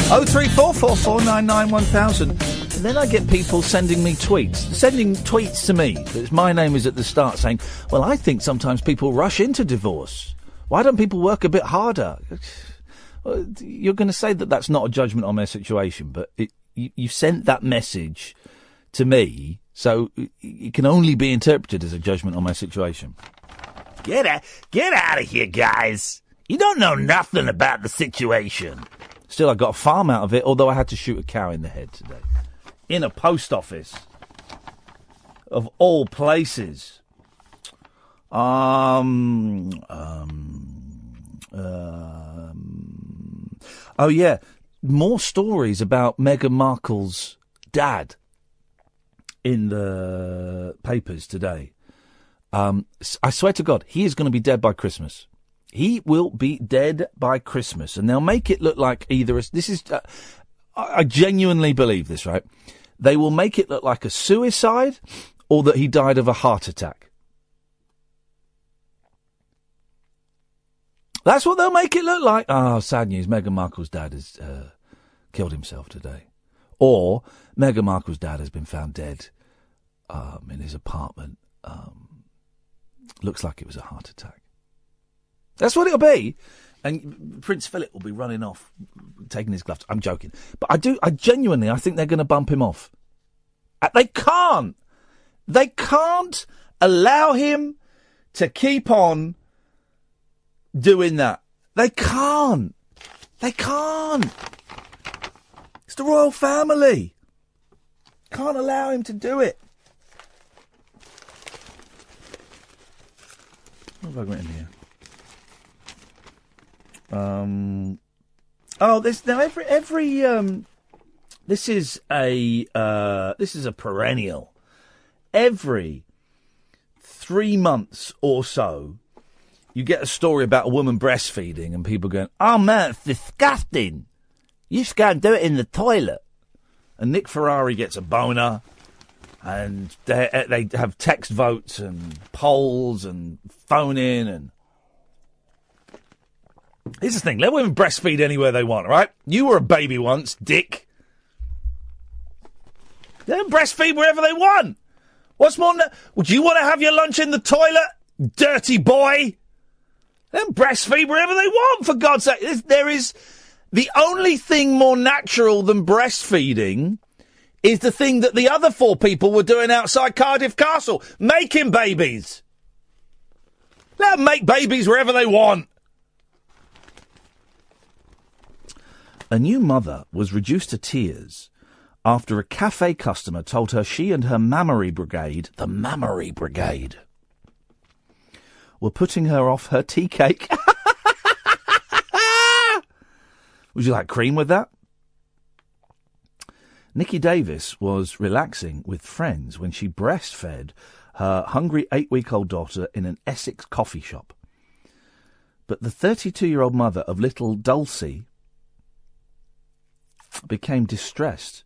0344 499 1000. And then I get people sending tweets to me. My name is at the start saying, well, I think sometimes people rush into divorce. Why don't people work a bit harder? You're going to say that that's not a judgment on their situation, but you sent that message to me, so it can only be interpreted as a judgment on my situation. Get out of here, guys. You don't know nothing about the situation. Still, I got a farm out of it, although I had to shoot a cow in the head today. In a post office. Of all places. Oh, yeah. More stories about Meghan Markle's dad in the papers today. I swear to God, he is going to be dead by Christmas. He will be dead by Christmas. And they'll make it look like I genuinely believe this, right? They will make it look like a suicide or that he died of a heart attack. That's what they'll make it look like. Oh, sad news. Meghan Markle's dad has killed himself today. Or Meghan Markle's dad has been found dead in his apartment. Looks like it was a heart attack. That's what it'll be. And Prince Philip will be running off, taking his gloves. I'm joking. But I genuinely think they're going to bump him off. They can't allow him to keep on doing that. They can't. It's the royal family. Can't allow him to do it. What have I got in here? This is a perennial. Every 3 months or so, you get a story about a woman breastfeeding and people going, oh man, it's disgusting. You just go and do it in the toilet. And Nick Ferrari gets a boner, and they have text votes and polls and phone in and... Here's the thing. Let women breastfeed anywhere they want, right? You were a baby once, dick. Let them breastfeed wherever they want. What's more... Would you want to have your lunch in the toilet, dirty boy? Let them breastfeed wherever they want, for God's sake. There is... The only thing more natural than breastfeeding is the thing that the other 4 people were doing outside Cardiff Castle, making babies. Let them make babies wherever they want. A new mother was reduced to tears after a cafe customer told her she and her mammary brigade, the mammary brigade, were putting her off her tea cake. Would you like cream with that? Nikki Davis was relaxing with friends when she breastfed her hungry 8-week-old daughter in an Essex coffee shop. But the 32-year-old mother of little Dulcie became distressed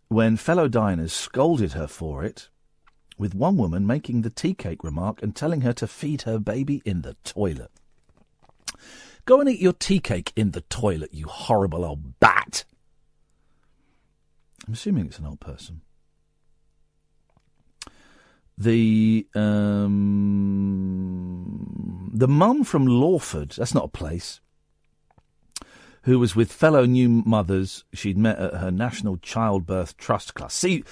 when fellow diners scolded her for it, with one woman making the tea cake remark and telling her to feed her baby in the toilet. Go and eat your tea cake in the toilet, you horrible old bat. I'm assuming it's an old person. The mum from Lawford, that's not a place, who was with fellow new mothers she'd met at her National Childbirth Trust class. See,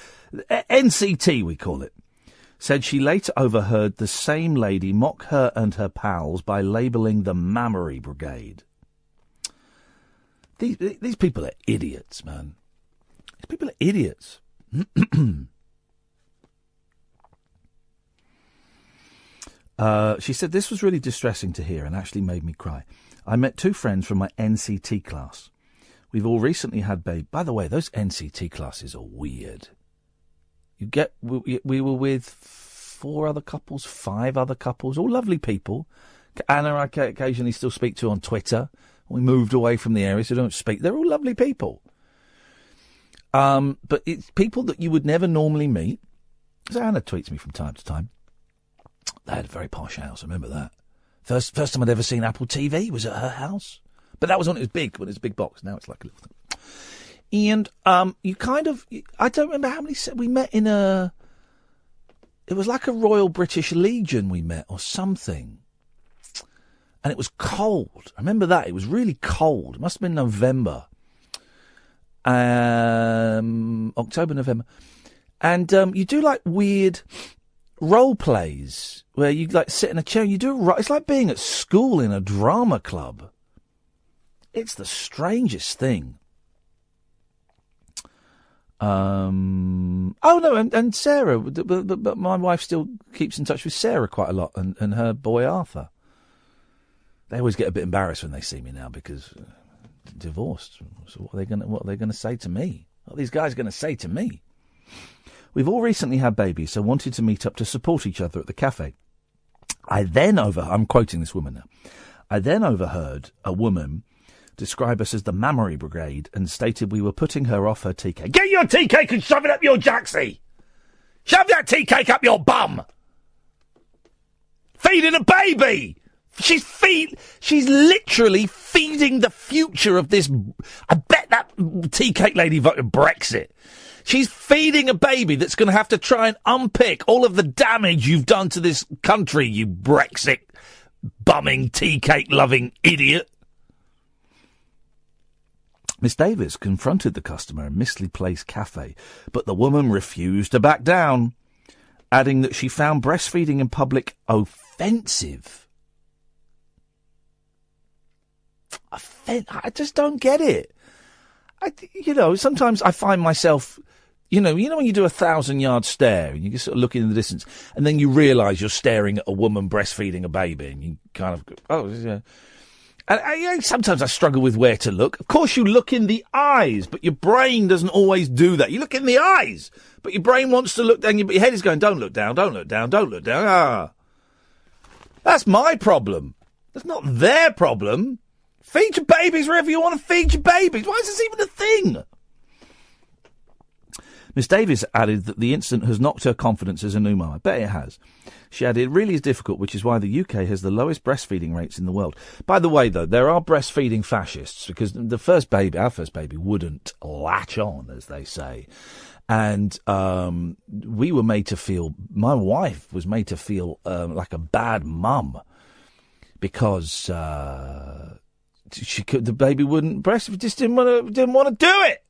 NCT we call it. Said she later overheard the same lady mock her and her pals by labelling the mammary brigade. These people are idiots, man. These people are idiots. She said, this was really distressing to hear and actually made me cry. I met 2 friends from my NCT class. We've all recently had baby. By the way, those NCT classes are weird. We were with 4 other couples, 5 other couples, all lovely people. Anna I occasionally still speak to on Twitter. We moved away from the area, so don't speak. They're all lovely people. But it's people that you would never normally meet. So Anna tweets me from time to time. They had a very posh house, I remember that. First time I'd ever seen Apple TV was at her house. But that was when it was big, when it was a big box. Now it's like a little thing. And you kind of... I don't remember how many... We met in a... It was like a Royal British Legion we met, or something. And it was cold. I remember that. It was really cold. It must have been November. October, November. And you do, like, weird role plays where you, like, sit in a chair and you do... It's like being at school in a drama club. It's the strangest thing. Oh no, and Sarah, but my wife still keeps in touch with Sarah quite a lot, and her boy Arthur. They always get a bit embarrassed when they see me now because divorced. So what are they gonna say to me? What are these guys going to say to me? We've all recently had babies, so wanted to meet up to support each other at the cafe. I'm quoting this woman now. I then overheard a woman describe us as the mammary brigade and stated we were putting her off her tea cake. Get your tea cake and shove it up your jacksie! Shove that tea cake up your bum! Feeding a baby! She's literally feeding the future of this... I bet that tea cake lady voted Brexit. She's feeding a baby that's going to have to try and unpick all of the damage you've done to this country, you Brexit bumming tea cake loving idiot. Miss Davis confronted the customer in Mistley Place Cafe, but the woman refused to back down, adding that she found breastfeeding in public offensive. I just don't get it. Sometimes I find myself, when you do a 1,000-yard stare and you just sort of look in the distance and then you realise you're staring at a woman breastfeeding a baby and you kind of go, oh, yeah. And sometimes I struggle with where to look. Of course, you look in the eyes, but your brain doesn't always do that. You look in the eyes, but your brain wants to look down, but your head is going, don't look down, don't look down, don't look down. Ah. That's my problem. That's not their problem. Feed your babies wherever you want to feed your babies. Why is this even a thing? Miss Davis added that the incident has knocked her confidence as a new mum. I bet it has. She added, it really is difficult, which is why the UK has the lowest breastfeeding rates in the world. By the way, though, there are breastfeeding fascists, because our first baby wouldn't latch on, as they say. And we were made to feel, my wife was made to feel like a bad mum, because the baby wouldn't breastfeed, just didn't want to do it.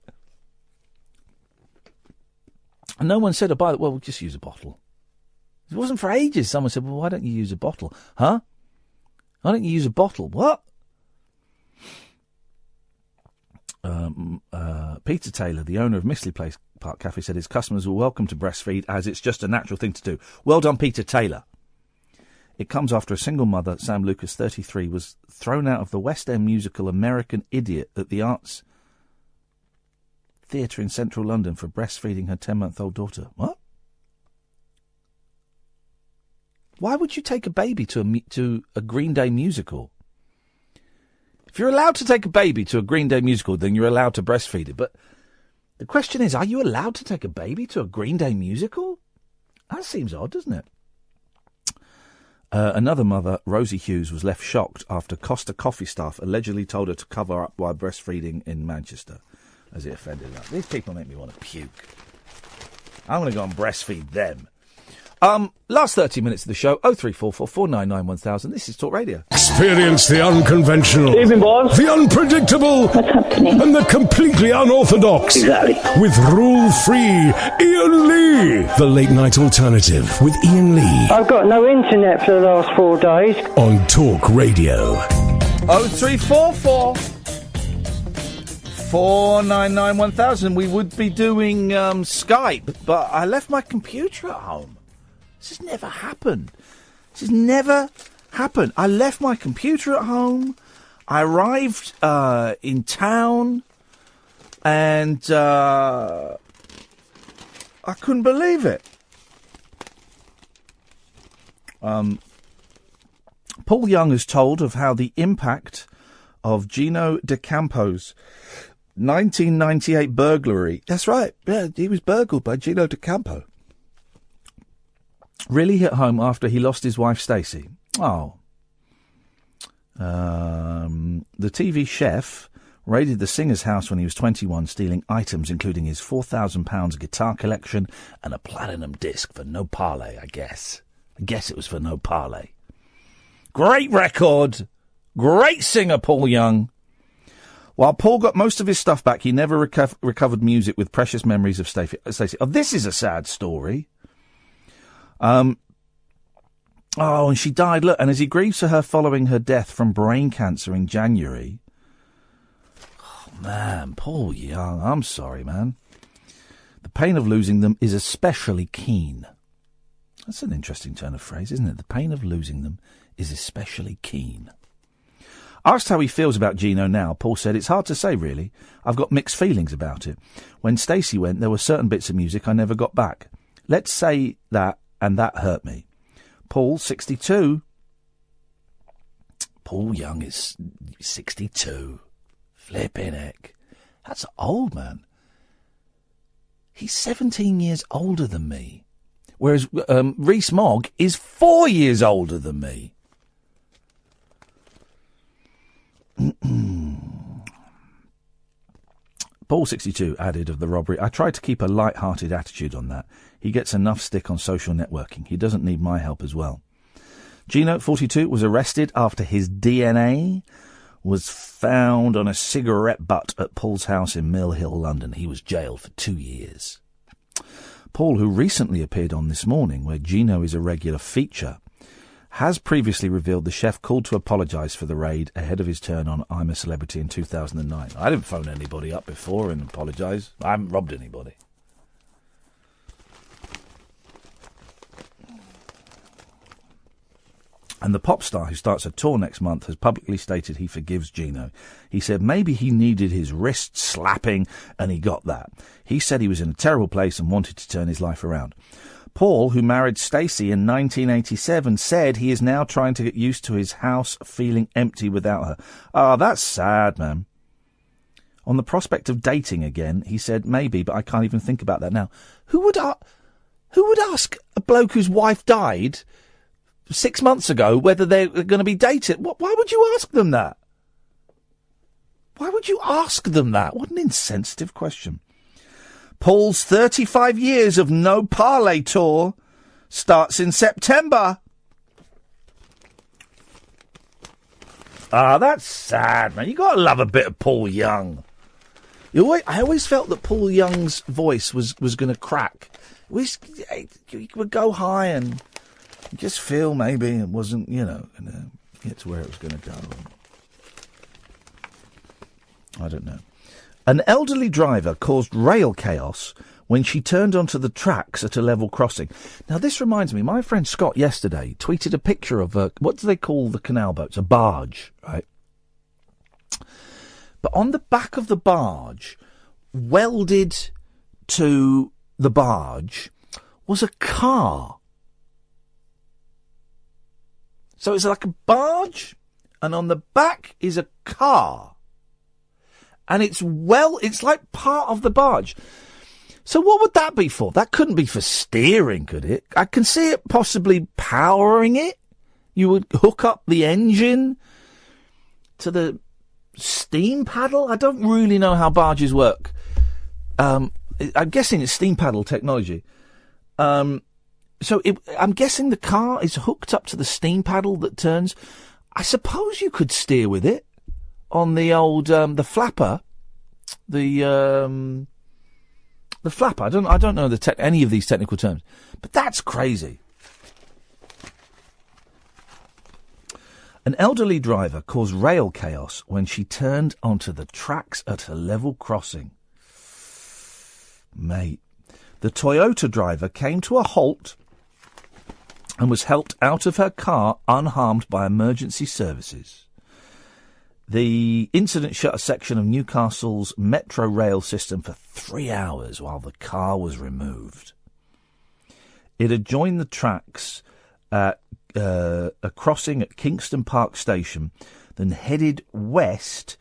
And no one said, well, we'll just use a bottle. It wasn't for ages. Someone said, well, why don't you use a bottle? Huh? Why don't you use a bottle? What? Peter Taylor, the owner of Mistley Place Park Cafe, said his customers were welcome to breastfeed as it's just a natural thing to do. Well done, Peter Taylor. It comes after a single mother, Sam Lucas, 33, was thrown out of the West End musical American Idiot at the Arts Theatre in central London for breastfeeding her 10-month-old daughter. What? Why would you take a baby to a Green Day musical? If you're allowed to take a baby to a Green Day musical, then you're allowed to breastfeed it. But the question is, are you allowed to take a baby to a Green Day musical? That seems odd, doesn't it? Another mother, Rosie Hughes, was left shocked after Costa Coffee staff allegedly told her to cover up while breastfeeding in Manchester, as it offended her. These people make me want to puke. I'm going to go and breastfeed them. Last 30 minutes of the show, 0344 499 1000. This is Talk Radio. Experience the unconventional, Evening, boss. the unpredictable, and the completely unorthodox. Exactly. With rule-free Iain Lee. The Late Night Alternative with Iain Lee. I've got no internet for the last 4 days. On Talk Radio. 0344 499 1000. We would be doing Skype, but I left my computer at home. This has never happened. I left my computer at home. I arrived in town, and I couldn't believe it. Paul Young has told of how the impact of Gino DeCampo's 1998 burglary. That's right. Yeah, he was burgled by Gino DeCampo. Really hit home after he lost his wife, Stacey. Oh. The TV chef raided the singer's house when he was 21, stealing items including his £4,000 guitar collection and a platinum disc for No Parley, I guess. I guess it was for No Parley. Great record. Great singer, Paul Young. While Paul got most of his stuff back, he never recovered music with precious memories of Stacey. Oh, this is a sad story. And she died. Look, and as he grieves for her following her death from brain cancer in January. Oh, man, Paul Young, I'm sorry, man. The pain of losing them is especially keen. That's an interesting turn of phrase, isn't it? The pain of losing them is especially keen. Asked how he feels about Gino now, Paul said, it's hard to say, really. I've got mixed feelings about it. When Stacey went, there were certain bits of music I never got back. Let's say that, and that hurt me. Paul, 62. Paul Young is 62. Flippin' heck. That's old, man. He's 17 years older than me. Whereas Rees Mogg is 4 years older than me. Paul, 62, added of the robbery, I tried to keep a light-hearted attitude on that. He gets enough stick on social networking. He doesn't need my help as well. Gino, 42, was arrested after his DNA was found on a cigarette butt at Paul's house in Mill Hill, London. He was jailed for 2 years. Paul, who recently appeared on This Morning, where Gino is a regular feature, has previously revealed the chef called to apologise for the raid ahead of his turn on I'm a Celebrity in 2009. I didn't phone anybody up before and apologise. I haven't robbed anybody. And the pop star, who starts a tour next month, has publicly stated he forgives Gino. He said maybe he needed his wrist slapping, and he got that. He said he was in a terrible place and wanted to turn his life around. Paul, who married Stacey in 1987, said he is now trying to get used to his house feeling empty without her. Ah, that's sad, man. On the prospect of dating again, he said, maybe, but I can't even think about that now. Who would ask a bloke whose wife died 6 months ago whether they're going to be dated? Why would you ask them that? Why would you ask them that? What an insensitive question. Paul's 35 years of no parlay tour starts in September. Ah, that's sad, man. You got to love a bit of Paul Young. I always felt that Paul Young's voice was going to crack. He would go high and just feel maybe it wasn't, going to get to where it was going to go. I don't know. An elderly driver caused rail chaos when she turned onto the tracks at a level crossing. Now, this reminds me, my friend Scott yesterday tweeted a picture of what do they call the canal boats? A barge, right? But on the back of the barge, welded to the barge, was a car. So it's like a barge, and on the back is a car. And it's like part of the barge. So what would that be for? That couldn't be for steering, could it? I can see it possibly powering it. You would hook up the engine to the steam paddle. I don't really know how barges work. I'm guessing it's steam paddle technology. I'm guessing the car is hooked up to the steam paddle that turns. I suppose you could steer with it on the old the flapper, the flapper. I don't know any of these technical terms, but that's crazy. An elderly driver caused rail chaos when she turned onto the tracks at a level crossing. Mate, the Toyota driver came to a halt and was helped out of her car unharmed by emergency services. The incident shut a section of Newcastle's metro rail system for 3 hours while the car was removed. It had joined the tracks at a crossing at Kingston Park Station, then headed west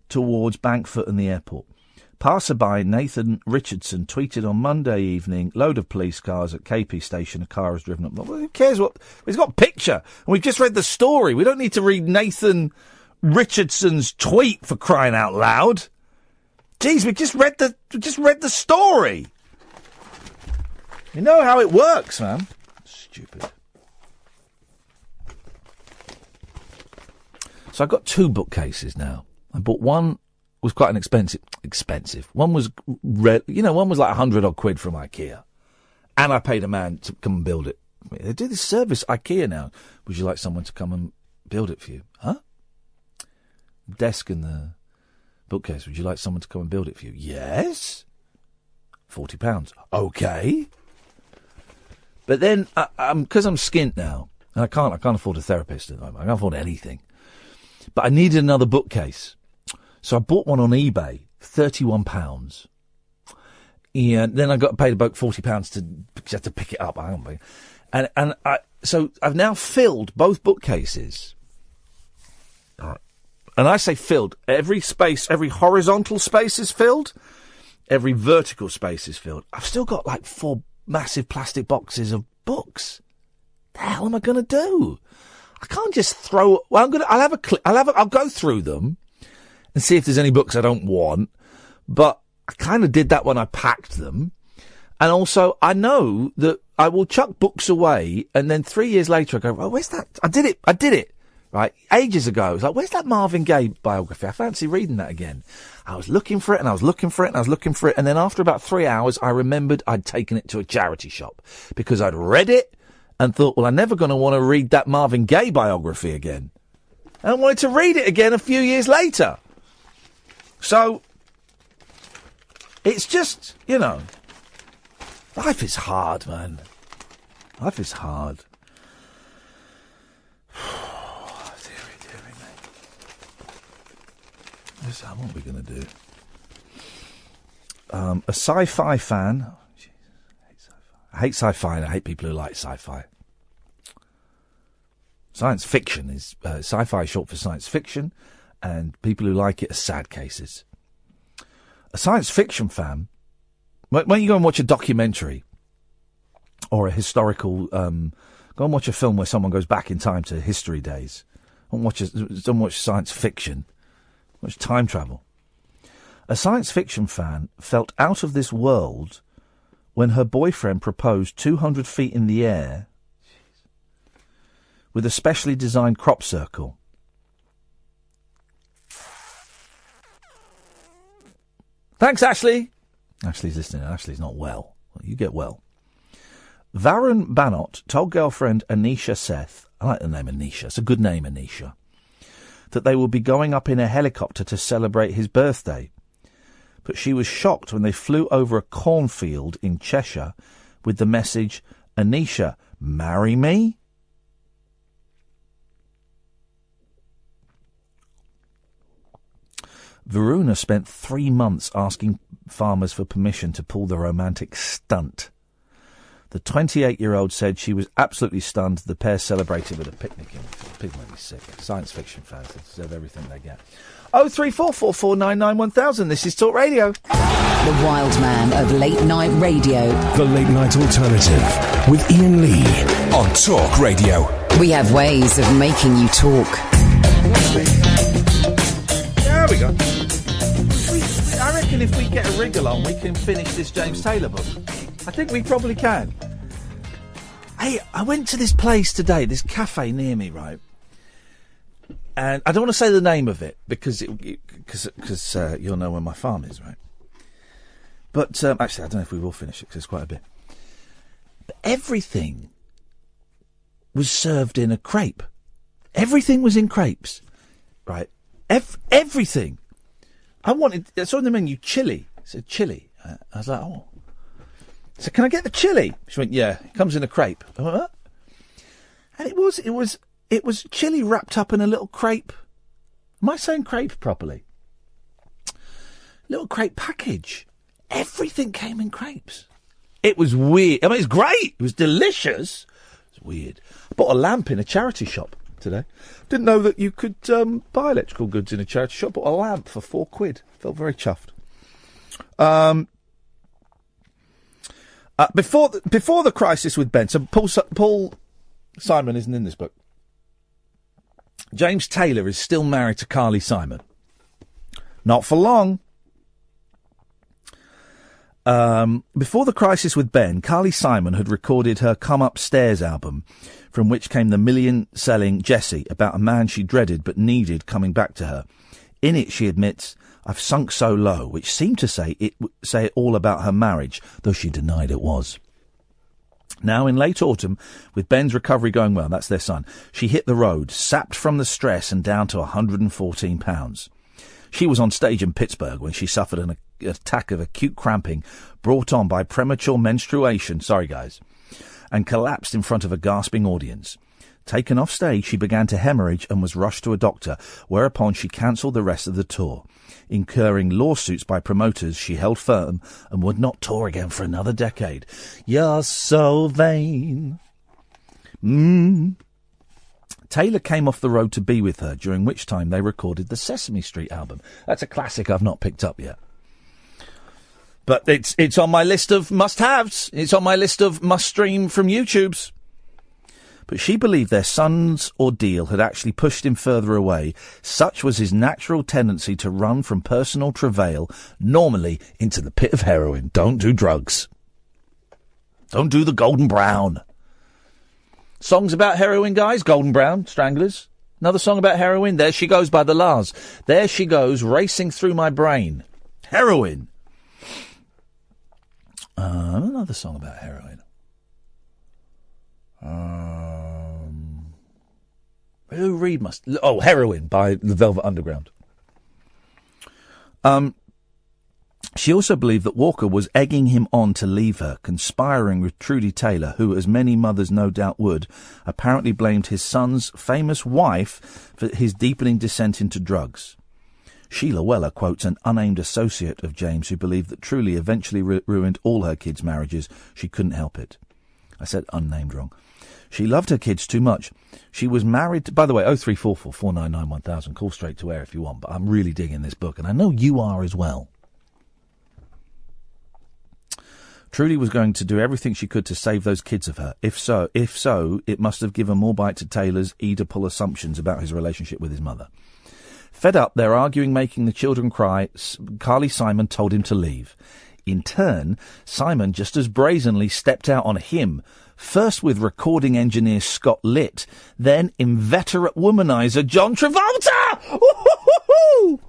towards Bankfoot and the airport. Passerby Nathan Richardson tweeted on Monday evening, load of police cars at KP Station, a car has driven up. Well, who cares what? He's got a picture, and we've just read the story. We don't need to read Nathan Richardson's tweet, for crying out loud. Jeez, we just read the story. You know how it works, man. Stupid. So I've got 2 bookcases now. I bought one, was quite an expensive. One was, one was like 100 odd quid from IKEA. And I paid a man to come and build it. They do this service, IKEA now. Would you like someone to come and build it for you? Huh? Desk and the bookcase. Would you like someone to come and build it for you? Yes. £40. Okay. But then, because I'm skint now, and I can't afford a therapist at the moment. I can't afford anything. But I needed another bookcase. So I bought one on eBay, £31. And then I got paid about £40 just to pick it up. So I've now filled both bookcases. And I say filled. Every horizontal space is filled. Every vertical space is filled. I've still got like 4 massive plastic boxes of books. The hell am I going to do? I can't just throw. Well, I'll go through them and see if there's any books I don't want. But I kind of did that when I packed them. And also, I know that I will chuck books away, and then 3 years later I go, well, where's that? I did it. Right, ages ago. It was like, where's that Marvin Gaye biography? I fancy reading that again. I was looking for it, and I was looking for it, and I was looking for it, and then after about 3 hours, I remembered I'd taken it to a charity shop because I'd read it and thought, well, I'm never going to want to read that Marvin Gaye biography again. And I wanted to read it again a few years later. So, it's just, life is hard, man. Life is hard. What are we going to do? A sci-fi fan. Oh, geez, I hate sci-fi, and I hate people who like sci-fi. Science fiction is... sci-fi is short for science fiction, and people who like it are sad cases. a science fiction fan, when you go and watch a documentary or a historical, go and watch a film where someone goes back in time to history days. Don't watch science fiction. Watch time travel. A science fiction fan felt out of this world when her boyfriend proposed 200 feet in the air with a specially designed crop circle. Thanks, Ashley. Ashley's listening. Ashley's not well. You get well. Varun Banot told girlfriend Anisha Seth, I like the name Anisha, it's a good name, Anisha, that they will be going up in a helicopter to celebrate his birthday. But she was shocked when they flew over a cornfield in Cheshire with the message, Anisha, marry me? Varuna spent 3 months asking farmers for permission to pull the romantic stunt. The 28-year-old said she was absolutely stunned. The pair celebrated with a picnic. People make me sick. Science fiction fans deserve everything they get. 03444991000. This is Talk Radio. The wild man of late night radio. The Late Night Alternative with Iain Lee on Talk Radio. We have ways of making you talk. There we go. I reckon if we get a wriggle on, we can finish this James Taylor book. I think we probably can. Hey, I went to this place today, this cafe near me, right? And I don't want to say the name of it because you'll know where my farm is, right? But actually, I don't know if we will finish it because it's quite a bit. But everything was served in a crepe. Everything was in crepes, right? Everything. I saw on the menu chili. It said chili. I was like, oh. So can I get the chili? She went, yeah. It comes in a crepe. I went, what? And it was chili wrapped up in a little crepe. Am I saying crepe properly? Little crepe package. Everything came in crepes. It was weird. I mean, it's great. It was delicious. It's weird. I bought a lamp in a charity shop today. Didn't know that you could buy electrical goods in a charity shop. Bought a lamp for £4. Felt very chuffed. Before the crisis with Ben, so Paul Simon isn't in this book. James Taylor is still married to Carly Simon. Not for long. Before the crisis with Ben, Carly Simon had recorded her Come Upstairs album, from which came the million-selling Jessie, about a man she dreaded but needed coming back to her. In it, she admits, I've sunk so low, which seemed to say it all about her marriage, though she denied it was. Now, in late autumn, with Ben's recovery going well, that's their son, she hit the road, sapped from the stress and down to 114 pounds. She was on stage in Pittsburgh when she suffered an attack of acute cramping brought on by premature menstruation, and collapsed in front of a gasping audience. Taken off stage, she began to hemorrhage and was rushed to a doctor, whereupon she cancelled the rest of the tour. Incurring lawsuits by promoters, she held firm and would not tour again for another decade. You're so vain. Taylor came off the road to be with her, during which time they recorded the Sesame Street album. That's a classic I've not picked up yet. But it's on my list of must-haves. It's on my list of must-stream from YouTubes. But she believed their son's ordeal had actually pushed him further away. Such was his natural tendency to run from personal travail, normally into the pit of heroin. Don't do drugs. Don't do the Golden Brown. Songs about heroin, guys. Golden Brown, Stranglers. Another song about heroin. There She Goes by the Lars. There she goes, racing through my brain. Heroin. Another song about heroin. Who read must... Oh, Heroin by the Velvet Underground. She also believed that Walker was egging him on to leave her, conspiring with Trudy Taylor, who, as many mothers no doubt would, apparently blamed his son's famous wife for his deepening descent into drugs. Sheila Weller quotes an unnamed associate of James who believed that Trudy eventually ruined all her kids' marriages. She couldn't help it. I said unnamed wrong. She loved her kids too much. She was married to... By the way, 0344 499 1000. Call straight to air if you want, but I'm really digging this book, and I know you are as well. Trudy was going to do everything she could to save those kids of her. If so, it must have given more bite to Taylor's Oedipal assumptions about his relationship with his mother. Fed up, they're arguing, making the children cry. Carly Simon told him to leave. In turn, Simon just as brazenly stepped out on him, first with recording engineer Scott Litt, then inveterate womaniser John Travolta! Ooh-hoo-hoo-hoo!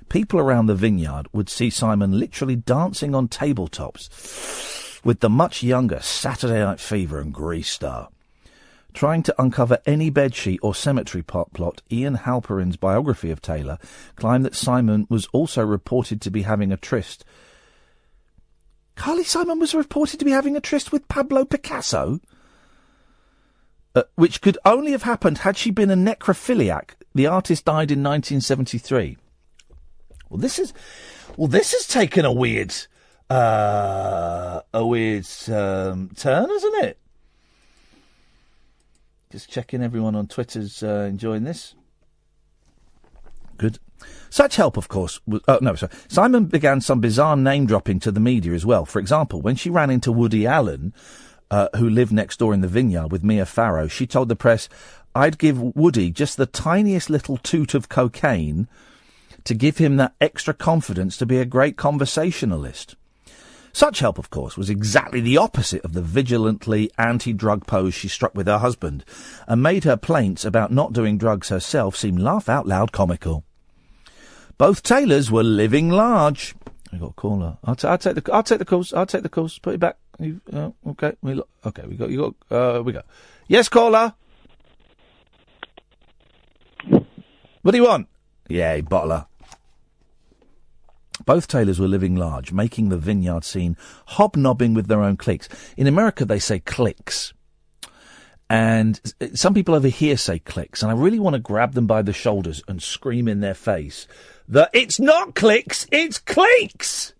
People around the vineyard would see Simon literally dancing on tabletops with the much younger Saturday Night Fever and Grease star. Trying to uncover any bedsheet or cemetery plot, Ian Halperin's biography of Taylor claimed that Simon was also reported to be having a tryst. Carly Simon was reported to be having a tryst with Pablo Picasso? Which could only have happened had she been a necrophiliac. The artist died in 1973. Well, this has taken a weird turn, hasn't it? Just checking everyone on Twitter's enjoying this. Good. Such help, of course, was... Simon began some bizarre name-dropping to the media as well. For example, when she ran into Woody Allen, who lived next door in the vineyard with Mia Farrow, she told the press, "I'd give Woody just the tiniest little toot of cocaine to give him that extra confidence to be a great conversationalist." Such help, of course, was exactly the opposite of the vigilantly anti-drug pose she struck with her husband, and made her plaints about not doing drugs herself seem laugh-out-loud comical. Both Taylors were living large. I got a caller. I'll take the calls. Put it back. Okay. We go. Yes, caller. What do you want? Yeah, bottler. Both Taylors were living large, making the vineyard scene hobnobbing with their own cliques. In America, they say cliques. And some people over here say cliques, and I really want to grab them by the shoulders and scream in their face that it's not cliques, it's cliques!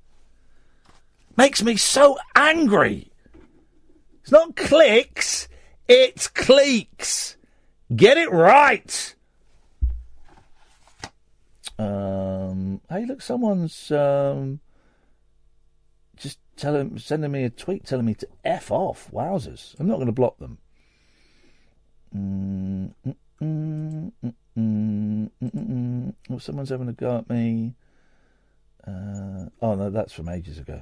Makes me so angry. It's not cliques, it's cliques. Get it right! Hey, look, someone's just sending me a tweet telling me to F off. Wowzers. I'm not going to block them. Oh, someone's having a go at me. Oh, no, that's from ages ago.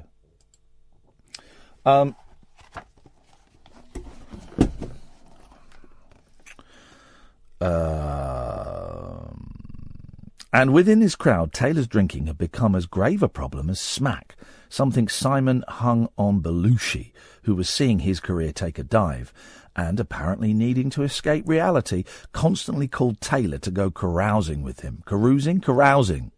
And within his crowd, Taylor's drinking had become as grave a problem as smack, something Simon hung on Belushi, who was seeing his career take a dive, and apparently needing to escape reality, constantly called Taylor to go carousing with him. Carousing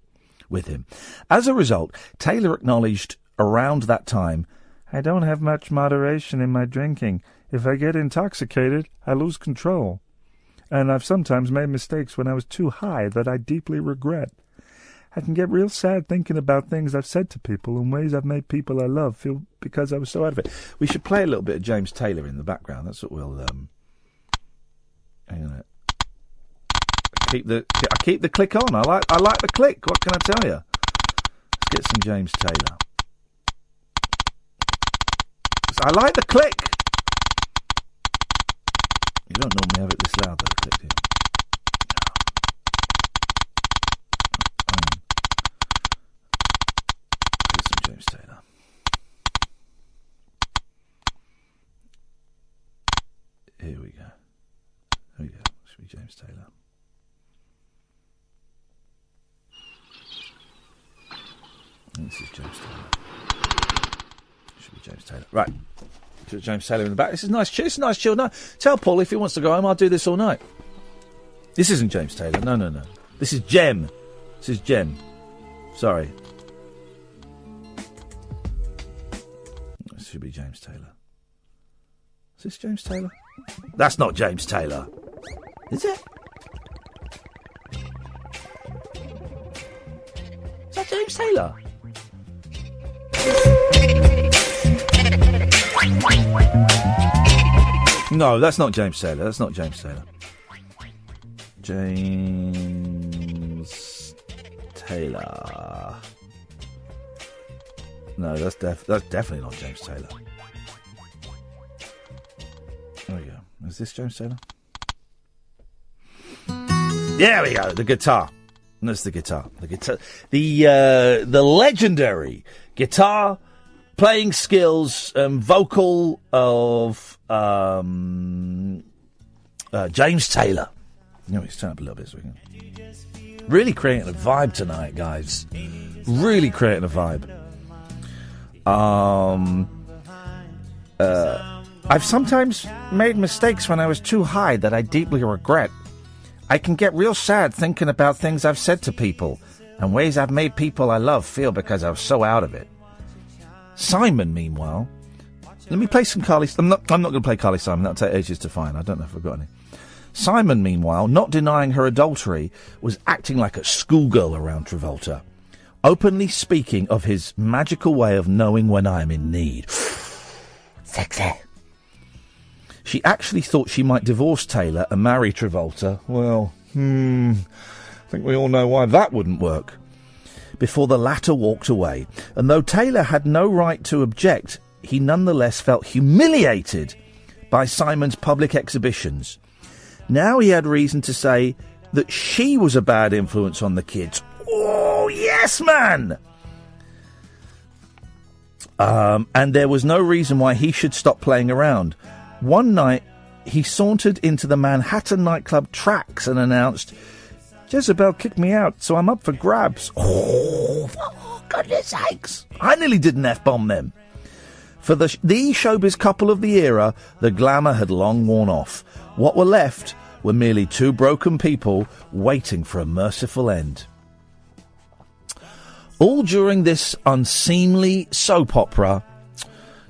with him. As a result, Taylor acknowledged around that time, "I don't have much moderation in my drinking. If I get intoxicated, I lose control. And I've sometimes made mistakes when I was too high that I deeply regret. I can get real sad thinking about things I've said to people and ways I've made people I love feel because I was so out of it." We should play a little bit of James Taylor in the background. That's what we'll... Hang on. I keep the click on. I like the click. What can I tell you? Let's get some James Taylor. I like the click. You don't normally have it this loud, though, click, do you? Get some James Taylor. Here we go. Should be James Taylor. This is James Taylor. Should be James Taylor. Right. James Taylor in the back. This is nice. It's a nice chill night. Tell Paul if he wants to go home, I'll do this all night. This isn't James Taylor. No. This is Jem. Sorry. This should be James Taylor. Is this James Taylor? That's not James Taylor. Is it? Is that James Taylor? No, that's not James Taylor. James Taylor. No, that's definitely not James Taylor. There we go. Is this James Taylor? There we go. The guitar. That's the guitar. The legendary guitar playing skills, vocal of James Taylor. He's turned up a little bit. So we can... Really creating a vibe tonight, guys. Really creating a vibe. I've sometimes made mistakes when I was too high that I deeply regret. I can get real sad thinking about things I've said to people and ways I've made people I love feel because I was so out of it. Simon, meanwhile... Let me play some Carly... I'm not going to play Carly Simon. That'll take ages to find. I don't know if I've got any. Simon, meanwhile, not denying her adultery, was acting like a schoolgirl around Travolta, openly speaking of his magical way of knowing when I am in need. Sexy. She actually thought she might divorce Taylor and marry Travolta. Well, I think we all know why that wouldn't work. Before the latter walked away, and though Taylor had no right to object, he nonetheless felt humiliated by Simon's public exhibitions. Now he had reason to say that she was a bad influence on the kids. Oh, yes, man! And there was no reason why he should stop playing around. One night, he sauntered into the Manhattan nightclub Trax and announced, Jezebel kicked me out, so I'm up for grabs. Oh, for goodness sakes. I nearly did an F-bomb them. For the showbiz couple of the era, the glamour had long worn off. What were left were merely two broken people waiting for a merciful end. All during this unseemly soap opera,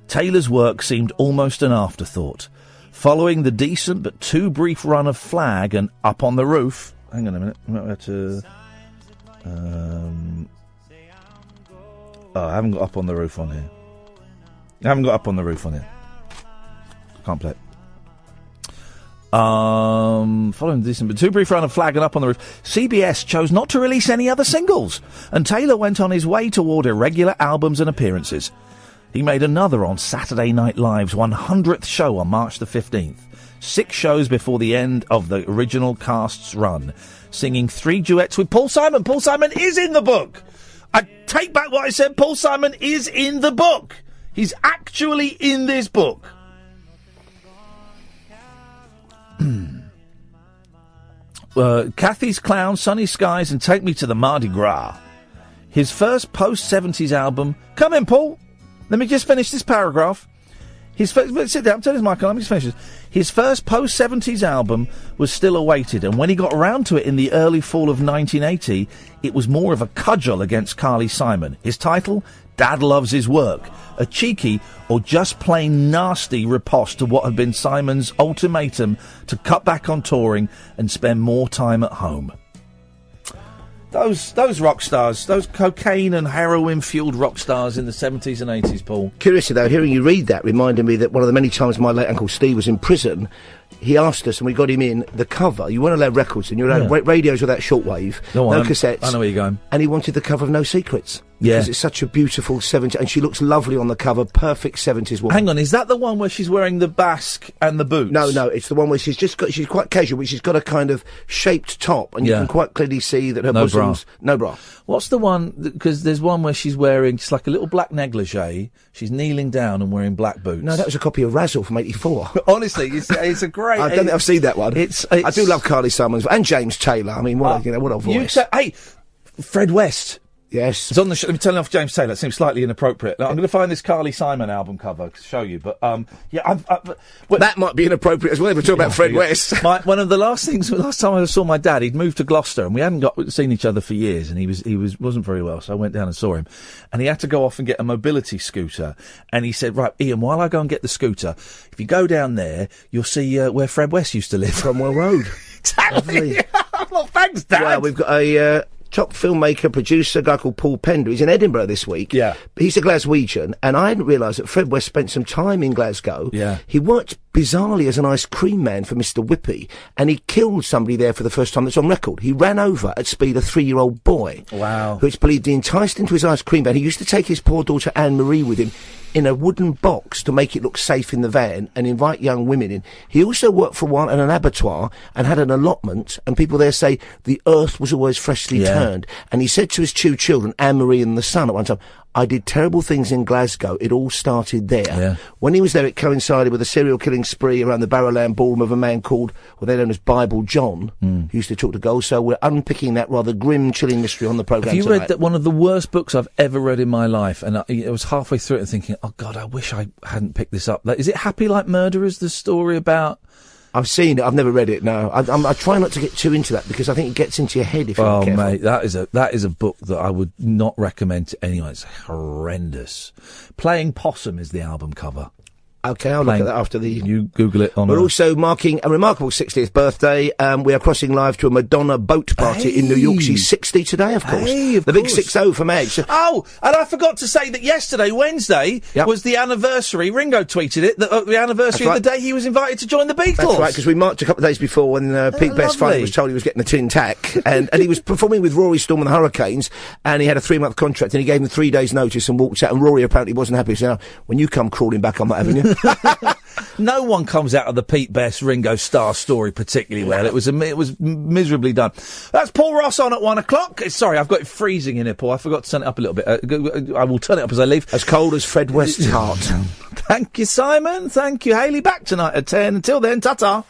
Taylor's work seemed almost an afterthought. Following the decent but too brief run of Flag and Up on the Roof... Hang on a minute. I might have to... I haven't got Up on the Roof on here. Can't play it. Following the decent but too brief run of Flag and Up on the Roof, CBS chose not to release any other singles, and Taylor went on his way toward irregular albums and appearances. He made another on Saturday Night Live's 100th show on March the 15th, 6 shows before the end of the original cast's run, singing 3 duets with Paul Simon. Paul Simon is in the book! I take back what I said, Paul Simon is in the book! He's actually in this book. Kathy's Clown, Sunny Skies and Take Me to the Mardi Gras. His first post-70s album... Come in, Paul! Let me just finish this paragraph. Sit down, turn his mic on, let me just finish this. His first post-70s album was still awaited, and when he got around to it in the early fall of 1980, it was more of a cudgel against Carly Simon. His title, Dad Loves His Work, a cheeky or just plain nasty riposte to what had been Simon's ultimatum to cut back on touring and spend more time at home. Those rock stars, those cocaine and heroin-fueled rock stars in the 70s and 80s, Paul. Curiously, though, hearing you read that reminded me that one of the many times my late Uncle Steve was in prison, he asked us, and we got him in, the cover. You weren't allowed records, and you were allowed radios without shortwave, no cassettes. I know where you're going. And he wanted the cover of No Secrets. Yeah. Because it's such a beautiful 70s, and she looks lovely on the cover, perfect 70s woman. Hang on, is that the one where she's wearing the basque and the boots? No, it's the one where she's quite casual, but she's got a kind of shaped top, and you can quite clearly see that her bosom's... No bra. What's the one, because there's one where she's wearing just like a little black negligee, she's kneeling down and wearing black boots. No, that was a copy of Razzle from 84. Honestly, it's a great... I don't think I've seen that one. I do love Carly Simon, and James Taylor, I mean, what a voice. Hey, Fred West... Yes. It's on the let me tell you off James Taylor. It seems slightly inappropriate. Now, I'm going to find this Carly Simon album cover to show you, but, that might be inappropriate as well if we're talking about Fred West. One of the last time I saw my dad, he'd moved to Gloucester, and we hadn't seen each other for years, and he wasn't very well, so I went down and saw him. And he had to go off and get a mobility scooter, and he said, right, Ian, while I go and get the scooter, if you go down there, you'll see, where Fred West used to live. Cromwell Road. Exactly. Well, thanks, Dad. Well, we've got a, top filmmaker, producer, a guy called Paul Pender. He's in Edinburgh this week. Yeah. He's a Glaswegian, and I hadn't realised that Fred West spent some time in Glasgow. Yeah. He worked bizarrely as an ice cream man for Mr. Whippy, and he killed somebody there for the first time that's on record. He ran over at speed a 3-year-old boy. Wow. Who it's believed he enticed into his ice cream van. He used to take his poor daughter Anne-Marie with him in a wooden box to make it look safe in the van and invite young women in. He also worked for a while at an abattoir and had an allotment, and people there say the earth was always freshly turned. And he said to his 2 children, Anne-Marie and the son, at one time, I did terrible things in Glasgow. It all started there. Yeah. When he was there, it coincided with a serial killing spree around the Barrowland ballroom of a man called, well, they're known as Bible John, who used to talk to girls. So we're unpicking that rather grim, chilling mystery on the programme Have you tonight. read that one of the worst books I've ever read in my life? And I was halfway through it and thinking, oh, God, I wish I hadn't picked this up. Is it Happy Like Murderers, the story about... I've seen it. I've never read it. No, I try not to get too into that because I think it gets into your head if you're not careful. Oh, mate, that is a book that I would not recommend to anyone. It's horrendous. Playing Possum is the album cover. Okay, I'll look at that after the... You Google it on... We're also marking a remarkable 60th birthday. We are crossing live to a Madonna boat party in New York. She's 60 today, of course. The big 60 for Meg. Oh, and I forgot to say that yesterday, Wednesday, was the anniversary. Ringo tweeted it, the anniversary of the day he was invited to join the Beatles. That's right, because we marked a couple of days before when Pete Best finally was told he was getting a tin tack. and he was performing with Rory Storm and the Hurricanes, and he had a 3-month contract, and he gave them 3 days' notice and walked out, and Rory apparently wasn't happy. So now, when you come crawling back, I'm not having you. No one comes out of the Pete Best Ringo Starr story particularly well. It was miserably done. That's Paul Ross on at 1:00. Sorry, I've got it freezing in here, Paul. I forgot to turn it up a little bit. I will turn it up as I leave. As cold as Fred West's heart. Thank you, Simon. Thank you, Hayley. Back tonight at 10. Until then, ta-ta.